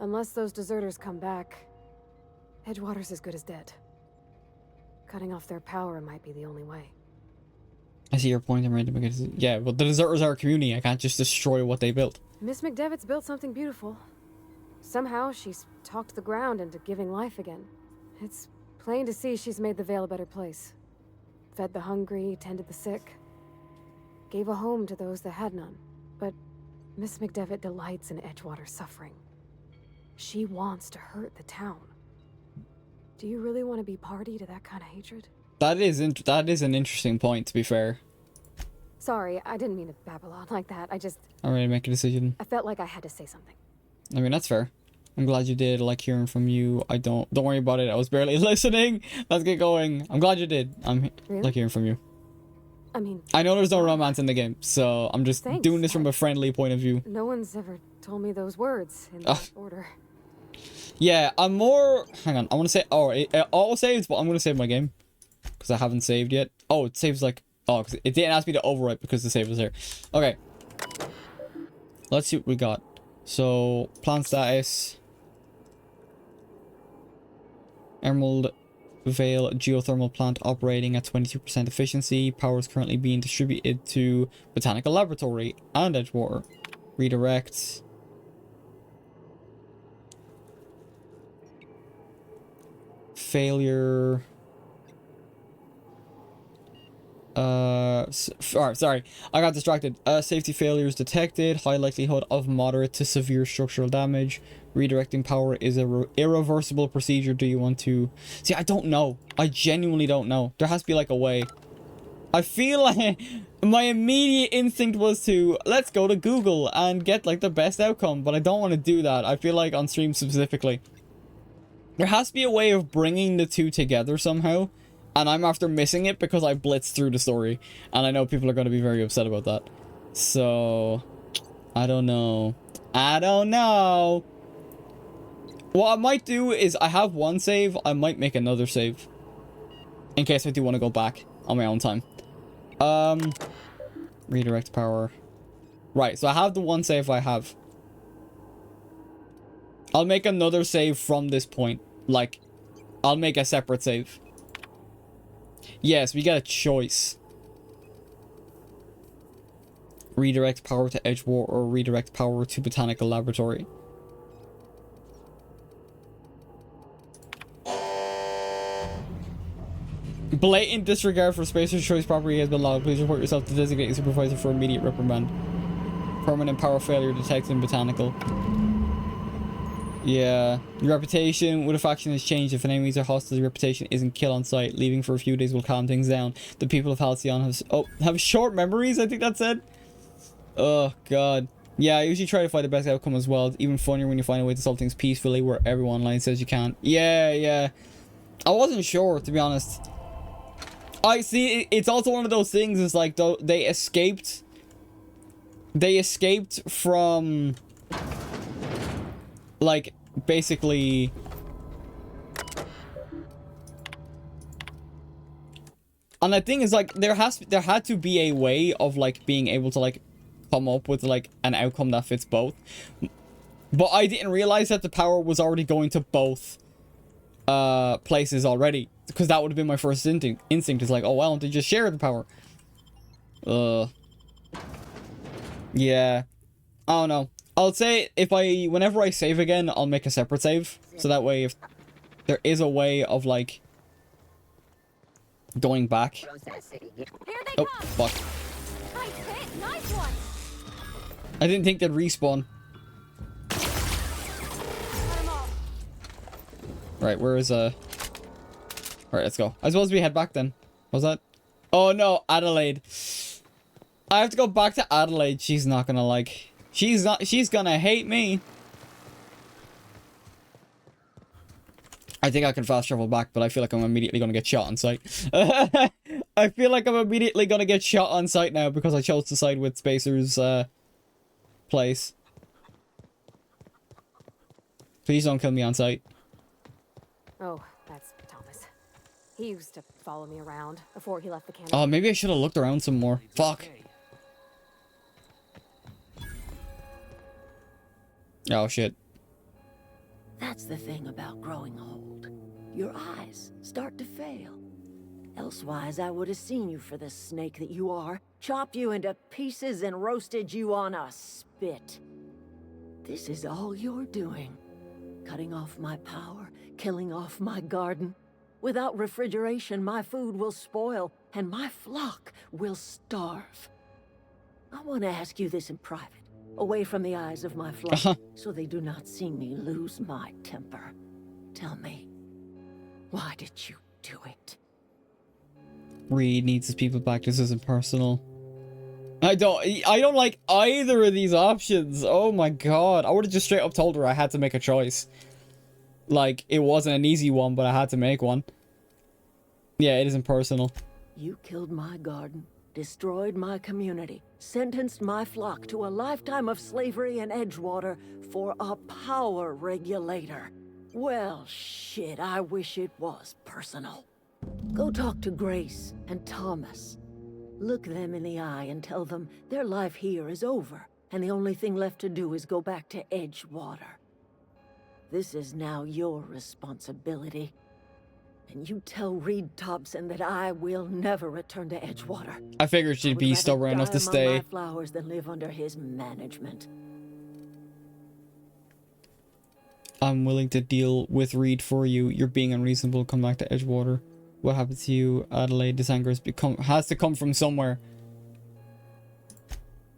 Unless those deserters come back, Edgewater's as good as dead. Cutting off their power might be the only way. I see your point. I'm ready to make it. Yeah, but the deserters are a community. I can't just destroy what they built. Miss McDevitt's built something beautiful. Somehow she's talked the ground into giving life again. It's plain to see she's made the Vale a better place. Fed the hungry, tended the sick. Gave a home to those that had none. But Miss McDevitt delights in Edgewater's suffering. She wants to hurt the town. Do you really want to be party to that kind of hatred? That is an interesting point, to be fair. Sorry, I didn't mean to babble on like that. I'm ready to make a decision. I felt like I had to say something. I mean, that's fair. I'm glad you did. I like hearing from you. Don't worry about it. I was barely listening. Let's get going. I'm glad you did. Really? Like hearing from you. I mean, I know there's no romance in the game, so I'm just doing this from a friendly point of view. no one's ever told me those words in that order. Yeah, I'm more... Hang on, I want to say... Oh, it auto saves, but I'm going to save my game. Because I haven't saved yet. Oh, it saves like... Oh, because it didn't ask me to overwrite because the save was there. Okay. Let's see what we got. So, plant status. Emerald Vale geothermal plant operating at 22% efficiency. Power is currently being distributed to Botanical Laboratory and Edgewater. Redirect. Failure. Sorry, I got distracted. Safety failures detected. High likelihood of moderate to severe structural damage. Redirecting power is a irreversible procedure. Do you want to... See, I don't know. I genuinely don't know. There has to be like a way. I feel like my immediate instinct was to let's go to Google and get like the best outcome, but I don't want to do that. I feel like on stream specifically. There has to be a way of bringing the two together somehow. And I'm after missing it because I blitzed through the story. And I know people are going to be very upset about that. So, I don't know. I don't know. What I might do is I have one save. I might make another save. In case I do want to go back on my own time. Redirect power. Right, so I have the one save I have. I'll make another save from this point. Like, I'll make a separate save. Yes, we got a choice. Redirect power to Edgewater or redirect power to Botanical Laboratory. Blatant disregard for Spacer's choice property has been logged. Please report yourself to designated supervisor for immediate reprimand. Permanent power failure detected in Botanical. Yeah. Your reputation with a faction has changed. If enemies are hostile, your reputation isn't kill on sight. Leaving for a few days will calm things down. The people of Halcyon have short memories, I think that said. Oh, God. Yeah, I usually try to find the best outcome as well. It's even funnier when you find a way to solve things peacefully where everyone online says you can't. Yeah. I wasn't sure, to be honest. I see, it's also one of those things, it's like, they escaped from... Like, basically... And the thing is, like, there had to be a way of, like, being able to, like, come up with, like, an outcome that fits both. But I didn't realize that the power was already going to both places already. Because that would have been my first instinct is like, oh, why don't they just share the power? Yeah. I don't know. I'll say whenever I save again, I'll make a separate save. So that way, if there is a way of, like, going back. Oh, fuck. Nice one. I didn't think they'd respawn. Right, where is, Alright, let's go. I suppose we head back then. Was that? Oh, no, Adelaide. I have to go back to Adelaide. She's not gonna like... She's gonna hate me. I think I can fast travel back, but I feel like I'm immediately gonna get shot on sight. I feel like I'm immediately gonna get shot on sight now because I chose to side with Spacer's, place. Please don't kill me on sight. Oh, that's Thomas. He used to follow me around before he left the camp. Oh, maybe I should have looked around some more. Fuck. Oh, shit. That's the thing about growing old. Your eyes start to fail. Elsewise, I would have seen you for the snake that you are, chopped you into pieces and roasted you on a spit. This is all you're doing. Cutting off my power, killing off my garden. Without refrigeration, my food will spoil, and my flock will starve. I want to ask you this in private, away from the eyes of my flock, so they do not see me lose my temper. Tell me, why did you do it? Reed needs his people back. This isn't personal. I don't like either of these options. Oh my god. I would have just straight up told her I had to make a choice. Like, it wasn't an easy one, but I had to make one. Yeah, it isn't personal. You killed my garden, destroyed my community, sentenced my flock to a lifetime of slavery in Edgewater for a power regulator. Well, shit, I wish it was personal. Go talk to Grace and Thomas. Look them in the eye and tell them their life here is over, and the only thing left to do is go back to Edgewater. This is now your responsibility. And you tell Reed Thompson that I will never return to Edgewater. I figured she'd be stubborn enough to stay. My flowers than live under his management. I'm willing to deal with Reed for you. You're being unreasonable. Come back to Edgewater. What happened to you, Adelaide? This anger has to come from somewhere.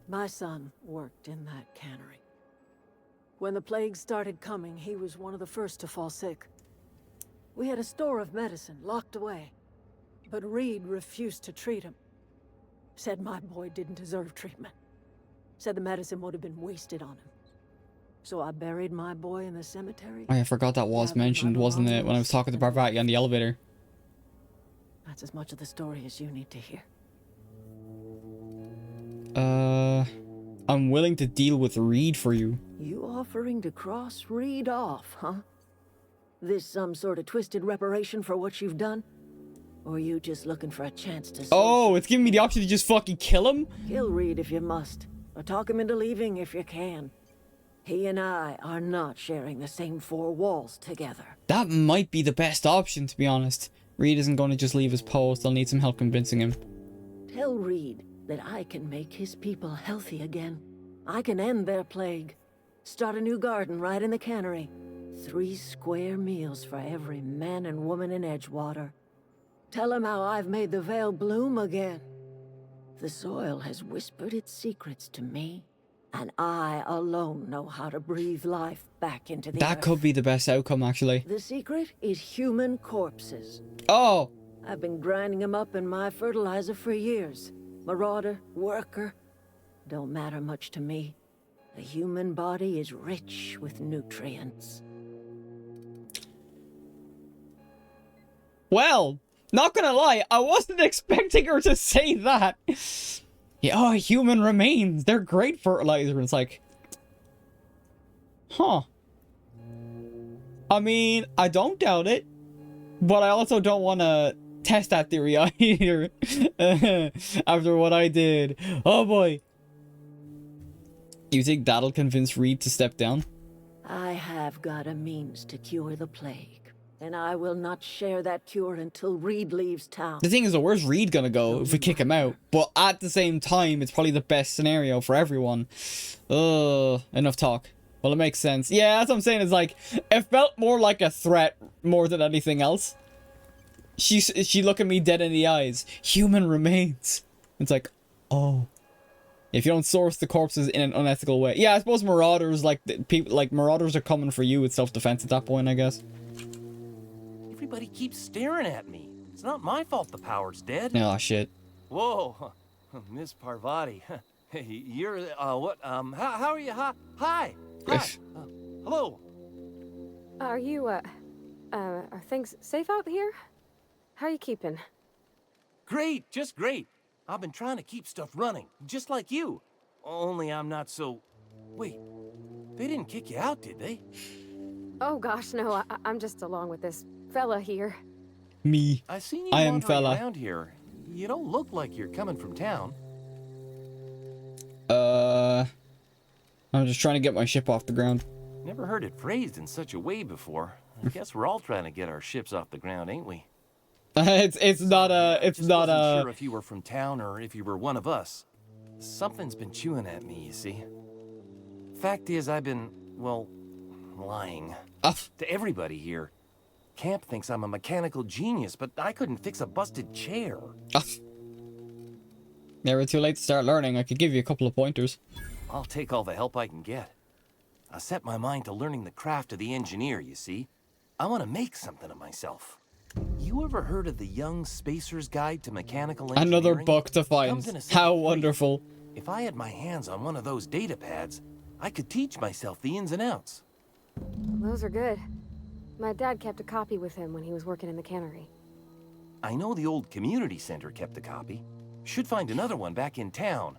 My son worked in that cannery. When the plague started coming, he was one of the first to fall sick. We had a store of medicine locked away, but Reed refused to treat him. Said my boy didn't deserve treatment. Said the medicine would have been wasted on him. So I buried my boy in the cemetery. I forgot that was mentioned, wasn't it, when I was talking to Parvati on the elevator. That's as much of the story as you need to hear. I'm willing to deal with Reed for you. You offering to cross Reed off, huh? This some sort of twisted reparation for what you've done? Or you just looking for a chance to... Oh, it's giving me the option to just fucking kill him? Kill Reed if you must, or talk him into leaving if you can. He and I are not sharing the same four walls together. That might be the best option, to be honest. Reed isn't going to just leave his post. I'll need some help convincing him. Tell Reed that I can make his people healthy again. I can end their plague. Start a new garden right in the cannery. 3 square meals for every man and woman in Edgewater. Tell him how I've made the Vale bloom again. The soil has whispered its secrets to me, and I alone know how to breathe life back into the That earth. could be the best outcome, actually. The secret is human corpses. Oh! I've been grinding them up in my fertilizer for years. Marauder, worker, don't matter much to me. The human body is rich with nutrients. Well, not gonna lie, I wasn't expecting her to say that. Yeah, oh, human remains. They're great fertilizer. It's like, huh. I mean, I don't doubt it, but I also don't want to test that theory either. After what I did. Oh boy. You think that'll convince Reed to step down? I have got a means to cure the plague, and I will not share that cure until Reed leaves town. The thing is, though, where's Reed gonna go if we kick him out? But at the same time, it's probably the best scenario for everyone. Enough talk. Well, it makes sense. Yeah, that's what I'm saying. It's like, it felt more like a threat more than anything else. She looked at me dead in the eyes. Human remains. It's like, oh. If you don't source the corpses in an unethical way. Yeah, I suppose marauders, marauders are coming for you with self-defense at that point, I guess. Everybody keeps staring at me. It's not my fault the power's dead. Oh, shit. Whoa, Miss Parvati. Hey, you're, what, how are you? Hi. Hello. Are you, are things safe out here? How are you keeping? Great, just great. I've been trying to keep stuff running, just like you. Only I'm not so... Wait, they didn't kick you out, did they? Oh gosh, no, I'm just along with this fella here. Me. I seen you I am wandering fella. around here. You don't look like you're coming from town. I'm just trying to get my ship off the ground. Never heard it phrased in such a way before. I guess we're all trying to get our ships off the ground, ain't we? it's not Wasn't sure if you were from town or if you were one of us. Something's been chewing at me, you see. Fact is, I've been, well, lying to everybody here. Camp thinks I'm a mechanical genius, but I couldn't fix a busted chair. Never too late to start learning. I could give you a couple of pointers. I'll take all the help I can get. I set my mind to learning the craft of the engineer, you see. I want to make something of myself. You ever heard of the Young Spacer's Guide to Mechanical Engineering? Another book to find. How wonderful. If I had my hands on one of those data pads, I could teach myself the ins and outs. Those are good. My dad kept a copy with him when he was working in the cannery. I know the old community center kept a copy. Should find another one back in town.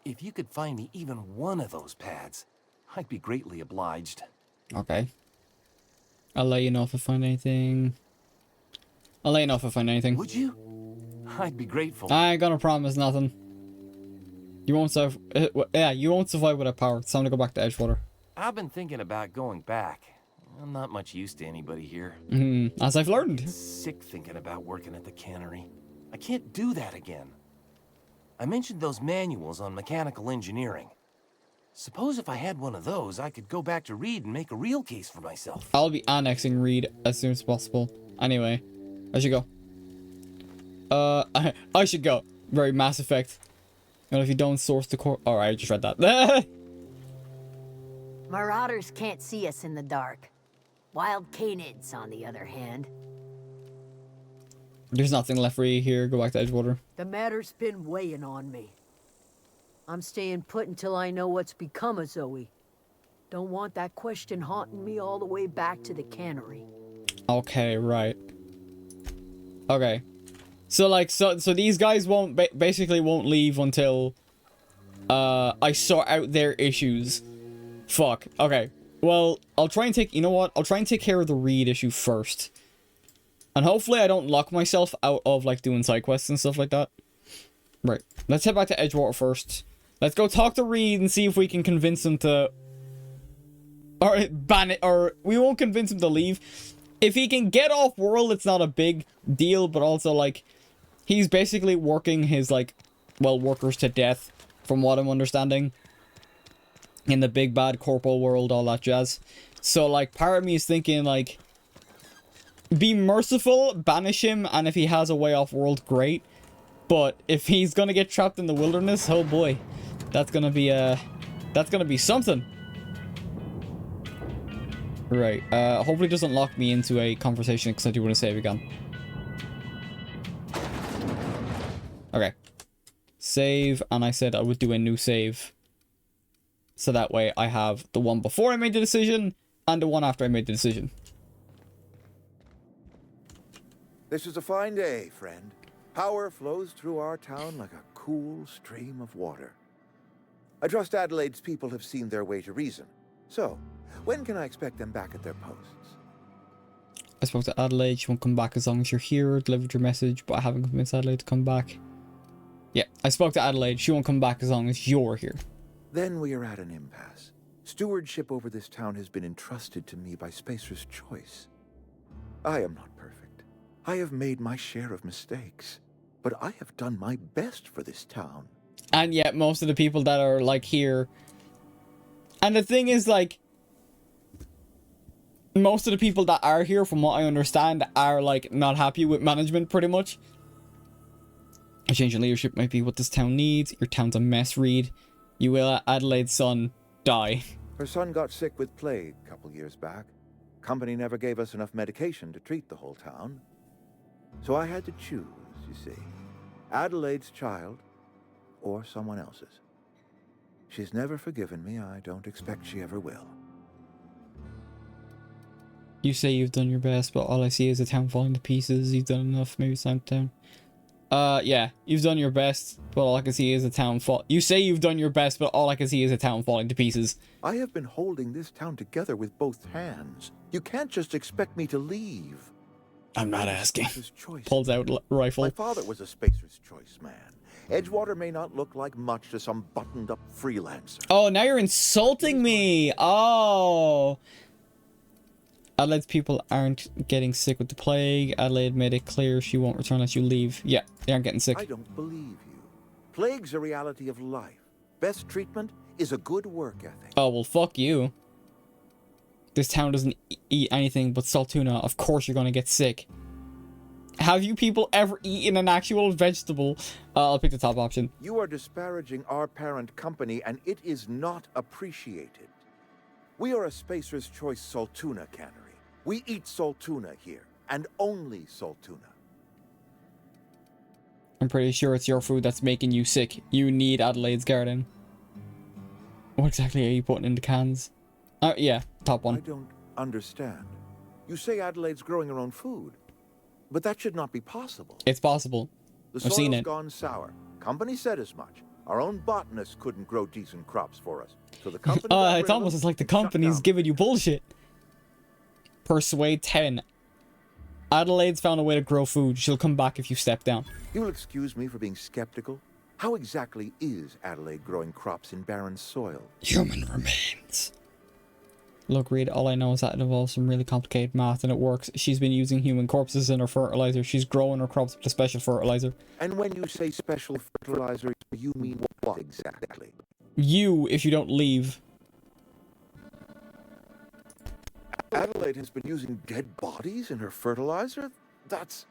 If you could find me even one of those pads, I'd be greatly obliged. Okay. I'll let you know if I find anything. Would you? I'd be grateful. I ain't gonna promise nothing. You won't survive. Yeah, you won't survive without power. It's time to go back to Edgewater. I've been thinking about going back. I'm not much use to anybody here. As I've learned. Sick thinking about working at the cannery. I can't do that again. I mentioned those manuals on mechanical engineering. Suppose if I had one of those, I could go back to Reed and make a real case for myself. I'll be annexing Reed as soon as possible. Anyway, I should go. I should go. Very Mass Effect. And if you don't source the core... Alright, I just read that. Marauders can't see us in the dark. Wild canids, on the other hand. There's nothing left for you here. Go back to Edgewater. The matter's been weighing on me. I'm staying put until I know what's become of Zoe. Don't want that question haunting me all the way back to the cannery. Okay, right. Okay. So, like, so these guys won't, basically won't leave until, I sort out their issues. Fuck. Okay. Well, I'll try and take, you know what? I'll try and take care of the Reed issue first. And hopefully I don't lock myself out of, like, doing side quests and stuff like that. Right. Let's head back to Edgewater first. Let's go talk to Reed and see if we can convince him to... Or ban it, or we won't convince him to leave. If he can get off world, it's not a big deal, but also, like, he's basically working his, like, well, workers to death, from what I'm understanding. In the big bad corporal world, all that jazz. So, like, part of me is thinking, like, be merciful, banish him, and if he has a way off world, great. But if he's gonna get trapped in the wilderness, oh boy, that's gonna be something. Right, hopefully it doesn't lock me into a conversation because I do want to save again. Okay. Save, and I said I would do a new save. So that way I have the one before I made the decision, and the one after I made the decision. This is a fine day, friend. Power flows through our town like a cool stream of water. I trust Adelaide's people have seen their way to reason. So, when can I expect them back at their posts? I spoke to Adelaide. She won't come back as long as you're here. Delivered your message, but I haven't convinced Adelaide to come back. Yeah, I spoke to Adelaide. She won't come back as long as you're here. Then we are at an impasse. Stewardship over this town has been entrusted to me by Spacer's choice. I am not perfect. I have made my share of mistakes. But I have done my best for this town. And yet, most of the people that are, like, here... And the thing is, like... Most of the people that are here, from what I understand, are, like, not happy with management, pretty much. A change in leadership might be what this town needs. Your town's a mess, Reed. You will let Adelaide's son die. Her son got sick with plague a couple years back. Company never gave us enough medication to treat the whole town. So I had to choose, you see. Adelaide's child, or someone else's. She's never forgiven me. I don't expect she ever will. You say you've done your best, but all I see is the town falling to pieces. You've done enough, maybe it's time to town. Yeah, you've done your best, but all I can see is a town fall. You say you've done your best, but all I can see is a town falling to pieces. I have been holding this town together with both hands. You can't just expect me to leave. I'm not asking. Pulls out rifle. My father was a Spacer's Choice man. Edgewater may not look like much to some buttoned-up freelancer. Oh, now you're insulting me. Oh. Adelaide's people aren't getting sick with the plague. Adelaide made it clear she won't return unless you leave. Yeah, they aren't getting sick. I don't believe you. Plague's a reality of life. Best treatment is a good work ethic. Oh, well, fuck you. This town doesn't eat anything but salt tuna. Of course you're gonna get sick. Have you people ever eaten an actual vegetable? I'll pick the top option. You are disparaging our parent company, and it is not appreciated. We are a Spacer's Choice salt tuna cannery. We eat salt tuna here, and only salt tuna. I'm pretty sure it's your food that's making you sick. You need Adelaide's garden. What exactly are you putting in the cans? Yeah, top one. I don't understand. You say Adelaide's growing her own food, but that should not be possible. It's possible. I've seen it. The soil's gone sour. Company said as much. Our own botanists couldn't grow decent crops for us. So the company it's almost like the company's giving you bullshit. Persuade 10. Adelaide's found a way to grow food. She'll come back if you step down. You will excuse me for being skeptical. How exactly is Adelaide growing crops in barren soil? Human remains. Look, Reed, all I know is that it involves some really complicated math and it works. She's been using human corpses in her fertilizer. She's growing her crops with a special fertilizer. And when you say special fertilizer, you mean what exactly? You, if you don't leave. Adelaide has been using dead bodies in her fertilizer? That's...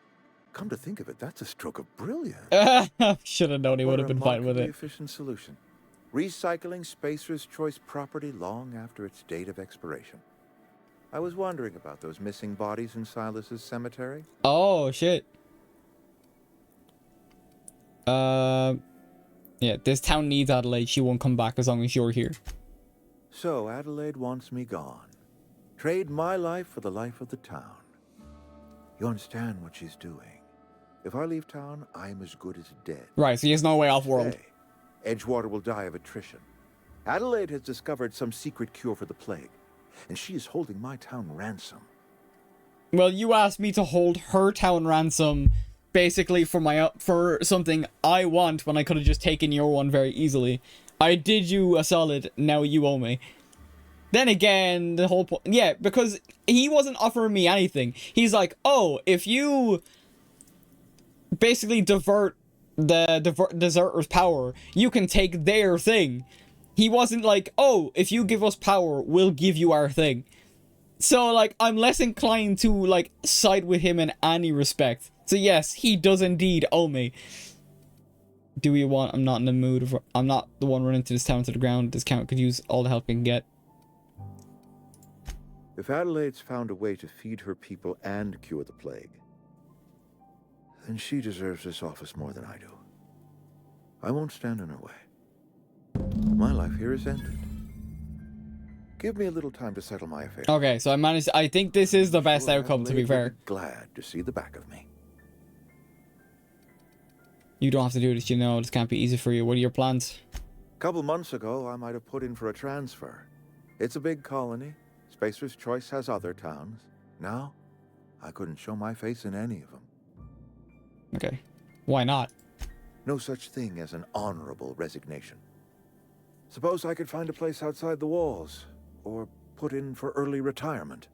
Come to think of it, that's a stroke of brilliance. Should have known he would have been fine with it. Efficient solution. Recycling Spacer's Choice property long after its date of expiration. I was wondering about those missing bodies in Silas's cemetery. Oh, shit. Yeah, this town needs Adelaide. She won't come back as long as you're here. So, Adelaide wants me gone. Trade my life for the life of the town. You understand what she's doing. If I leave town, I'm as good as dead. Right, so he has no way off world. Edgewater will die of attrition. Adelaide has discovered some secret cure for the plague, and she is holding my town ransom. Well, you asked me to hold her town ransom, basically for something I want when I could have just taken your one very easily. I did you a solid, now you owe me. Then again, the whole point... Yeah, because he wasn't offering me anything. He's like, oh, if you basically divert the deserter's power, you can take their thing. He wasn't like, oh, if you give us power, we'll give you our thing. So, like, I'm less inclined to, like, side with him in any respect. So, yes, he does indeed owe me. Do we want... I'm not in the mood. I'm not the one running to this town to the ground. This town could use all the help it can get. If Adelaide's found a way to feed her people and cure the plague, then she deserves this office more than I do. I won't stand in her way. My life here is ended. Give me a little time to settle my affairs. Okay, so I managed... I think this is the best outcome, to be fair. Glad to see the back of me. You don't have to do this, you know. This can't be easy for you. What are your plans? A couple months ago, I might have put in for a transfer. It's a big colony. Spacer's Choice has other towns. Now, I couldn't show my face in any of them. Okay. Why not? No such thing as an honorable resignation. Suppose I could find a place outside the walls, or put in for early retirement.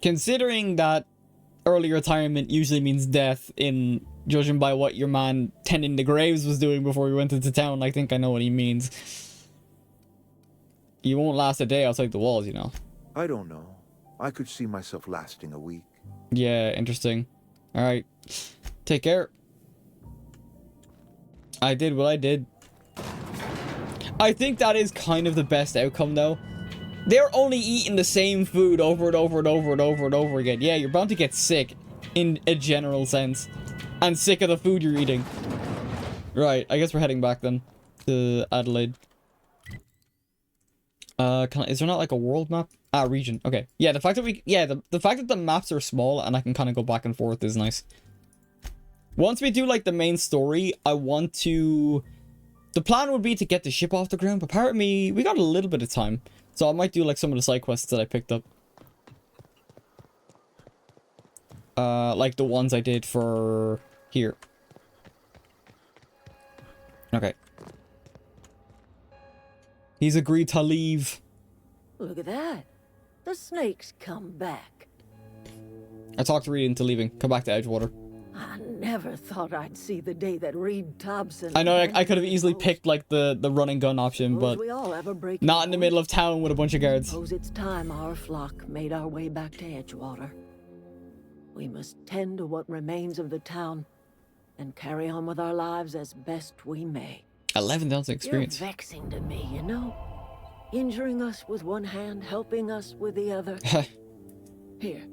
Considering that early retirement usually means death, in judging by what your man tending the graves was doing before he went into town, I think I know what he means. You won't last a day outside the walls, you know. I don't know. I could see myself lasting a week. Yeah, interesting. Alright. Take care. I did what I did. I think that is kind of the best outcome, though. They're only eating the same food over and over and over and over and over again. Yeah, you're bound to get sick, in a general sense. And sick of the food you're eating. Right, I guess we're heading back then. To Adelaide. Is there not like a world map? Ah, region. Okay. Yeah, the fact that the fact that the maps are small and I can kind of go back and forth is nice. Once we do like the main story, I want to... The plan would be to get the ship off the ground, but part of me, we got a little bit of time. So I might do like some of the side quests that I picked up. Like the ones I did for here. Okay. He's agreed to leave. Look at that. The snakes come back. I talked Reed into leaving. Come back to Edgewater. I never thought I'd see the day that Reed Thompson... I know I could have easily picked like the run and gun option, but we all have a break not in the middle of town with a bunch of guards. Suppose it's time our flock made our way back to Edgewater. We must tend to what remains of the town and carry on with our lives as best we may. 11,000 experience. You're vexing to me, you know? Injuring us with one hand, helping us with the other. Here,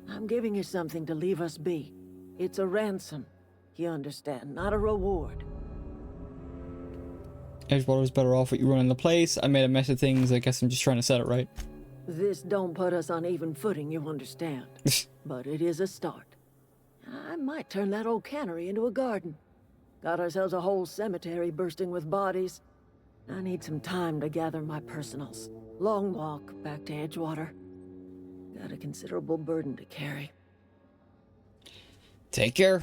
I'm giving you something to leave us be. It's a ransom, you understand, not a reward. Edgewater's better off with you running the place. I made a mess of things. I guess I'm just trying to set it right. This don't put us on even footing, you understand. But it is a start. I might turn that old cannery into a garden. Got ourselves a whole cemetery bursting with bodies. I need some time to gather my personals. Long walk back to Edgewater. Got a considerable burden to carry. Take care.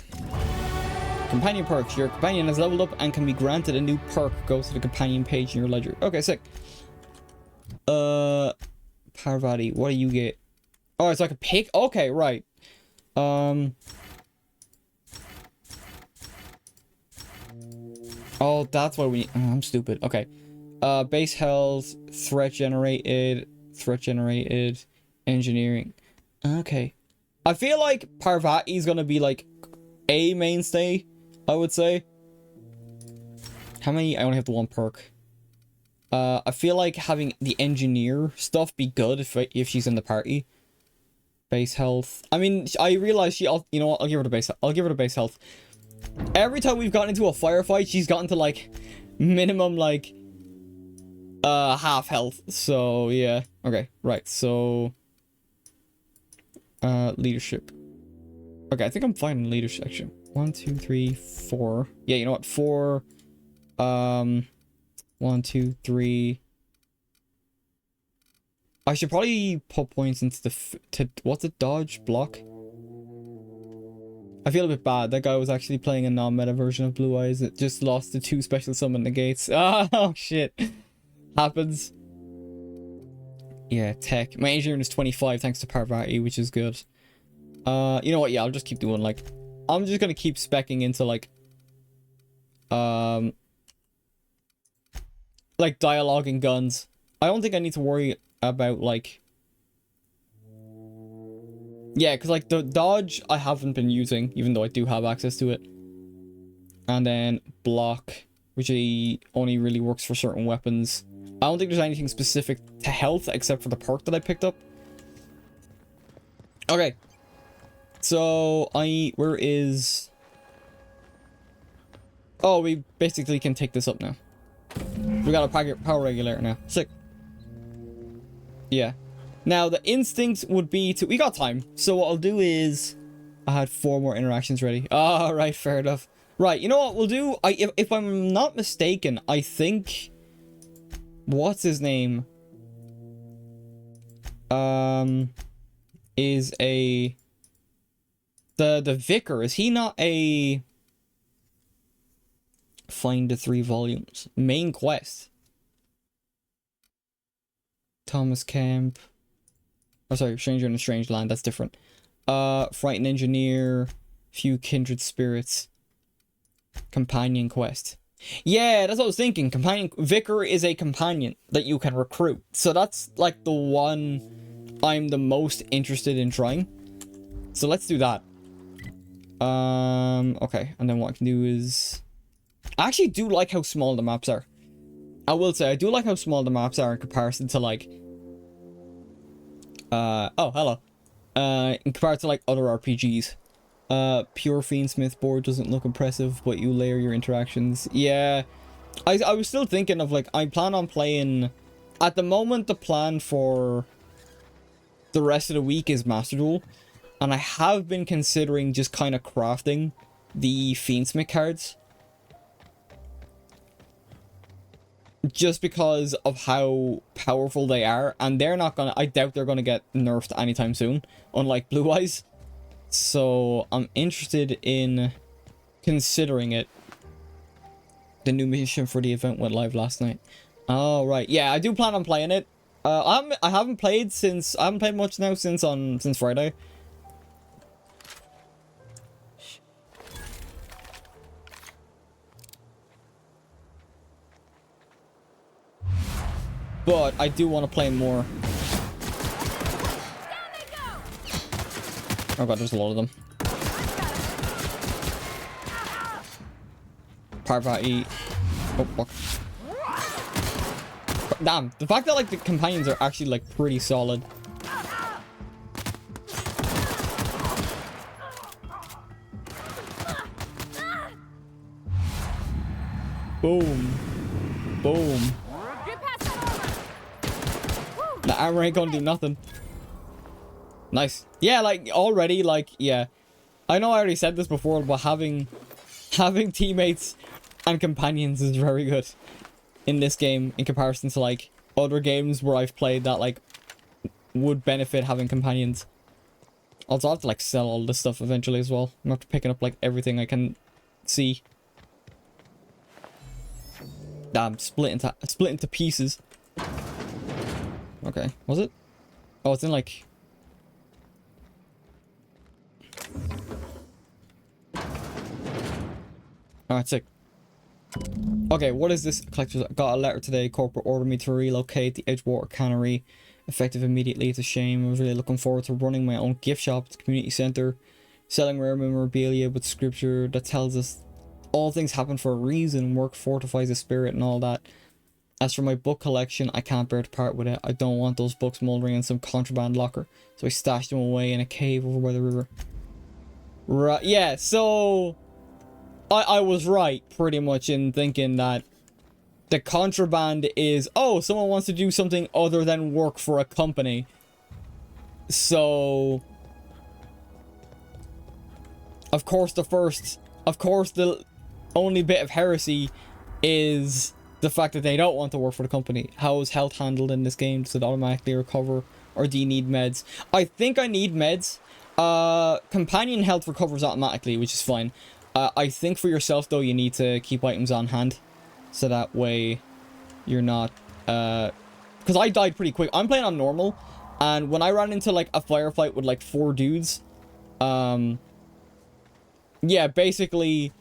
Companion perks. Your companion has leveled up and can be granted a new perk. Go to the companion page in your ledger. Okay, sick. Parvati, what do you get? Oh, it's like a pick? Okay, right. Oh, that's what we need. Oh, I'm stupid. Okay. Base health, threat generated, engineering. Okay. I feel like Parvati's gonna be like a mainstay, I would say. How many? I only have the one perk. I feel like having the engineer stuff be good if she's in the party. Base health. I mean, I realize you know what? I'll give her the base. I'll give her the base health. Every time we've gotten into a firefight, she's gotten to like minimum like half health. So yeah. Okay. Right. So leadership. Okay, I think I'm fine in leadership section. 1, 2, 3, 4. Yeah, you know what? 4. 1, 2, 3. I should probably put points into the what's it? Dodge block. I feel a bit bad. That guy was actually playing a non-meta version of Blue Eyes. It just lost the 2 special summon negates. Oh shit. Happens. Yeah, tech. My engineering is 25 thanks to Parvati, which is good. You know what? Yeah, I'll just keep doing like I'm just gonna keep speccing into like dialogue and guns. I don't think I need to worry about like yeah, because like the dodge I haven't been using, even though I do have access to it. And then block, which only really works for certain weapons. I don't think there's anything specific to health except for the perk that I picked up. Okay. So, where is... Oh, we basically can take this up now. We got a power regulator now. Sick. Yeah. Now, the instinct would be to... We got time. So what I'll do is... I had 4 more interactions ready. Alright, fair enough. Right, you know what we'll do? If I'm not mistaken, I think... What's his name? Is a... The vicar, is he not a... Find the 3 volumes. Main quest. Thomas Kemp. Oh, sorry, Stranger in a Strange Land, that's different. Frightened Engineer. Few Kindred Spirits. Companion quest. Yeah, that's what I was thinking. Vicar is a companion that you can recruit. So that's like the one I'm the most interested in trying. So let's do that. Okay, and then what I can do is... I actually do like how small the maps are. I will say, I do like how small the maps are in comparison to like... oh, hello. In comparison to like other RPGs. Pure Fiendsmith board doesn't look impressive, but you layer your interactions. Yeah. I was still thinking of like, I plan on playing... At the moment, the plan for the rest of the week is Master Duel. And I have been considering just kind of crafting the Fiendsmith cards. Just because of how powerful they are. And they're not gonna... I doubt they're gonna get nerfed anytime soon. Unlike Blue Eyes. So, I'm interested in considering it. The new mission for the event went live last night. Oh, right. Yeah, I do plan on playing it. I haven't played much now since Friday. But I do want to play more. Oh god, there's a lot of them. Parvati. Oh fuck. Damn, the fact that like the companions are actually like pretty solid. Boom. Boom. The armor ain't gonna do nothing. Nice. Yeah, like already, like, yeah. I know I already said this before, but having teammates and companions is very good in this game in comparison to like other games where I've played that like would benefit having companions. Also, I have to like sell all this stuff eventually as well. I'm after picking up like everything I can see. Damn, split into pieces. Okay, was it? Oh, it's in like... Alright, sick. Okay, what is this? Collectors got a letter today. Corporate ordered me to relocate the Edgewater Cannery. Effective immediately. It's a shame. I was really looking forward to running my own gift shop at the community center. Selling rare memorabilia with scripture that tells us all things happen for a reason. Work fortifies the spirit and all that. As for my book collection, I can't bear to part with it. I don't want those books moldering in some contraband locker. So I stashed them away in a cave over by the river. Right, yeah, so... I was right, pretty much, in thinking that the contraband is, oh, someone wants to do something other than work for a company. So... Of course, the only bit of heresy is the fact that they don't want to work for the company. How is health handled in this game? Does it automatically recover? Or do you need meds? I think I need meds. Companion health recovers automatically, which is fine. I think for yourself, though, you need to keep items on hand. So that way you're not... Because I died pretty quick. I'm playing on normal. And when I ran into, like, a firefight with, like, 4 dudes... Yeah, basically...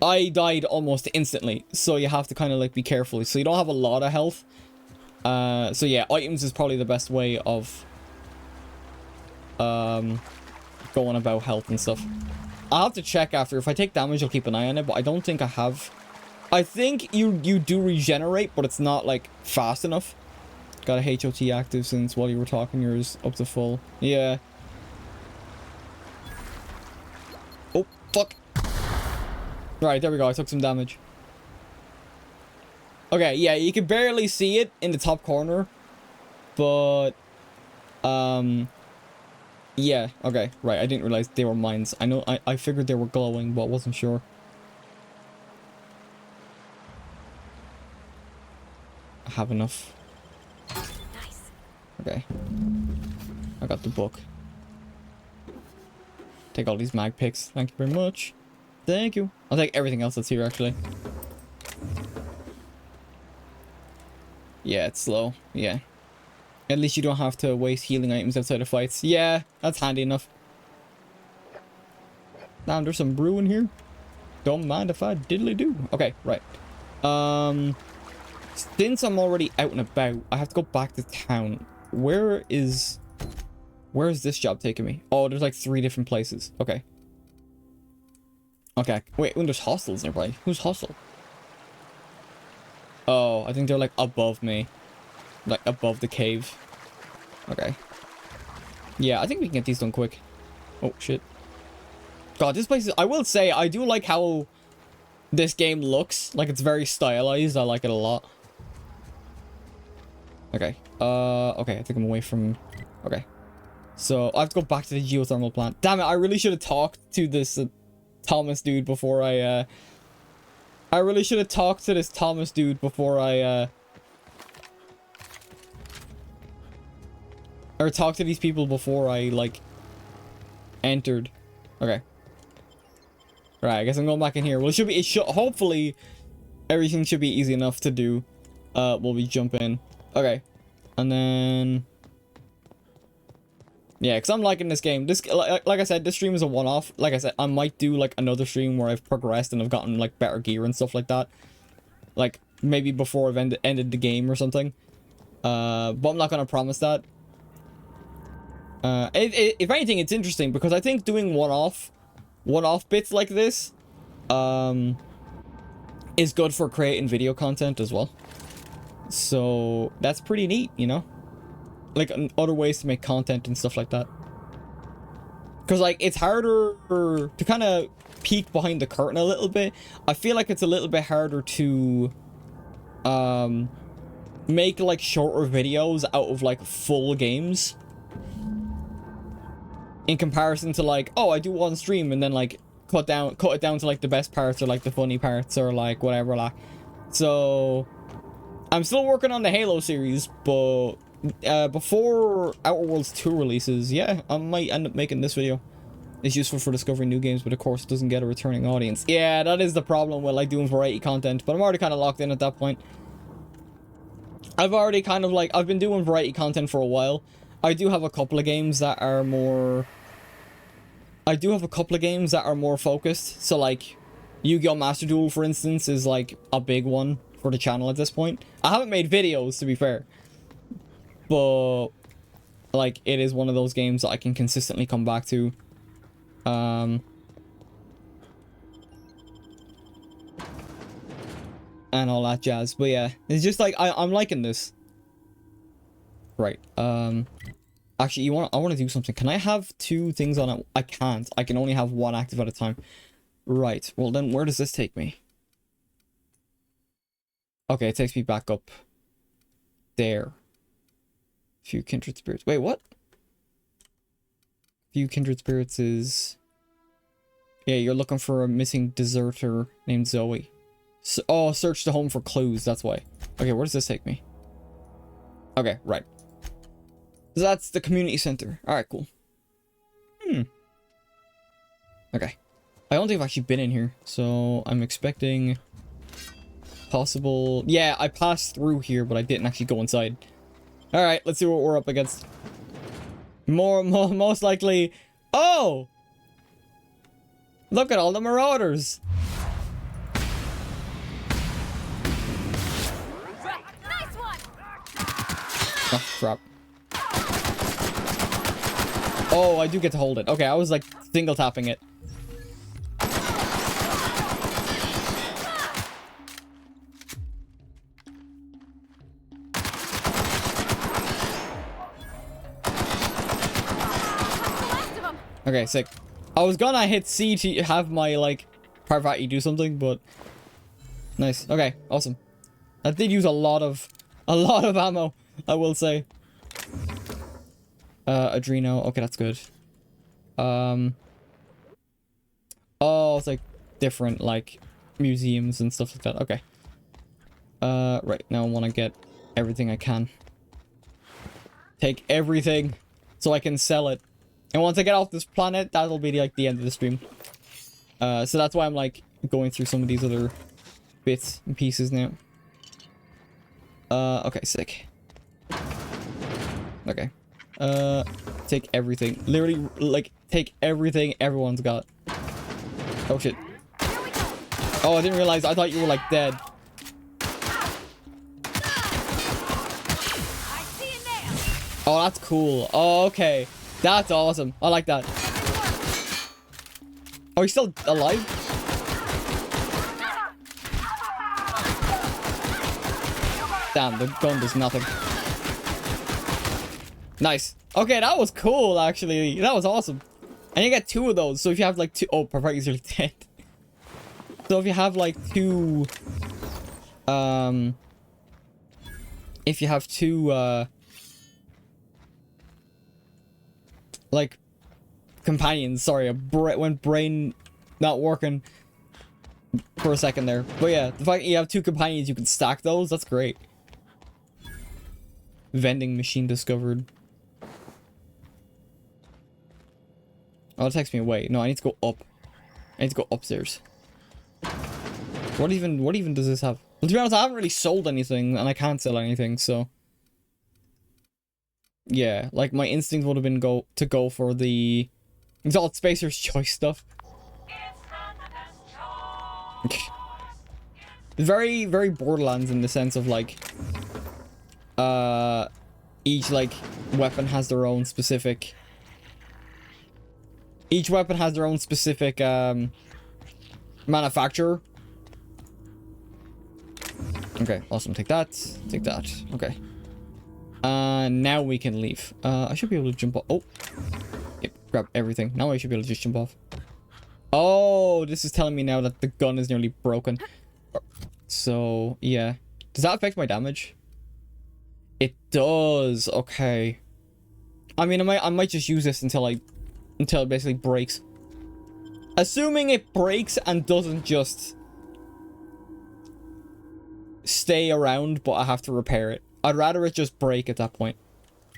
I died almost instantly. So you have to kind of, like, be careful. So you don't have a lot of health. So yeah, items is probably the best way of... going about health and stuff. I'll have to check after. If I take damage, I'll keep an eye on it, but I don't think I have. I think you do regenerate, but it's not, like, fast enough. Got a HOT active since while you were talking, yours up to full. Yeah. Oh, fuck. Right, there we go. I took some damage. Okay, yeah, you can barely see it in the top corner, but... Yeah, okay, right, I didn't realize they were mines. I figured they were glowing, but I wasn't sure. I have enough. Nice. Okay. I got the book. Take all these mag picks. Thank you very much. Thank you. I'll take everything else that's here, actually. Yeah, it's slow. Yeah. At least you don't have to waste healing items outside of fights. Yeah, that's handy enough. Damn, there's some brew in here. Don't mind if I diddly do. Okay, right. Since I'm already out and about, I have to go back to town. Where is this job taking me? Oh, there's like 3 different places. Okay. Okay. Wait, when there's hostels nearby. Who's hostel? Oh, I think they're like above me. Like above the cave. Okay. Yeah, I think we can get these done quick. Oh, shit. God, this place is... I will say, I do like how this game looks. Like, it's very stylized. I like it a lot. Okay. Okay, I think I'm away from... Okay. So, I have to go back to the geothermal plant. Damn it, I really should have talked to this Thomas dude before I really should have talked to this Thomas dude before I, or talk to these people before I, like, entered. Okay. Right, I guess I'm going back in here. Well, it should, hopefully, everything should be easy enough to do. While we jump in. Okay. And then... Yeah, because I'm liking this game. This, like I said, this stream is a one-off. Like I said, I might do, like, another stream where I've progressed and I've gotten, like, better gear and stuff like that. Like, maybe before I've ended the game or something. But I'm not going to promise that. If anything, it's interesting because I think doing one-off bits like this, is good for creating video content as well. So, that's pretty neat, you know? Like, other ways to make content and stuff like that. Because, like, it's harder to kind of peek behind the curtain a little bit. I feel like it's a little bit harder to, make, like, shorter videos out of, like, full games. In comparison to, like, oh, I do one stream and then, like, cut it down to, like, the best parts or, like, the funny parts or, like, whatever, like. So, I'm still working on the Halo series, but... before Outer Worlds 2 releases, yeah, I might end up making this video. It's useful for discovering new games, but of course it doesn't get a returning audience. Yeah, that is the problem with, like, doing variety content, but I'm already kind of locked in at that point. I've already kind of, like, I've been doing variety content for a while. I do have a couple of games that are more... focused, so, like, Yu-Gi-Oh! Master Duel, for instance, is, like, a big one for the channel at this point. I haven't made videos, to be fair. But, like, it is one of those games that I can consistently come back to. And all that jazz. But yeah, it's just like, I'm liking this. Right. Actually, I want to do something. Can I have 2 things on it? I can't. I can only have 1 active at a time. Right. Well, then where does this take me? Okay, it takes me back up there. Few kindred spirits. Wait, what? Few kindred spirits is... Yeah, you're looking for a missing deserter named Zoe. So, oh, search the home for clues. That's why. Okay, where does this take me? Okay, right. So that's the community center. Alright, cool. Okay. I don't think I've actually been in here. So, I'm expecting... possible... Yeah, I passed through here, but I didn't actually go inside. Alright, let's see what we're up against. Most likely... Oh! Look at all the marauders! Nice one. Oh, crap. Oh, I do get to hold it. Okay, I was like single tapping it. Okay, sick. I was gonna hit C to have my, like, Parvati do something, but... Nice. Okay, awesome. That did use a lot of ammo, I will say. Adreno. Okay, that's good. Oh, it's, like, different, like, museums and stuff like that. Okay. Right. Now I want to get everything I can. Take everything so I can sell it. And once I get off this planet, that'll be like the end of the stream. So that's why I'm like going through some of these other bits and pieces now. Okay, sick. Okay. Take everything. Literally, like, take everything everyone's got. Oh shit. Oh, I didn't realize. I thought you were like dead. Oh, that's cool. Oh, okay. That's awesome. I like that. Oh, he's still alive? Damn, the gun does nothing. Nice. Okay, that was cool, actually. That was awesome. And you get 2 of those. So if you have like 2... Oh, Parvati's really dead. So if you have like 2... If you have 2... like companions. Sorry, went brain not working for a second there. But yeah, the fact you have 2 companions, you can stack those. That's great. Vending machine discovered. Oh, it takes me away. No, I need to go up. I need to go upstairs. What even does this have? Well, to be honest, I haven't really sold anything, and I can't sell anything, so Yeah, like my instinct would have been to go for the Exalted Spacer's Choice stuff. Very, very Borderlands in the sense of like, each like weapon has their own specific. Each weapon has their own specific manufacturer. Okay, awesome. Take that. Take that. Okay. Now we can leave. I should be able to jump off. Oh, yep, grab everything. Now I should be able to just jump off. Oh, this is telling me now that the gun is nearly broken. So, yeah. Does that affect my damage? It does. Okay. I mean, I might just use this until it basically breaks. Assuming it breaks and doesn't just stay around, but I have to repair it. I'd rather it just break at that point.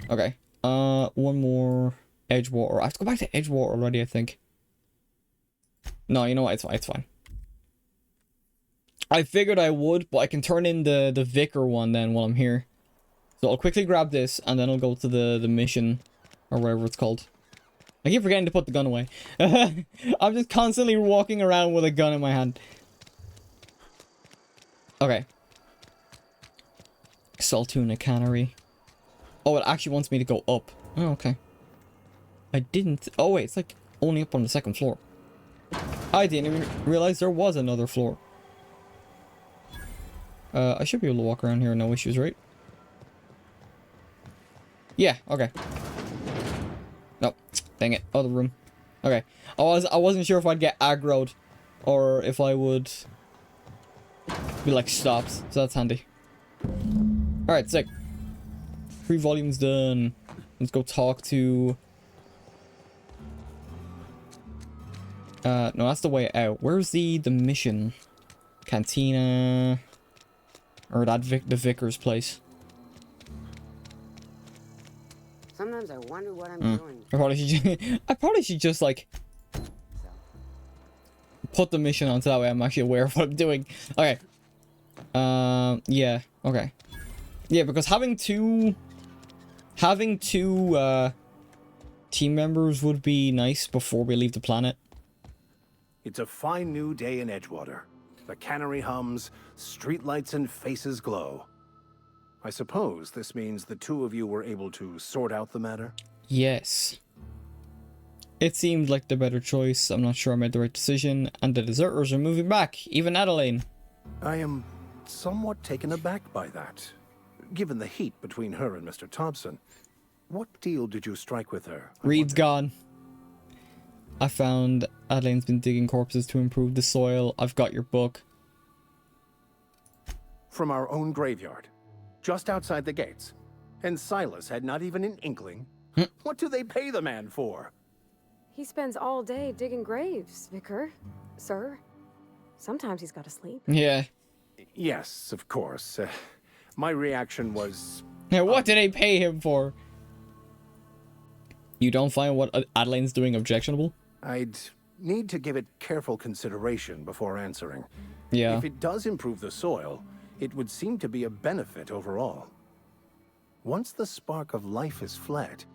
Okay. One more Edgewater. I have to go back to Edgewater already, I think. No, you know what? It's fine. It's fine. I figured I would, but I can turn in the Vicar one then while I'm here. So I'll quickly grab this, and then I'll go to the mission, or whatever it's called. I keep forgetting to put the gun away. I'm just constantly walking around with a gun in my hand. Okay. Saltuna Cannery. Oh, it actually wants me to go up. Oh, okay. I didn't... Oh, wait, it's like only up on the second floor. I didn't even realize there was another floor. I should be able to walk around here, no issues, right? Yeah, okay. Nope. Dang it. Other room. Okay. I wasn't sure if I'd get aggroed or if I would be like stopped, so that's handy. Alright, sick. 3 volumes done. Let's go talk to... no, that's the way out. Where's the mission? Cantina... Or that the Vicar's place. Sometimes I wonder what I'm doing. I probably should just like put the mission on so that way I'm actually aware of what I'm doing. Okay. Yeah. Okay. Yeah, because having two team members would be nice before we leave the planet. It's a fine new day in Edgewater. The cannery hums, streetlights and faces glow. I suppose this means the two of you were able to sort out the matter? Yes. It seemed like the better choice. I'm not sure I made the right decision, and the deserters are moving back, even Adeline. I am somewhat taken aback by that. Given the heat between her and Mr. Thompson, what deal did you strike with her? Reed's gone. I found Adeline's been digging corpses to improve the soil. I've got your book. From our own graveyard, just outside the gates. And Silas had not even an inkling. What do they pay the man for? He spends all day digging graves, Vicar. Sir. Sometimes he's got to sleep. Yeah. Yes, of course. My reaction was... Yeah, what did they pay him for? You don't find what Adeline's doing objectionable? I'd need to give it careful consideration before answering. Yeah. If it does improve the soil, it would seem to be a benefit overall. Once the spark of life is fled,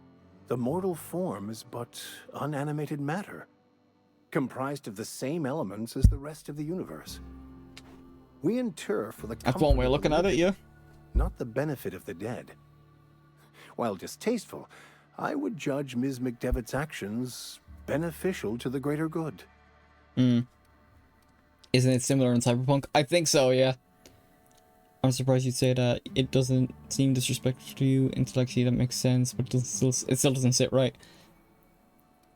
the mortal form is but unanimated matter, comprised of the same elements as the rest of the universe. We inter for the comfort That's one way of looking at it, yeah. Not the benefit of the dead. While distasteful, I would judge Ms. McDevitt's actions beneficial to the greater good. Isn't it similar in Cyberpunk? I think so, yeah. I'm surprised you'd say that. It doesn't seem disrespectful to you. Intellectually, that makes sense, but it still doesn't sit right.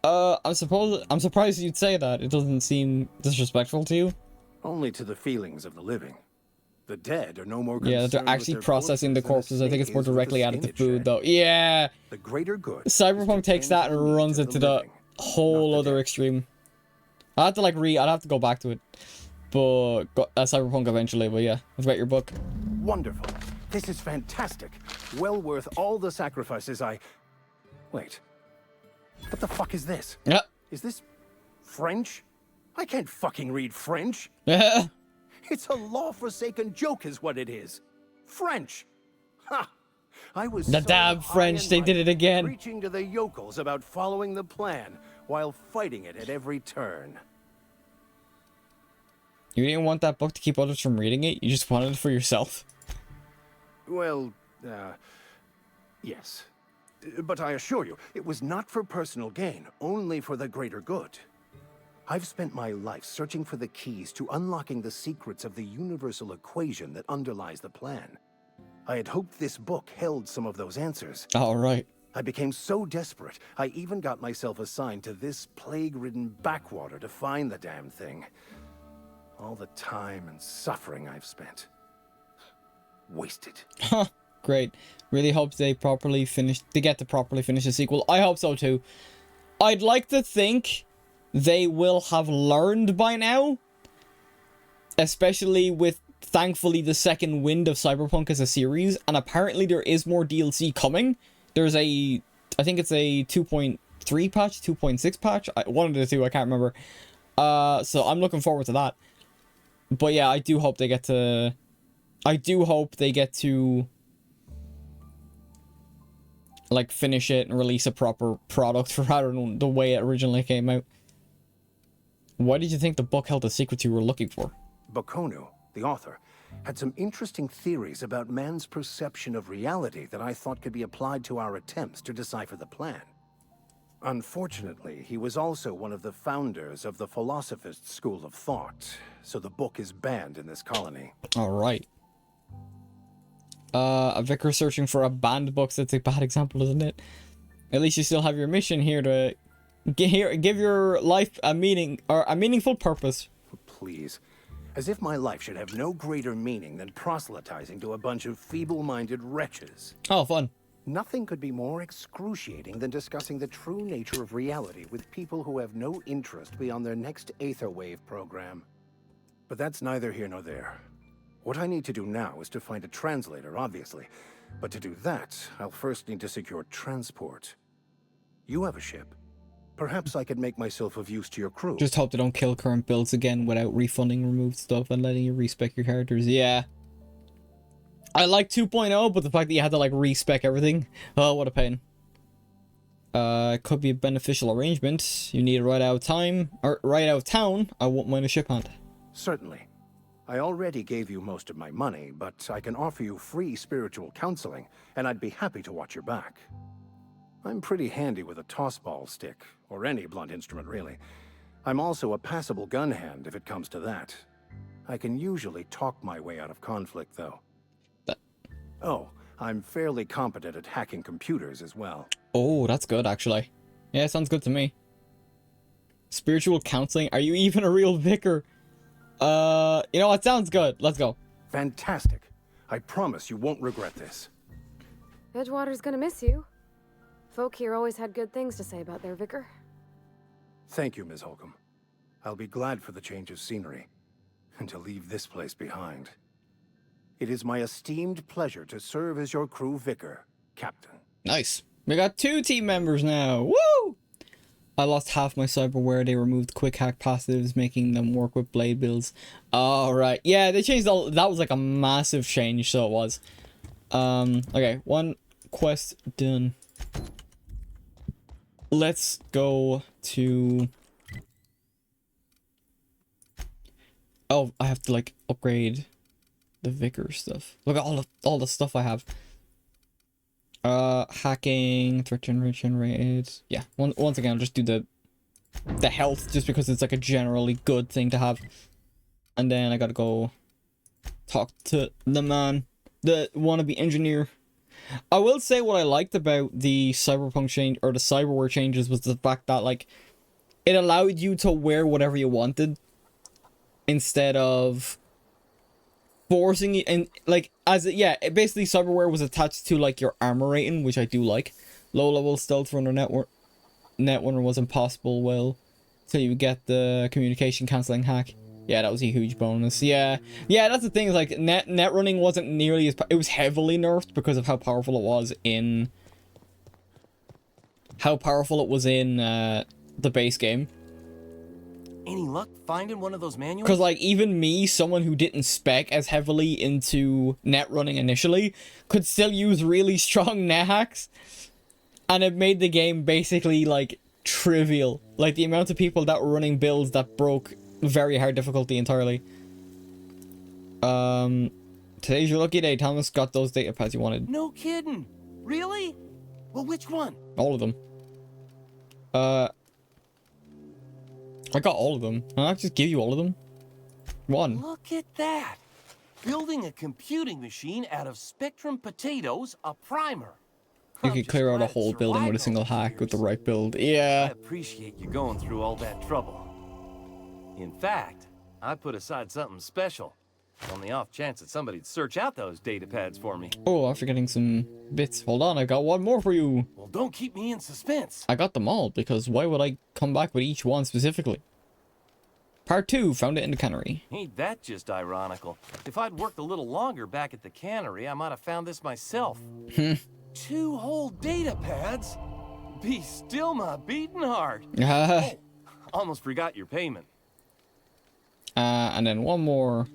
I'm surprised you'd say that. It doesn't seem disrespectful to you. Only to the feelings of the living. The dead are no more concerned. Yeah, they're actually processing the corpses. I think it's more directly added to food, though. Yeah. The greater good. Cyberpunk takes that and runs it to the whole other extreme. I have to I'd have to go back to it, but Cyberpunk eventually. But yeah, I've got your book. Wonderful. This is fantastic. Well worth all the sacrifices I... Wait. What the fuck is this? Yeah. Is this French? I can't fucking read French. It's a law-forsaken joke is what it is. French. Ha! I was The so damn French, they did it again. preaching to the yokels about following the plan while fighting it at every turn. You didn't want that book to keep others from reading it? You just wanted it for yourself? Well, yes. But I assure you, it was not for personal gain, only for the greater good. I've spent my life searching for the keys to unlocking the secrets of the universal equation that underlies the plan. I had hoped this book held some of those answers. All right. I became so desperate, I even got myself assigned to this plague-ridden backwater to find the damn thing. All the time and suffering I've spent. Wasted. Huh. Great. Really hope they get to properly finish the sequel. I hope so too. I'd like to think they will have learned by now. Especially with, thankfully, the second wind of Cyberpunk as a series. And apparently there is more DLC coming. There's I think it's a 2.3 patch, 2.6 patch. One of the two, I can't remember. So I'm looking forward to that. But yeah, I do hope they get to like finish it and release a proper product rather than the way it originally came out. Why did you think the book held the secrets you were looking for? Bakonu, the author, had some interesting theories about man's perception of reality that I thought could be applied to our attempts to decipher the plan. Unfortunately, he was also one of the founders of the Philosophist school of thought, so the book is banned in this colony. Alright. A vicar searching for a banned book, that's a bad example, isn't it? At least you still have your mission here to give your life a meaning, or a meaningful purpose. Please. As if my life should have no greater meaning than proselytizing to a bunch of feeble-minded wretches. Oh, fun. Nothing could be more excruciating than discussing the true nature of reality with people who have no interest beyond their next Aetherwave program. But that's neither here nor there. What I need to do now is to find a translator, obviously. But to do that, I'll first need to secure transport. You have a ship. Perhaps I could make myself of use to your crew. Just hope they don't kill current builds again without refunding removed stuff and letting you respec your characters. Yeah. I like 2.0, but the fact that you had to like respec everything. Oh, what a pain. It could be a beneficial arrangement. You need it right out of time, or right out of town. I won't mind a ship hand. Certainly. I already gave you most of my money, but I can offer you free spiritual counseling, and I'd be happy to watch your back. I'm pretty handy with a tossball stick, or any blunt instrument really. I'm also a passable gun hand if it comes to that. I can usually talk my way out of conflict, though. Oh, I'm fairly competent at hacking computers as well. Oh, that's good, actually. Yeah, sounds good to me. Spiritual counseling? Are you even a real vicar? You know what? Sounds good. Let's go. Fantastic. I promise you won't regret this. Edgewater's gonna miss you. Folk here always had good things to say about their vicar. Thank you, Ms. Holcomb. I'll be glad for the change of scenery, and to leave this place behind. It is my esteemed pleasure to serve as your crew vicar, Captain. Nice. We got 2 team members now. Woo! I lost half my cyberware. They removed quick hack passives, making them work with blade builds. Alright. Yeah, they changed all. That was like a massive change, so it was. Okay, 1 quest done. Let's go to... Oh, I have to like upgrade the vicar stuff. Look at all the stuff I have. Hacking, threat generation rates. Yeah, once again, I'll just do the health just because it's like a generally good thing to have. And then I gotta go talk to the man, the wannabe engineer. I will say what I liked about the cyberpunk change, or the cyberware changes, was the fact that like it allowed you to wear whatever you wanted instead of forcing you. And like basically cyberware was attached to like your armor rating, which I do like. Low level stealth runner Netrunner was impossible till you get the communication cancelling hack. Yeah, that was a huge bonus. Yeah, that's the thing, is like net running wasn't nearly as it was heavily nerfed because of how powerful it was in the base game. Any luck finding one of those manuals? Because, like, even me, someone who didn't spec as heavily into net running initially, could still use really strong net hacks. And it made the game basically, like, trivial. Like, the amount of people that were running builds that broke very hard difficulty entirely. Today's your lucky day. Thomas got those data pads you wanted. No kidding. Really? Well, which one? All of them. I got all of them. I'll just give you all of them. One. Look at that. Building a computing machine out of Spectrum potatoes, a primer. You could clear out a whole building with a single hack with the right build. I Yeah. appreciate you going through all that trouble. In fact, I put aside something special. On the off chance that somebody'd search out those data pads for me. Oh, I'm forgetting some bits. Hold on, I got one more for you. Well, don't keep me in suspense. I got them all, because why would I come back with each one specifically? Part 2, found it in the cannery. Ain't that just ironical? If I'd worked a little longer back at the cannery, I might have found this myself. 2 whole data pads? Be still my beating heart. Oh, almost forgot your payment. And then one more.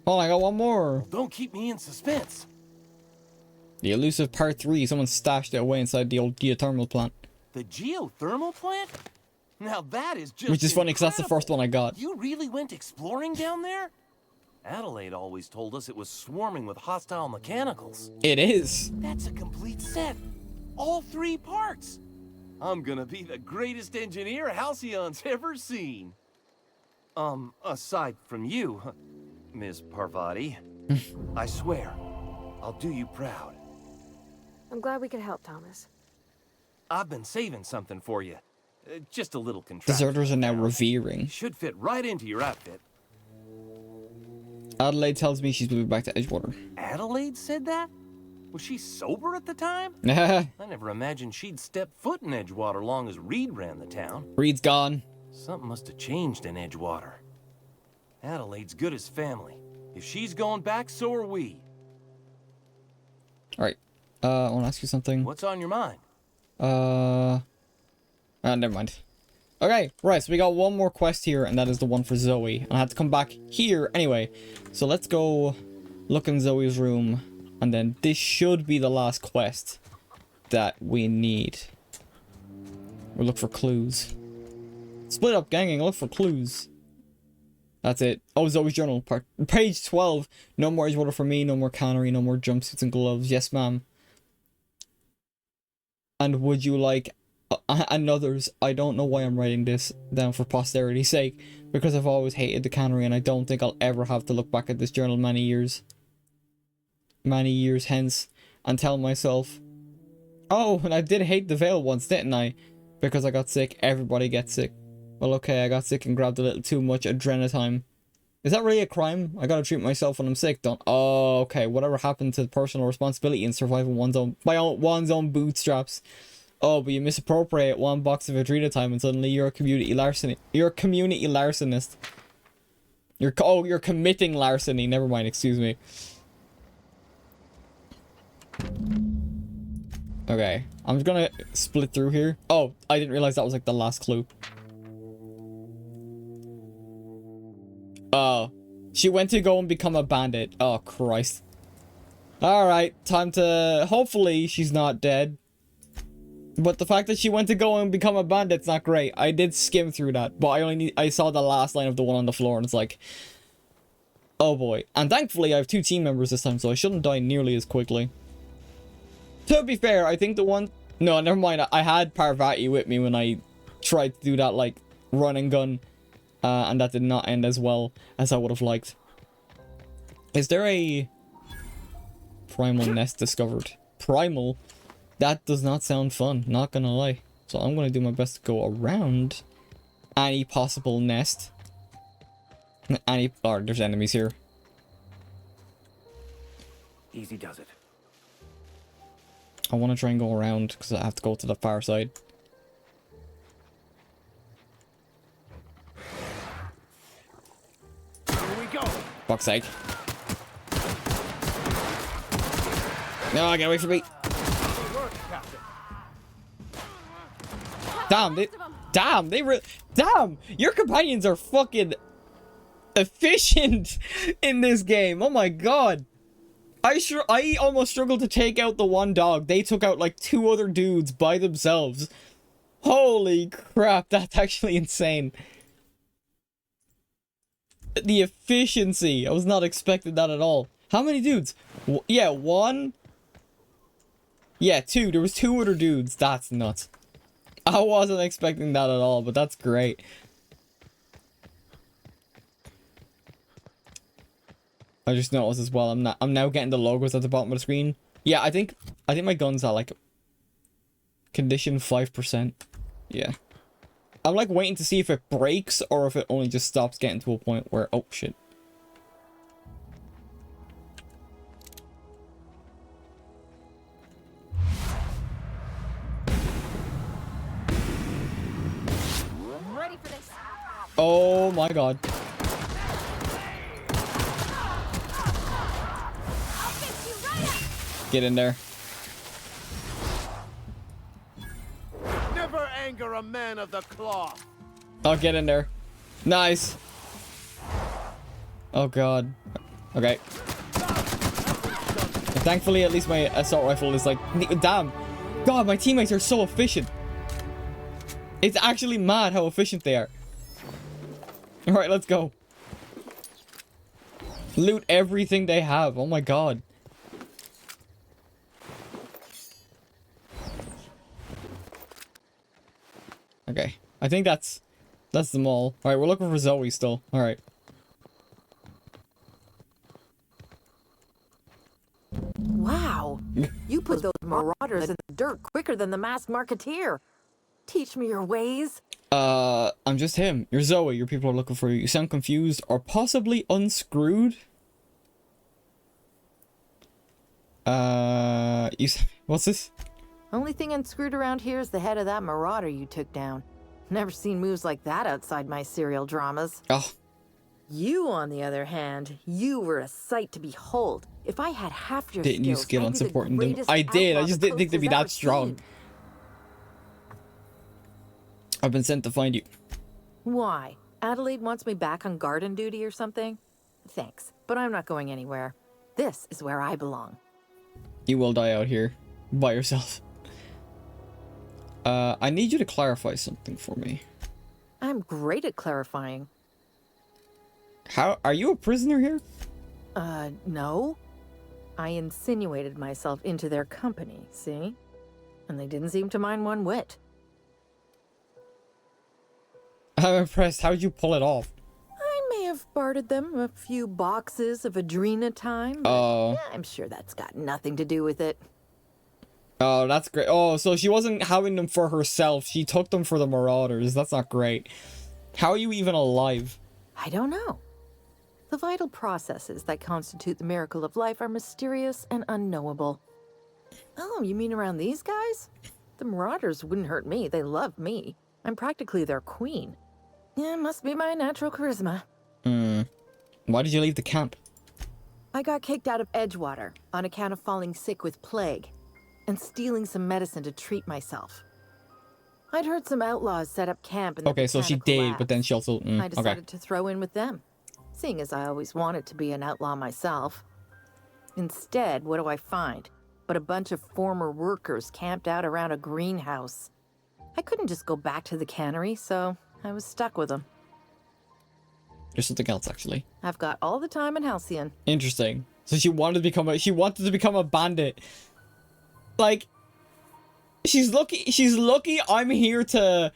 Oh, I got one more. Don't keep me in suspense. The elusive part 3. Someone stashed it away inside the old geothermal plant. The geothermal plant? Now that is just Which is funny because that's the first one I got. You really went exploring down there? Adelaide always told us it was swarming with hostile mechanicals. It is. That's a complete set. All 3 parts. I'm gonna be the greatest engineer Halcyon's ever seen. Aside from you, Ms. Parvati. I swear, I'll do you proud. I'm glad we could help, Thomas. I've been saving something for you. Just a little contraption. Deserters are now revering. Should fit right into your outfit. Adelaide tells me she's moving back to Edgewater. Adelaide said that? Was she sober at the time? I never imagined she'd step foot in Edgewater long as Reed ran the town. Reed's gone. Something must have changed in Edgewater. Adelaide's good as family. If she's going back, so are we. Alright. I want to ask you something. What's on your mind? Never mind. Okay, right, so we got one more quest here, and that is the one for Zoe. And I had to come back here anyway. So let's go look in Zoe's room, and then this should be the last quest that we need. We'll look for clues. Split up, ganging, look for clues. That's it. Oh, Zoe's journal, page 12. No more Edgewater for me, no more cannery, no more jumpsuits and gloves. Yes, ma'am. And would you like... and others, I don't know why I'm writing this down for posterity's sake, because I've always hated the cannery and I don't think I'll ever have to look back at this journal many years hence and tell myself, oh, and I did hate the veil once, didn't I? Because I got sick. Everybody gets sick. Well, okay, I got sick and grabbed a little too much adrenatime. Is that really a crime? I gotta treat myself when I'm sick, don't... Oh, okay, whatever happened to personal responsibility and surviving one's own bootstraps. Oh, but you misappropriate one box of adrenatime and suddenly you're a community larceny. You're a community larcenist. You're committing larceny. Never mind, excuse me. Okay, I'm just gonna split through here. Oh, I didn't realize that was like the last clue. Oh, she went to go and become a bandit. Oh, Christ. Alright, time to... Hopefully she's not dead. But the fact that she went to go and become a bandit's not great. I did skim through that, but I saw the last line of the one on the floor and it's like... Oh boy. And thankfully I have 2 team members this time, so I shouldn't die nearly as quickly. To be fair, I think the one... No, never mind. I had Parvati with me when I tried to do that, like, run and gun. And that did not end as well as I would have liked. Is there a... Primal nest discovered? Primal? That does not sound fun, not gonna lie. So I'm gonna do my best to go around any possible nest. Oh, there's enemies here. Easy does it. I want to try and go around because I have to go to the far side. Here we go. Fuck's sake. No, get away from me. Damn, Damn, damn, your companions are fucking efficient in this game. Oh my god. I almost struggled to take out the one dog. They took out like 2 other dudes by themselves. Holy crap, that's actually insane. The efficiency. I was not expecting that at all. How many dudes? Yeah, 1. Yeah, 2. There was 2 other dudes. That's nuts. I wasn't expecting that at all, but that's great. I just noticed as well. I'm now getting the logos at the bottom of the screen. Yeah, I think my gun's at like condition 5%. Yeah. I'm like waiting to see if it breaks or if it only just stops getting to a point where, oh shit. Ready for this. Oh my god. Get in there. Never anger a man of the cloth. I'll get in there. Nice. Oh god. Okay. Thankfully, at least my assault rifle is like... Damn. God, my teammates are so efficient. It's actually mad how efficient they are. Alright, let's go. Loot everything they have. Oh my god. Okay. I think that's them all. Alright, we're looking for Zoe still. Alright. Wow. You put those marauders in the dirt quicker than the masked marketeer. Teach me your ways. I'm just him. You're Zoe. Your people are looking for you. You sound confused or possibly unscrewed. What's this? Only thing unscrewed around here is the head of that marauder you took down. Never seen moves like that outside my serial dramas. Oh. You, on the other hand, you were a sight to behold. If I had half your Didn't you skills, skill I'd on be the supporting them? greatest I did. I outlaw just the didn't think they'd be coast has that ever strong. seen. I've been sent to find you. Why? Adelaide wants me back on garden duty or something? Thanks, but I'm not going anywhere. This is where I belong. You will die out here by yourself. I need you to clarify something for me. I'm great at clarifying. How are you a prisoner here? No. I insinuated myself into their company, see? And they didn't seem to mind one whit. I'm impressed. How'd you pull it off? I may have bartered them a few boxes of Adrena time. Oh. Yeah, I'm sure that's got nothing to do with it. Oh, that's great. Oh, so she wasn't having them for herself. She took them for the Marauders. That's not great. How are you even alive? I don't know. The vital processes that constitute the miracle of life are mysterious and unknowable. Oh, you mean around these guys? The Marauders wouldn't hurt me. They love me. I'm practically their queen. Yeah, must be my natural charisma. Why did you leave the camp? I got kicked out of Edgewater on account of falling sick with plague and stealing some medicine to treat myself. I'd heard some outlaws set up camp in the Okay, so she botanical did, labs. but then she also... I decided okay. to throw in with them, seeing as I always wanted to be an outlaw myself. Instead, what do I find? But a bunch of former workers camped out around a greenhouse. I couldn't just go back to the cannery, so I was stuck with them. There's something else, actually. I've got all the time in Halcyon. Interesting. So she wanted to become a bandit. Like, she's lucky I'm here to,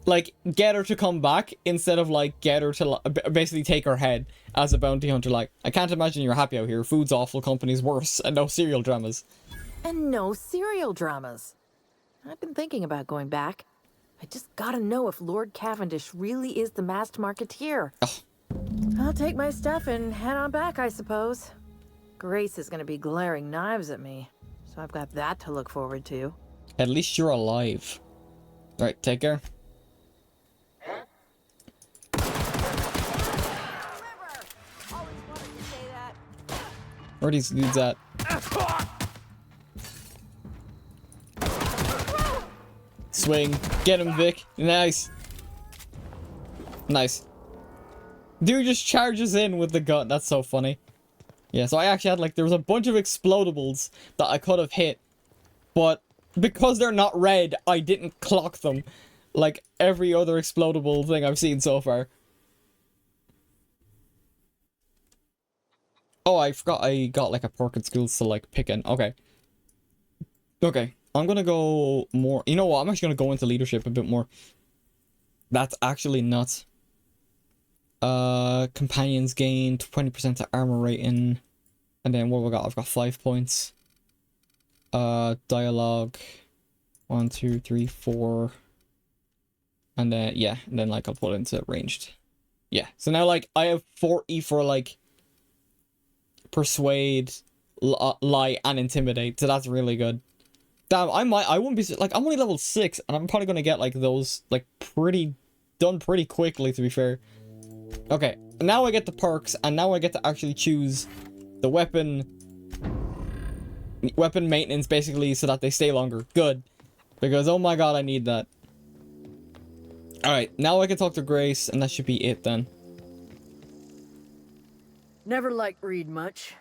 like, get her to come back instead of, like, get her to basically take her head as a bounty hunter. Like, I can't imagine you're happy out here. Food's awful, company's worse, and no serial dramas. And no serial dramas. I've been thinking about going back. I just gotta know if Lord Cavendish really is the masked marketeer. Oh. I'll take my stuff and head on back, I suppose. Grace is gonna be glaring knives at me, so I've got that to look forward to. At least you're alive. Right, take care. Where are these dudes at? swing. Get him, Vic. Nice. Nice. Dude just charges in with the gun. That's so funny. Yeah, so I actually had, like, there was a bunch of explodables that I could have hit. But because they're not red, I didn't clock them. Like every other explodable thing I've seen so far. Oh, I forgot I got, like, a perk in skills to, like, pick in. Okay. Okay. I'm gonna go more... You know what? I'm actually gonna go into leadership a bit more. That's actually nuts. Companions gain 20% to armor rating. And then what have I got? I've got 5 points. Dialogue. 1, 2, 3, 4. And then, yeah. And then, like, I'll put it into ranged. Yeah. So now, like, I have 40 for, like, persuade, lie, and intimidate. So that's really good. Damn, I wouldn't be, like, I'm only level 6, and I'm probably gonna get, like, those, like, done pretty quickly, to be fair. Okay, now I get the perks, and now I get to actually choose the weapon maintenance, basically, so that they stay longer. Good. Because, oh my god, I need that. Alright, now I can talk to Grace, and that should be it, then. Never liked Reed much.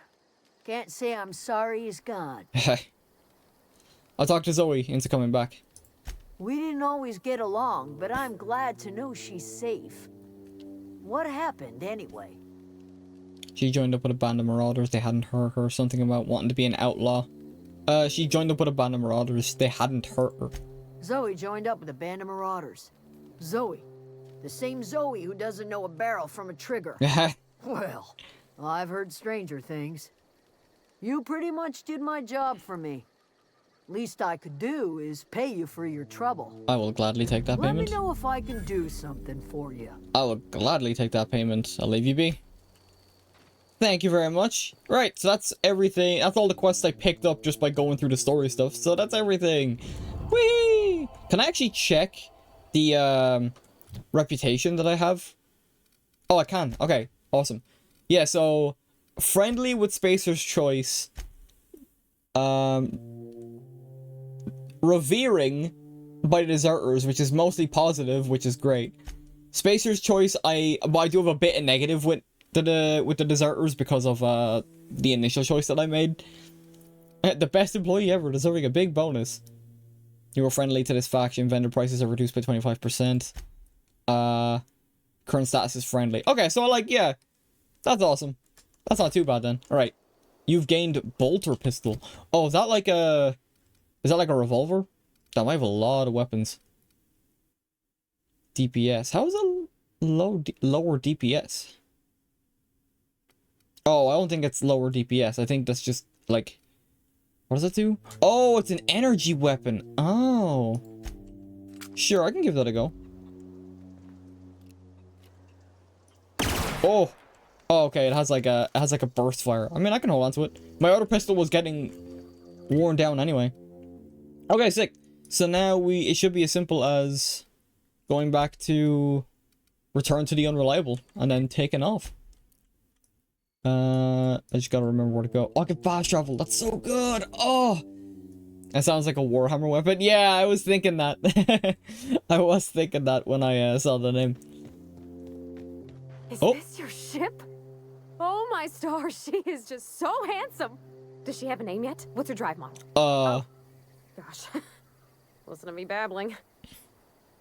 Can't say I'm sorry he's gone. I'll talk to Zoe into coming back. We didn't always get along, but I'm glad to know she's safe. What happened, anyway? She joined up with a band of marauders. They hadn't hurt her. Something about wanting to be an outlaw. She joined up with a band of marauders. They hadn't hurt her. Zoe joined up with a band of marauders. Zoe. The same Zoe who doesn't know a barrel from a trigger. Well, I've heard stranger things. You pretty much did my job for me. Least I could do is pay you for your trouble. I will gladly take that payment. Let me know if I can do something for you. I will gladly take that payment. I'll leave you be. Thank you very much. Right, so that's everything. That's all the quests I picked up just by going through the story stuff. So that's everything. Whee! Can I actually check the reputation that I have? Oh, I can. Okay, awesome. Yeah, so friendly with Spacer's Choice. Revering by the deserters, which is mostly positive, which is great. Spacer's Choice, I do have a bit of negative with the deserters because of the initial choice that I made. The best employee ever, deserving a big bonus. You were friendly to this faction. Vendor prices are reduced by 25%. Current status is friendly. Okay, so like, yeah, that's awesome. That's not too bad then. All right, you've gained bolter pistol. Oh, is that like a revolver? Damn, I have a lot of weapons. DPS. How is it lower DPS? Oh, I don't think it's lower DPS. I think that's just, like... What does it do? Oh, it's an energy weapon. Oh. Sure, I can give that a go. Oh. Oh, okay, it has like a burst fire. I mean, I can hold on to it. My other pistol was getting worn down anyway. Okay, sick. So now it should be as simple as going back to return to the unreliable and then taking off. I just gotta remember where to go. Oh, I can fast travel. That's so good. Oh, that sounds like a Warhammer weapon. Yeah, I was thinking that. I was thinking that when I saw the name. Is this your ship? Oh my stars, she is just so handsome. Does she have a name yet? What's her drive model? Oh, gosh. Listen to me babbling.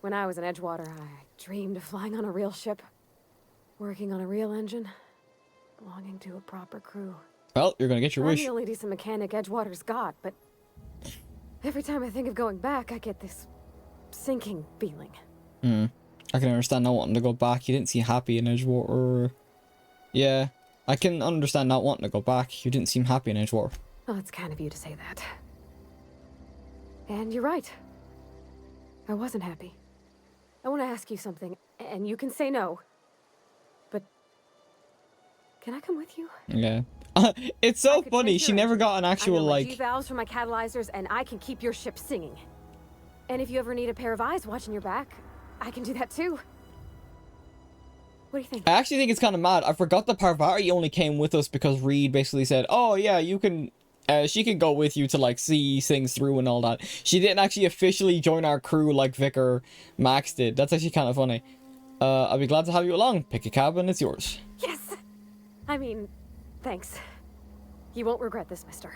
When I was in Edgewater, I dreamed of flying on a real ship, working on a real engine, belonging to a proper crew. Well, you're gonna get your wish. I'm the only decent mechanic Edgewater's got, but every time I think of going back, I get this sinking feeling. I can understand not wanting to go back. You didn't seem happy in Edgewater. Yeah, I can understand not wanting to go back. You didn't seem happy in Edgewater. Well, it's kind of you to say that. And you're right. I wasn't happy. I want to ask you something, and you can say no. But can I come with you? Yeah. It's so funny. She never got an actual, like... G-valves for my catalyzers, and I can keep your ship singing. And if you ever need a pair of eyes watching your back, I can do that too. What do you think? I actually think it's kind of mad. I forgot the Parvati only came with us because Reed basically said, oh yeah, you can she can go with you to like see things through and all that. She didn't actually officially join our crew like Vicar Max did. That's actually kind of funny. I'll be glad to have you along. Pick a cab and it's yours. Yes! I mean, thanks. You won't regret this, mister.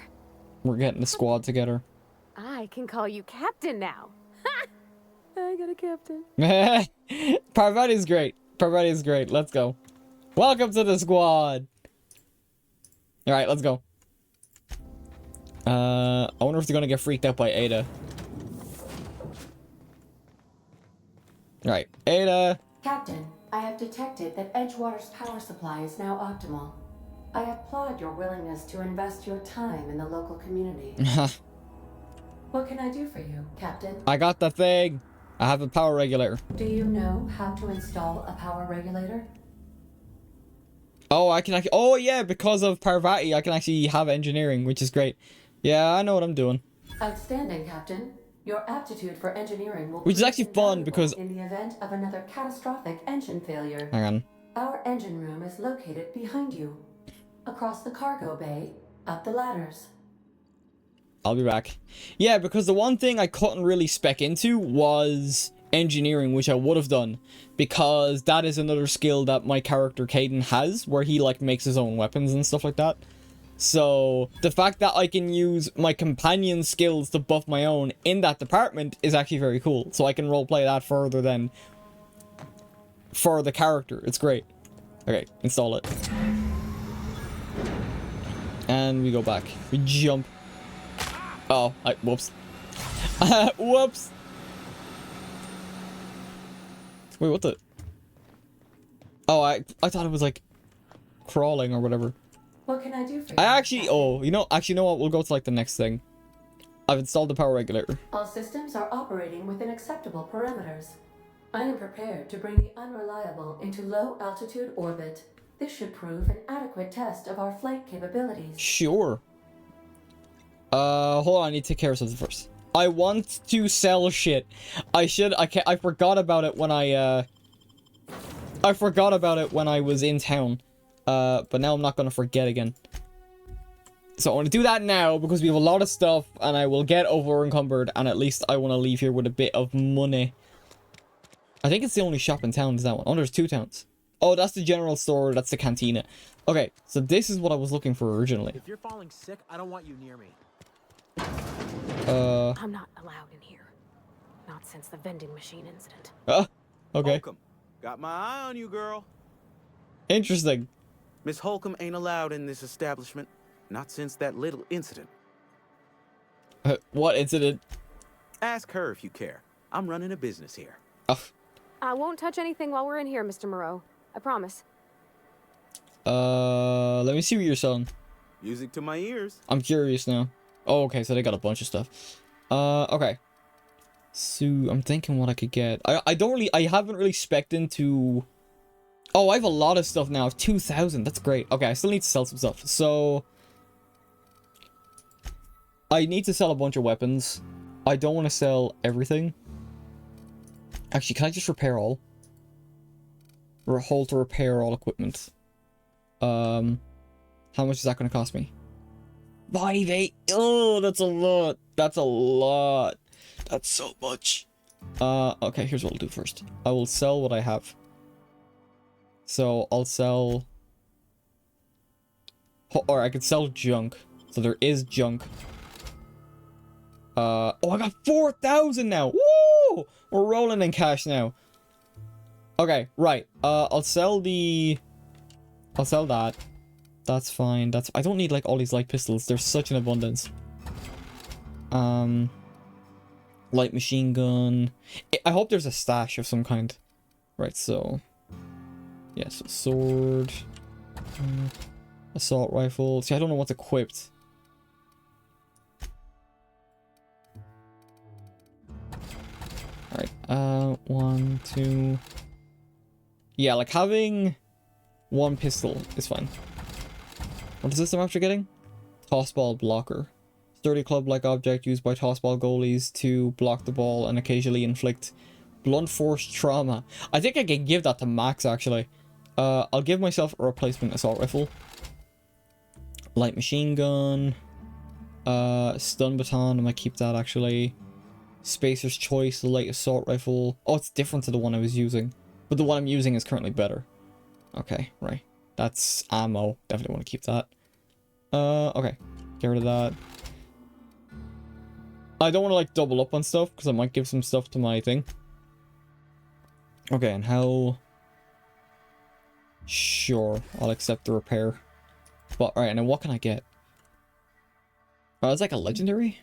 We're getting the squad together. I can call you Captain now. Ha! I got a captain. Parvati's great. Parvati's great. Let's go. Welcome to the squad. Alright, let's go. I wonder if they're gonna get freaked out by Ada. Alright, Ada. Captain, I have detected that Edgewater's power supply is now optimal. I applaud your willingness to invest your time in the local community. What can I do for you, Captain? I got the thing. I have a power regulator. Do you know how to install a power regulator? Oh, I can actually... Oh, yeah, because of Parvati, I can actually have engineering, which is great. Yeah, I know what I'm doing. Outstanding, Captain. Your aptitude for engineering will Which is actually fun because... in the event of another catastrophic engine failure. Hang on. Our engine room is located behind you. Across the cargo bay, up the ladders. I'll be back. Yeah, because the one thing I couldn't really spec into was engineering, which I would have done. Because that is another skill that my character Caden has, where he like makes his own weapons and stuff like that. So the fact that I can use my companion skills to buff my own in that department is actually very cool. So I can roleplay that further than for the character. It's great. Okay, install it. And we go back. We jump. Oh, whoops. Whoops. Wait, what the? Oh, I thought it was like crawling or whatever. What can I do for you? I actually, you know what? We'll go to like the next thing. I've installed the power regulator. All systems are operating within acceptable parameters. I am prepared to bring the unreliable into low altitude orbit. This should prove an adequate test of our flight capabilities. Sure. Hold on, I need to take care of something first. I want to sell shit. I forgot about it when I forgot about it when I was in town. But now I'm not gonna forget again. So I want to do that now because we have a lot of stuff and I will get over encumbered and at least I want to leave here with a bit of money. I think it's the only shop in town is that one. Oh, there's two towns. Oh, that's the general store. That's the cantina. Okay, so this is what I was looking for originally. If you're falling sick, I don't want you near me. I'm not allowed in here. Not since the vending machine incident. Okay. Holcomb, got my eye on you, girl. Interesting. Miss Holcomb ain't allowed in this establishment. Not since that little incident. What incident? Ask her if you care. I'm running a business here. Oh. I won't touch anything while we're in here, Mr. Moreau. I promise. Let me see what you're selling. Music to my ears. I'm curious now. Oh, okay, so they got a bunch of stuff. Okay. So, I'm thinking what I could get. I haven't really spec'd into... Oh, I have a lot of stuff now. I have 2,000. That's great. Okay, I still need to sell some stuff. So... I need to sell a bunch of weapons. I don't want to sell everything. Actually, can I just repair all? Or hold to repair all equipment. How much is that going to cost me? 5,800. Oh, that's a lot. That's a lot. That's so much. Okay, here's what I'll do first. I will sell what I have. So, I'll sell... Or I could sell junk. So there is junk. Oh, I got 4,000 now. Woo! We're rolling in cash now. Okay, right. I'll sell that. That's fine. I don't need like all these light pistols. There's such an abundance. Light machine gun. I hope there's a stash of some kind. Right, so. Yeah, so sword. Assault rifle. See, I don't know what's equipped. Alright, 1, 2... Yeah, like having one pistol is fine. What is this I'm after getting? Tossball blocker. Sturdy club-like object used by tossball goalies to block the ball and occasionally inflict blunt force trauma. I think I can give that to Max, actually. I'll give myself a replacement assault rifle. Light machine gun. Stun baton, I might keep that actually. Spacer's Choice, the light assault rifle. Oh, it's different to the one I was using. But the one I'm using is currently better. Okay, right. That's ammo. Definitely want to keep that. Okay. Get rid of that. I don't want to like double up on stuff because I might give some stuff to my thing. Okay, and how... Sure, I'll accept the repair. But, alright, now what can I get? Oh, it's like a legendary?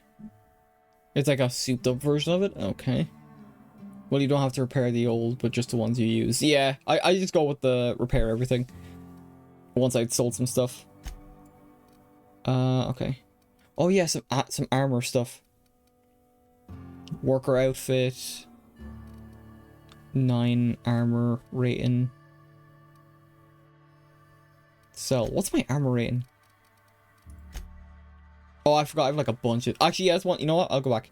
It's like a souped up version of it? Okay. Well, you don't have to repair the old, but just the ones you use. Yeah, I just go with the repair everything. Once I'd sold some stuff. Okay. Oh yeah, some armor stuff. Worker outfit. 9 armor rating. Sell. What's my armor rating? Oh, I forgot. I have like a bunch of... Actually, yeah, that's one. You know what? I'll go back.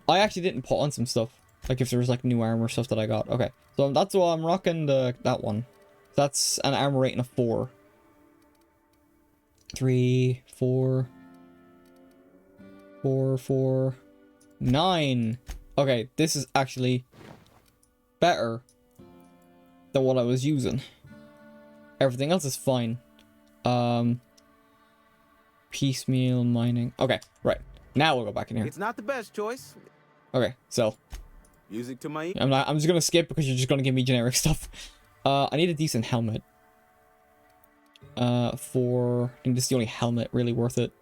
I actually didn't put on some stuff. Like if there was like new armor stuff that I got. Okay. So that's why I'm rocking that one. That's an armor rating of 4. 3, 4. 4, 4. 9. Okay, this is actually better than what I was using. Everything else is fine. Piecemeal mining. Okay, right. Now we'll go back in here. It's not the best choice. Okay, so music to my... I'm just gonna skip because you're just gonna give me generic stuff. I need a decent helmet. I think this is the only helmet really worth it.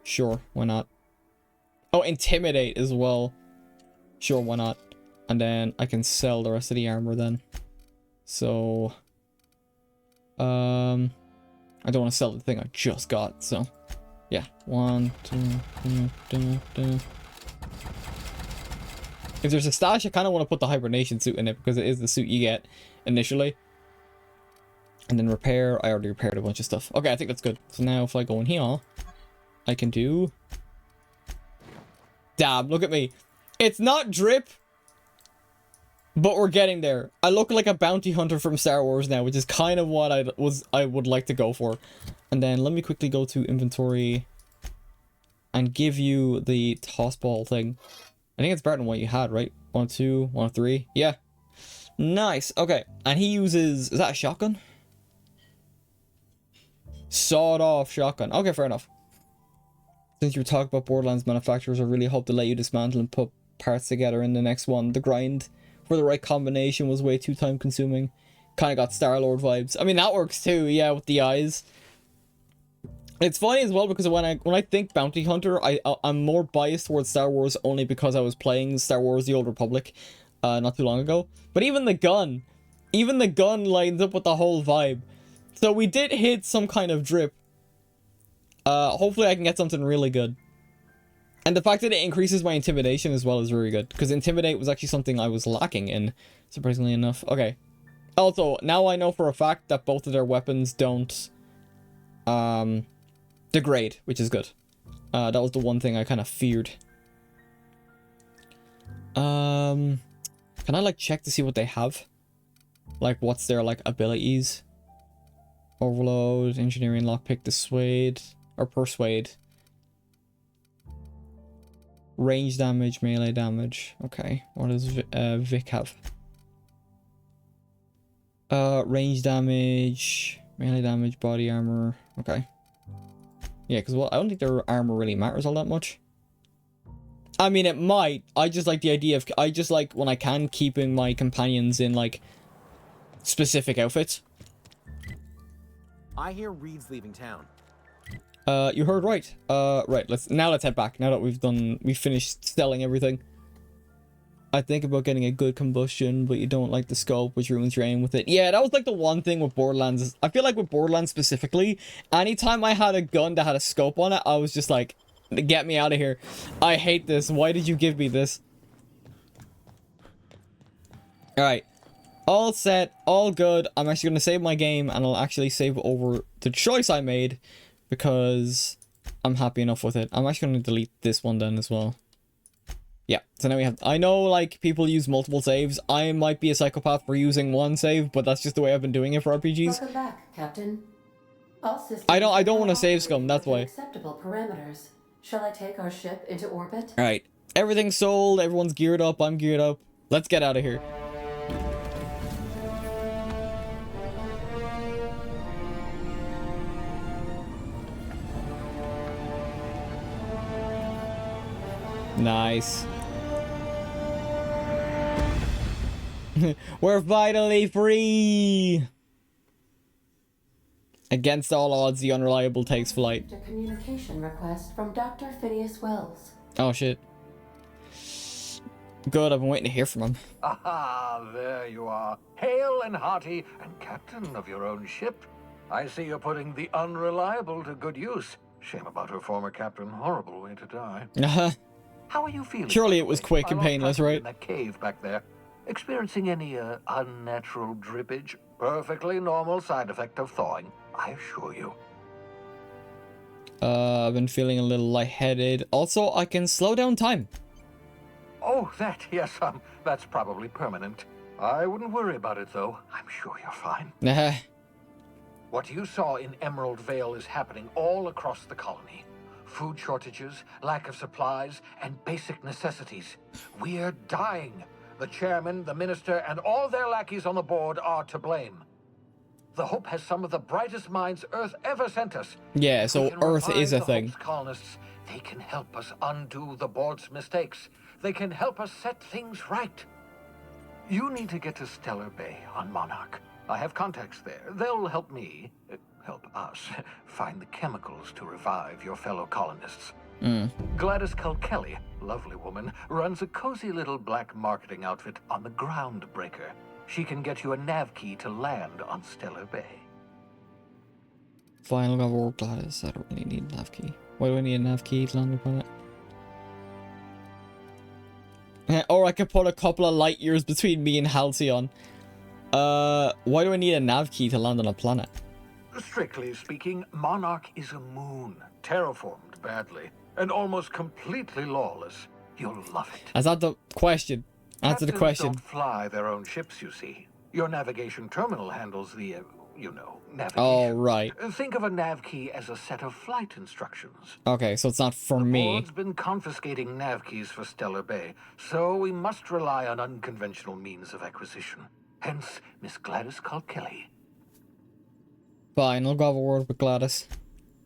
Sure, why not? Oh, intimidate as well. Sure, why not? And then I can sell the rest of the armor then. So I don't want to sell the thing I just got, so yeah. 1, 2. If there's a stash, I kind of want to put the hibernation suit in it because it is the suit you get initially. And then repair. I already repaired a bunch of stuff. Okay, I think that's good. So now if I go in here, I can do... Damn, look at me. It's not drip, but we're getting there. I look like a bounty hunter from Star Wars now, which is kind of what I would like to go for. And then let me quickly go to inventory and give you the toss ball thing. I think it's better than what you had, right? 1, 2, 1, 3. Yeah. Nice. Okay. And he uses... Is that a shotgun? Sawed-off shotgun. Okay, fair enough. Since you talk about Borderlands manufacturers, I really hope to let you dismantle and put parts together in the next one. The grind for the right combination was way too time consuming. Kind of got Star-Lord vibes. I mean, that works too, yeah, with the eyes. It's funny as well because when I think bounty hunter, I'm more biased towards Star Wars only because I was playing Star Wars: The Old Republic not too long ago. But even the gun lines up with the whole vibe. So we did hit some kind of drip. Hopefully I can get something really good. And the fact that it increases my intimidation as well is very good. Because intimidate was actually something I was lacking in, surprisingly enough. Okay. Also, now I know for a fact that both of their weapons don't degrade, which is good. That was the one thing I kind of feared. Can I like check to see what they have? Like what's their like abilities? Overload, engineering, lockpick, dissuade, or persuade. Range damage, melee damage. Okay, what does Vic have? Range damage, melee damage, body armor. Okay. Yeah, because well, I don't think their armor really matters all that much. I mean, it might. I just like the idea of... I just like, when I can, keeping my companions in, like, specific outfits. I hear Reed's leaving town. You heard right. Right, let's head back. Now that we've finished selling everything. I think about getting a good combustion, but you don't like the scope, which ruins your aim with it. Yeah, that was like the one thing with Borderlands. I feel like with Borderlands specifically, anytime I had a gun that had a scope on it, I was just like, get me out of here. I hate this. Why did you give me this? Alright. All set, all good. I'm actually going to save my game, and I'll actually save over the choice I made, because I'm happy enough with it. I'm actually going to delete this one then as well. Yeah, so now we have... I know, like, people use multiple saves. I might be a psychopath for using one save, but that's just the way I've been doing it for RPGs. Welcome back, Captain. All systems I don't want to save scum, that's why. acceptable parameters. Shall I take our ship into orbit? Alright. Everything's sold. Everyone's geared up. I'm geared up. Let's get out of here. Nice. We're finally free! Against all odds, the unreliable takes flight. A communication request from Dr. Phineas Wells. Oh shit. Good, I've been waiting to hear from him. Aha, there you are. Hale and hearty, and captain of your own ship. I see you're putting the unreliable to good use. Shame about her former captain. Horrible way to die. Uh-huh. How are you feeling? Surely it was quick and painless, right? In that cave back there. Experiencing any unnatural drippage? Perfectly normal side effect of thawing, I assure you. I've been feeling a little lightheaded. Also, I can slow down time. Oh, that, yes, that's probably permanent. I wouldn't worry about it, though. I'm sure you're fine. What you saw in Emerald Vale is happening all across the colony. Food shortages, lack of supplies, and basic necessities. We're dying. The chairman, the minister, and all their lackeys on the board are to blame. The Hope has some of the brightest minds Earth ever sent us. Yeah, so Earth is a thing. Hope's colonists, they can help us undo the board's mistakes. They can help us set things right. You need to get to Stellar Bay on Monarch. I have contacts there. They'll help me, help us, find the chemicals to revive your fellow colonists. Gladys Kelly, lovely woman, runs a cozy little black marketing outfit on the Groundbreaker. She can get you a nav key to land on Stellar Bay. Final level Gladys. I don't really need a nav key. Why do I need a nav key to land upon it? Or I could put a couple of light years between me and Halcyon. Why do I need a nav key to land on a planet? Strictly speaking, Monarch is a moon, terraformed badly, and almost completely lawless. You'll love it. Is that the question? Answer the question. Captains don't fly their own ships, you see. Your navigation terminal handles the, navigation. Oh, right. Think of a nav key as a set of flight instructions. Okay, so it's not for me. The board's been confiscating nav keys for Stellar Bay, so we must rely on unconventional means of acquisition. Hence, Miss Gladys Kelly. Fine, I'll go have a word with Gladys.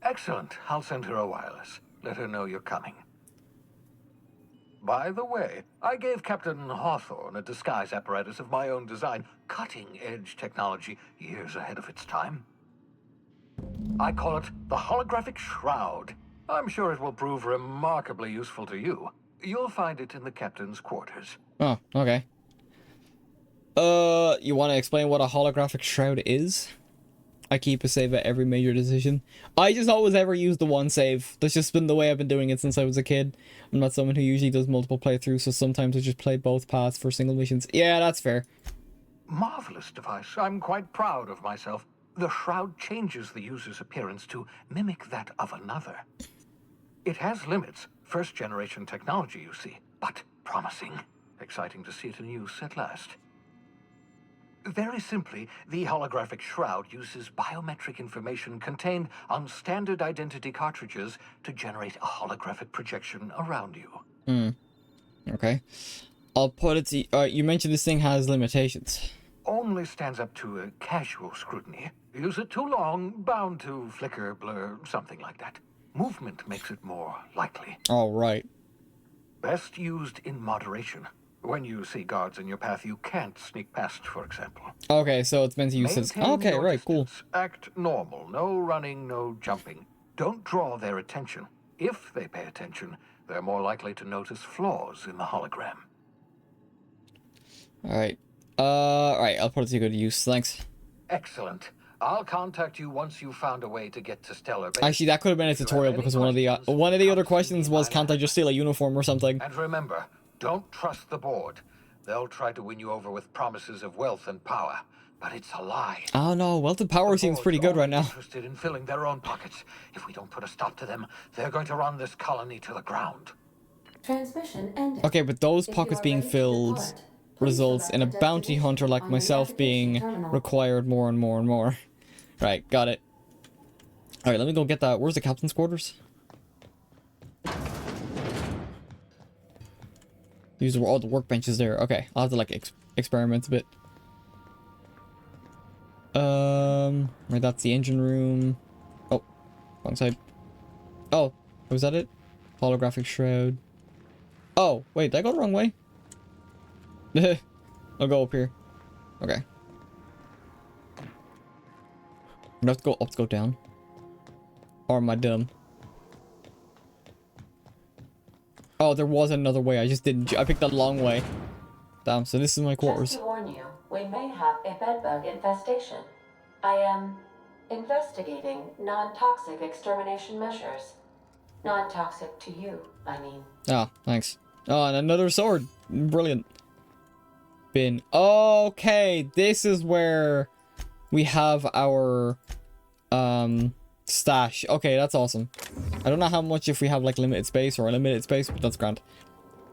Excellent. I'll send her a wireless. Let her know you're coming. By the way, I gave Captain Hawthorne a disguise apparatus of my own design, cutting-edge technology, years ahead of its time. I call it the Holographic Shroud. I'm sure it will prove remarkably useful to you. You'll find it in the captain's quarters. Oh, okay. You want to explain what a holographic shroud is? I keep a save at every major decision. I just always ever use the one save. That's just been the way I've been doing it since I was a kid. I'm not someone who usually does multiple playthroughs, so sometimes I just play both paths for single missions. Yeah, that's fair. Marvelous device. I'm quite proud of myself. The shroud changes the user's appearance to mimic that of another. It has limits. First-generation technology, you see, but promising. Exciting to see it in use at last. Very simply, the holographic shroud uses biometric information contained on standard identity cartridges to generate a holographic projection around you. Okay. I'll put it to... you mentioned this thing has limitations. Only stands up to a casual scrutiny. Use it too long, bound to flicker, blur, something like that. Movement makes it more likely. All right. Best used in moderation. When you see guards in your path you can't sneak past, for example. Okay, so it's meant to use this. Okay, right, cool. Act normal. No running, no jumping. Don't draw their attention. If they pay attention, they're more likely to notice flaws in the hologram. Alright. Alright, I'll put it to good use. Thanks. Excellent. I'll contact you once you've found a way to get to Stellar Bay. Actually, that could have been a tutorial because one of the other questions was, can't I just steal a uniform or something? And remember, don't trust the board. They'll try to win you over with promises of wealth and power, but it's a lie. Oh no, wealth and power seems pretty good right now. Interested in filling their own pockets. If we don't put a stop to them, they're going to run this colony to the ground. Transmission ended. Okay, but those pockets being filled results in a bounty hunter like myself being required more and more and more. Right, got it. Alright, let me go get that. Where's the captain's quarters? These are all the workbenches there. Okay, I'll have to like experiment a bit. Right, that's the engine room. Oh, wrong side. Oh, was that it? Holographic shroud. Oh, wait, did I go the wrong way? I'll go up here. Okay. I have to go up to go down. Or am I dumb? Oh, there was another way. I just didn't. I picked the long way. Damn, so this is my quarters. Just to warn you, we may have a bedbug infestation. I am investigating non-toxic extermination measures. Non-toxic to you, I mean. Ah, thanks. Oh, and another sword. Brilliant. Bin. Okay, this is where we have our stash. Okay, that's awesome. I don't know how much if we have like limited space or unlimited space, but that's grand.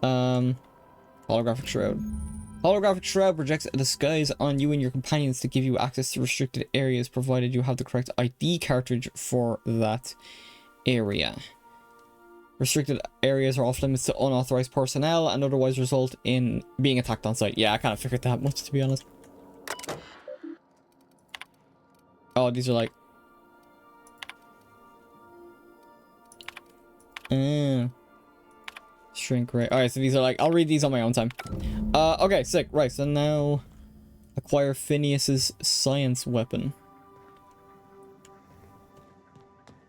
Holographic shroud. Holographic shroud projects a disguise on you and your companions to give you access to restricted areas, provided you have the correct ID cartridge for that area. Restricted areas are off limits to unauthorized personnel and otherwise result in being attacked on site. Yeah, I kind of figured that much, to be honest. Oh, these are like... Shrink rate. Alright, so these are like... I'll read these on my own time. Okay, sick. Right, so now... Acquire Phineas's science weapon.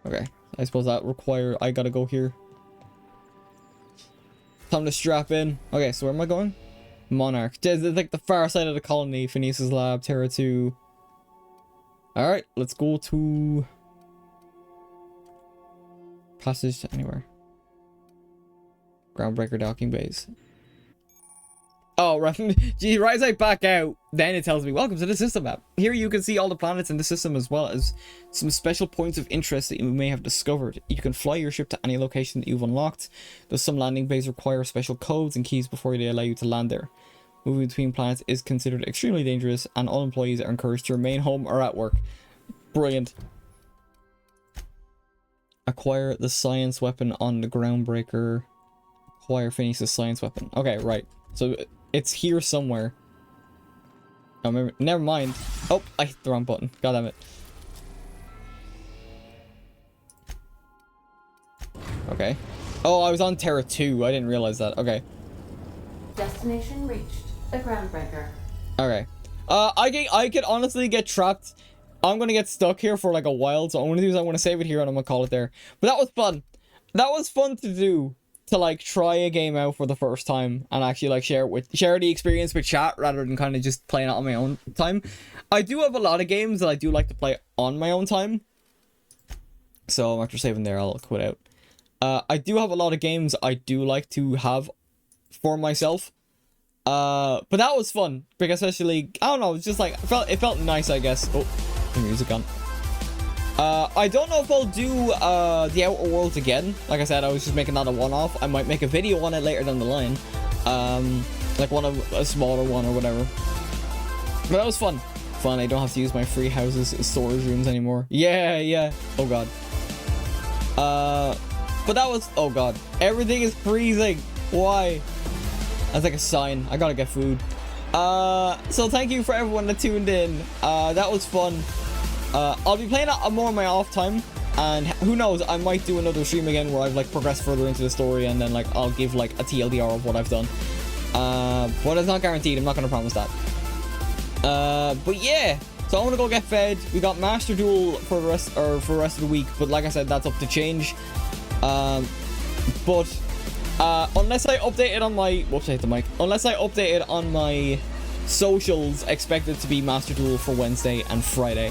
Okay, I suppose that require... I gotta go here. Time to strap in. Okay, so where am I going? Monarch. It's like the far side of the colony. Phineas's lab, Terra 2. Alright, let's go to... Passage to anywhere. Groundbreaker docking base. Oh, right. Gee, right as I back out, then it tells me, welcome to the system map. Here you can see all the planets in the system as well as some special points of interest that you may have discovered. You can fly your ship to any location that you've unlocked, though some landing bays require special codes and keys before they allow you to land there. Moving between planets is considered extremely dangerous, and all employees are encouraged to remain home or at work. Brilliant. Acquire the science weapon on the groundbreaker. Acquire Phineas's science weapon. Okay, right. So it's here somewhere. Oh, never mind. Oh, I hit the wrong button. God damn it. Okay. Oh, I was on Terra 2. I didn't realize that. Okay. Destination reached. The groundbreaker. Okay. I could honestly get trapped. I'm gonna get stuck here for like a while, so what I'm gonna do is I'm gonna save it here and I'm gonna call it there. But that was fun. That was fun to do. To like try a game out for the first time and actually like share the experience with chat rather than kind of just playing it on my own time. I do have a lot of games that I do like to play on my own time. So after saving there, I'll quit out. I do have a lot of games I do like to have for myself. But that was fun because especially I don't know, it's just like it felt nice, I guess. Oh, the music on. I don't know if I'll do the Outer Worlds again. Like I said, I was just making that a one-off. I might make a video on it later down the line. Like a smaller one or whatever. But that was fun. Fun, I don't have to use my free houses as storage rooms anymore. Yeah. Oh god. But that was... Oh god. Everything is freezing. Why? That's like a sign. I gotta get food. So thank you for everyone that tuned in. That was fun. I'll be playing it more on my off time, and who knows, I might do another stream again where I've like progressed further into the story and then like I'll give like a TLDR of what I've done. But it's not guaranteed, I'm not gonna promise that. But yeah, so I'm gonna go get fed. We got Master Duel for the rest of the week, but like I said, that's up to change. But unless I update it on my whoops, I hit the mic. Unless I update it on my socials, expect it to be Master Duel for Wednesday and Friday.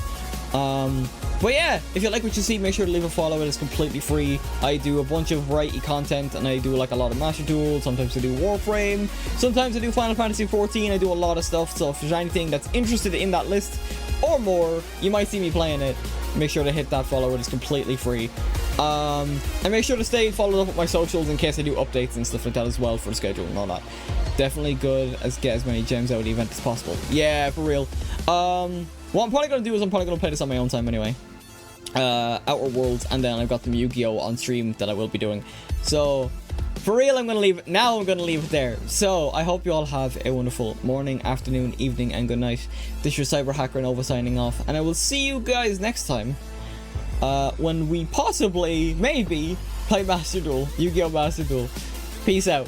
But yeah, if you like what you see, make sure to leave a follow. It is completely free. I do a bunch of variety content, and I do like a lot of Master Duel. Sometimes I do Warframe. Sometimes I do Final Fantasy 14. I do a lot of stuff. So if there's anything that's interested in that list or more, you might see me playing it. Make sure to hit that follow. It is completely free. And make sure to stay followed up with my socials in case I do updates and stuff like that as well for the schedule and all that. Definitely good as get as many gems out of the event as possible. Yeah, for real. What I'm probably going to do is I'm probably going to play this on my own time anyway. Outer Worlds, and then I've got the Yu-Gi-Oh! On stream that I will be doing. So, for real, I'm gonna leave it. Now I'm gonna leave it there. So I hope you all have a wonderful morning, afternoon, evening, and good night. This is your Cyber Hacker Nova signing off, and I will see you guys next time. When we possibly, maybe, play Master Duel, Yu-Gi-Oh! Master Duel. Peace out.